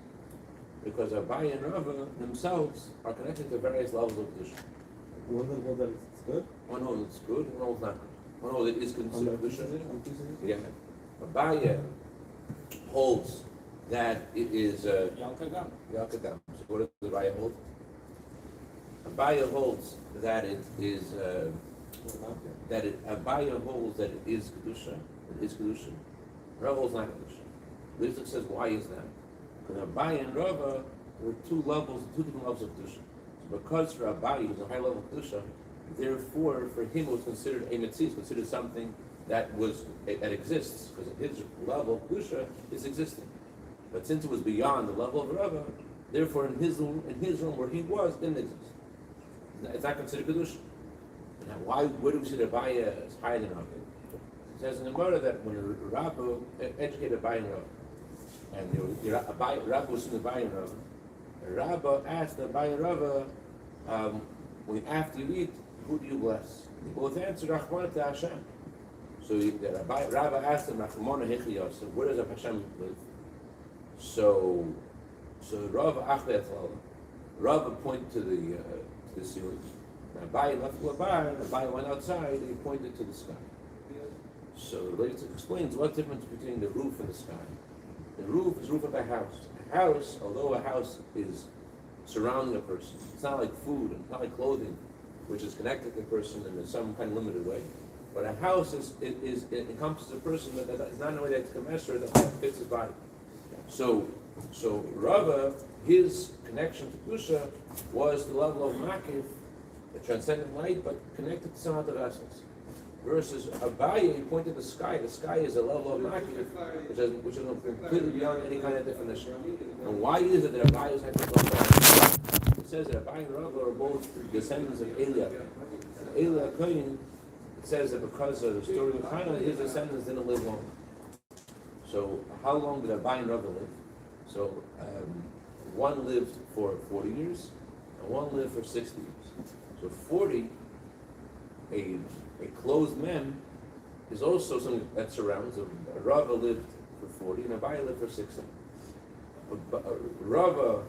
because Abaye and Rava themselves are connected to various levels of Kedusha. One of them hold that it's good? One holds it's good, one holds not good. One holds it is considered Kedusha. Yeah. Abaye holds that it is Yalkadam. So what does Abaye hold? Abaye holds that it is Abaye holds that it is Kedusha. It is Kedusha. Rava holds not Kedusha. Yitzchak says, why is that? Because Abaye and Rava were two different levels of Kedusha. So because for Abaye is a high level of Kedusha, therefore for him it was considered a mitzvah, considered something that exists, because his level of Kedusha is existing. But since it was beyond the level of Rava, therefore in his room where he was, didn't exist. It's not considered Kedusha. Now where do we see that Abaye is higher than Rava? It says in the Gemara that when Rabbi educated Abaye and Rava, and Rabbi was in Abaye and Rava, Rabbi asked Abaye and Rava, after you eat, who do you bless? They both answered, Rachmana to Hashem. So Rabbi asked him, Rachmana hechi yosef, where does Hashem live? So Rabbi pointed to the ceiling. Now Abaye left the bar, and Abaye went outside, and he pointed to the sky. So the Yitzchak explains what's the difference between the roof and the sky. The roof is roof of a house. A house, although a house is surrounding a person, it's not like food, and it's not like clothing, which is connected to the person in some kind of limited way. But a house it encompasses a person that is not in a way that's commensurate, that fits his body. So Rava, his connection to Kedusha was the level of Makif, the transcendent light, but connected to some other vessels. Versus Abaye, he pointed to the sky. The sky is a level of Makif, which is completely beyond any kind of definition. And why is it that Abaye is Makif? It says that Abaye and Rava are both descendants of Elia. Elia Kohen, it says that because of the story of Hannah, his descendants didn't live long. So how long did Abaye and Rava live? So one lived for 40 years, and one lived for 60 years. So 40, a closed man, is also something that surrounds him. Rava lived for 40, and Abaye lived for 60. Rava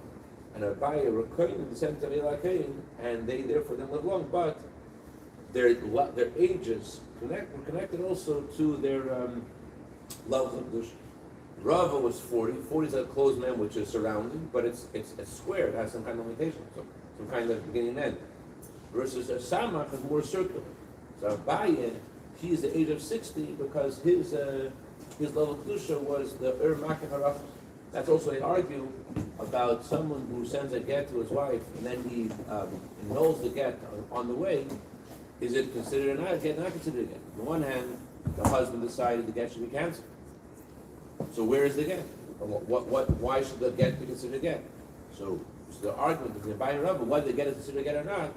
and Abaye were Kohen, descendants of Eli Kohen, and they therefore didn't live long, but their ages were connected also to their levels of Kedusha. Rava was 40. 40 is a closed man which is surrounding, but it's square. It has some kind of limitation, so some kind of beginning and end. Versus a Samach is more circular. So Abaye, he is the age of 60 because his level of Kedusha was the Makif Harachos. That's also they argue about someone who sends a get to his wife and then he annuls the get on the way. Is it considered a get? Not considered a get. On the one hand, the husband decided the get should be canceled. So where is the get? Why should the get be considered a get? So the argument between Abaye and Rava, whether the get is considered a get or not.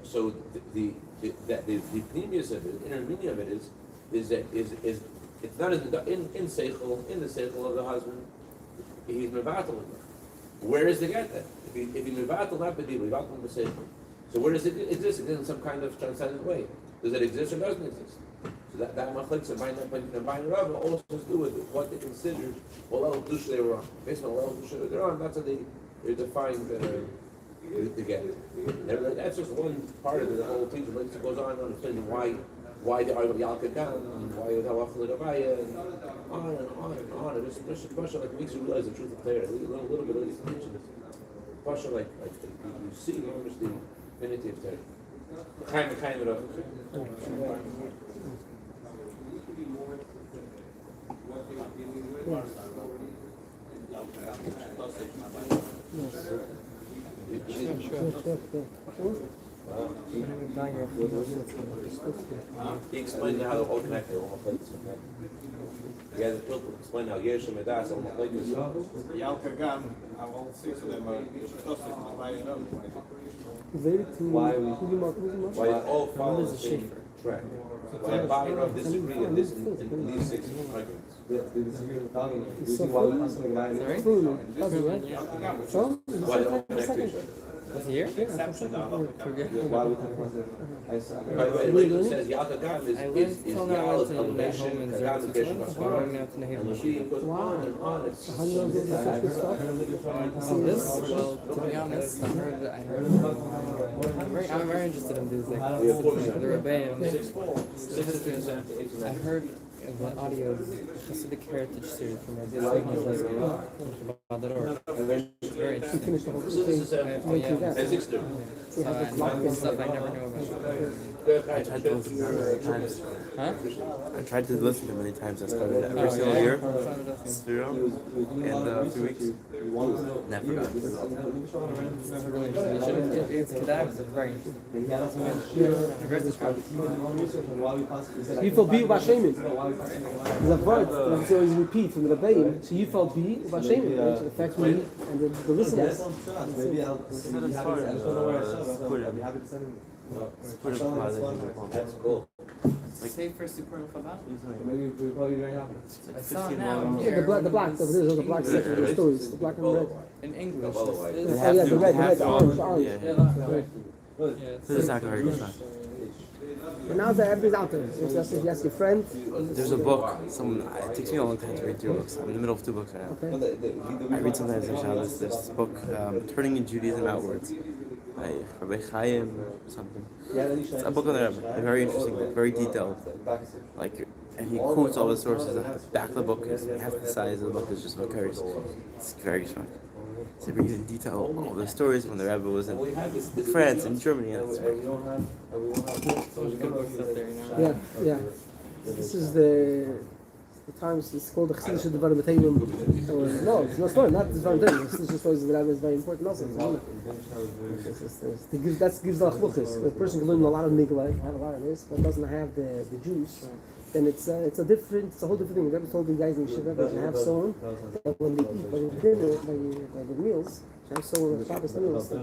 So the previous of it, the inner meaning of it is that it's not in the seichel of the husband. He's mevatel. Where is the get then? If he mevatel not b'dibur, mevatel b'seichel. So where does it exist? It exists in some kind of transcendent way. Does it exist or doesn't exist? So that machlekes and buying Rav also has to do with what they considered what level of kedusha they were on. Based on what level of kedusha they're on, that's how they're defined together. That's just one part of the whole thing. The lecture goes on explaining why they argue about Yalka and why they halacha l'gavaya and on and on and on. And just a question like makes you realize the truth of Torah. A little bit of this mention this. Question like you see, you understand the infinity of Torah. Chaim Rav. He explained how the whole connected all plates. He had to explain how Yeshua Medas all plates. Yalka Gam, all six of them are Why they all follow the same track. Why Rabbi Rav disagree in these six arguments. Why they all connect to each other. Was he here? By the way, it says Yalka Gam is Yal's elevation, Gam is Geshem Asmara, and Mashiach goes on and on. It's See this? Well, to be honest, I'm very interested in these like the Rabbi I heard the audio of the Hasidic Heritage series from Rabbi Moshe Levin. Very interesting. So I know stuff I never knew about. I tried to listen to him many times. Huh? I tried to listen to him many times. I started every single year. And a few weeks. Never got it. Never really interested. It's Kedavs, it's very interesting. You feel beat by shaming. There's a word that always repeat from the Rebbeim. So you felt beat by shaming, which affects me and the listeners. That's cool. Say first Supreme Chabad. I saw it now. The black, the black section of the stories, the black and red. In English. Oh yeah, the red, the orange. This is not very good. And now that everything's out there. So just if you ask your friend. There's a book. It takes me a long time to read 2 books. I'm in the middle of 2 books right now. Okay. I read sometimes in shabbos. There's this book, Turning in Judaism Outwards, by Rabbi Chaim or something. It's a book on the Rebbe, very interesting, very detailed. And he quotes all the sources. The back of the book is half the size of the book is just occurs. It's very strong. So he brings in detail all the stories when the Rebbe was in France and Germany. And it's very Yeah. This is the times it's called the chassidus Dvarim B'Teilim. No, it's not story, not the Dvarim B'Teilim. It's just stories that is very important also. That gives the achluchis. The person can learn a lot of nigla, have a lot of this, but doesn't have the juice. Then it's a whole different thing. The Rebbe told the guys in Yeshiva to have someone that when they eat by the dinner, by the meals, to have someone, Shabbos meals, to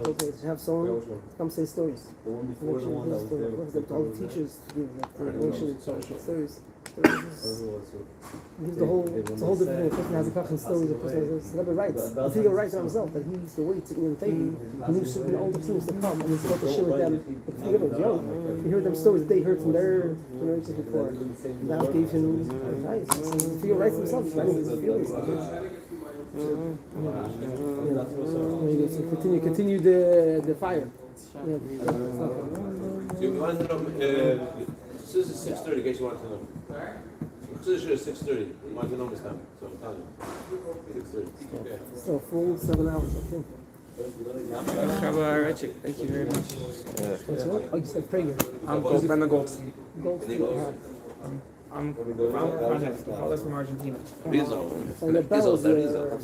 have someone come say stories. Make sure all the teachers to give make sure they stories. Gives the whole, it's a whole different thing. A person has a kach and stories, a person has a Rebbe writes. The figure writes on himself that he used to wait sitting on the table. He knew certain older students to come and he's supposed to share with them. The figure was young. He heard them stories that they heard from their generations before. That gave him advice. The figure writes himself, he's writing his feelings. Continue the fire. You want to know, this is 6:30 in case you want to know. This is 6:30. You want to know this time. So I'm telling you. 6:30. Okay. So full 7 hours, I think. Thank you very much. Oh, you said prayer. I'm Gold. I'm from project. All this from Argentina. Rizzo. And the bells, Rizzo.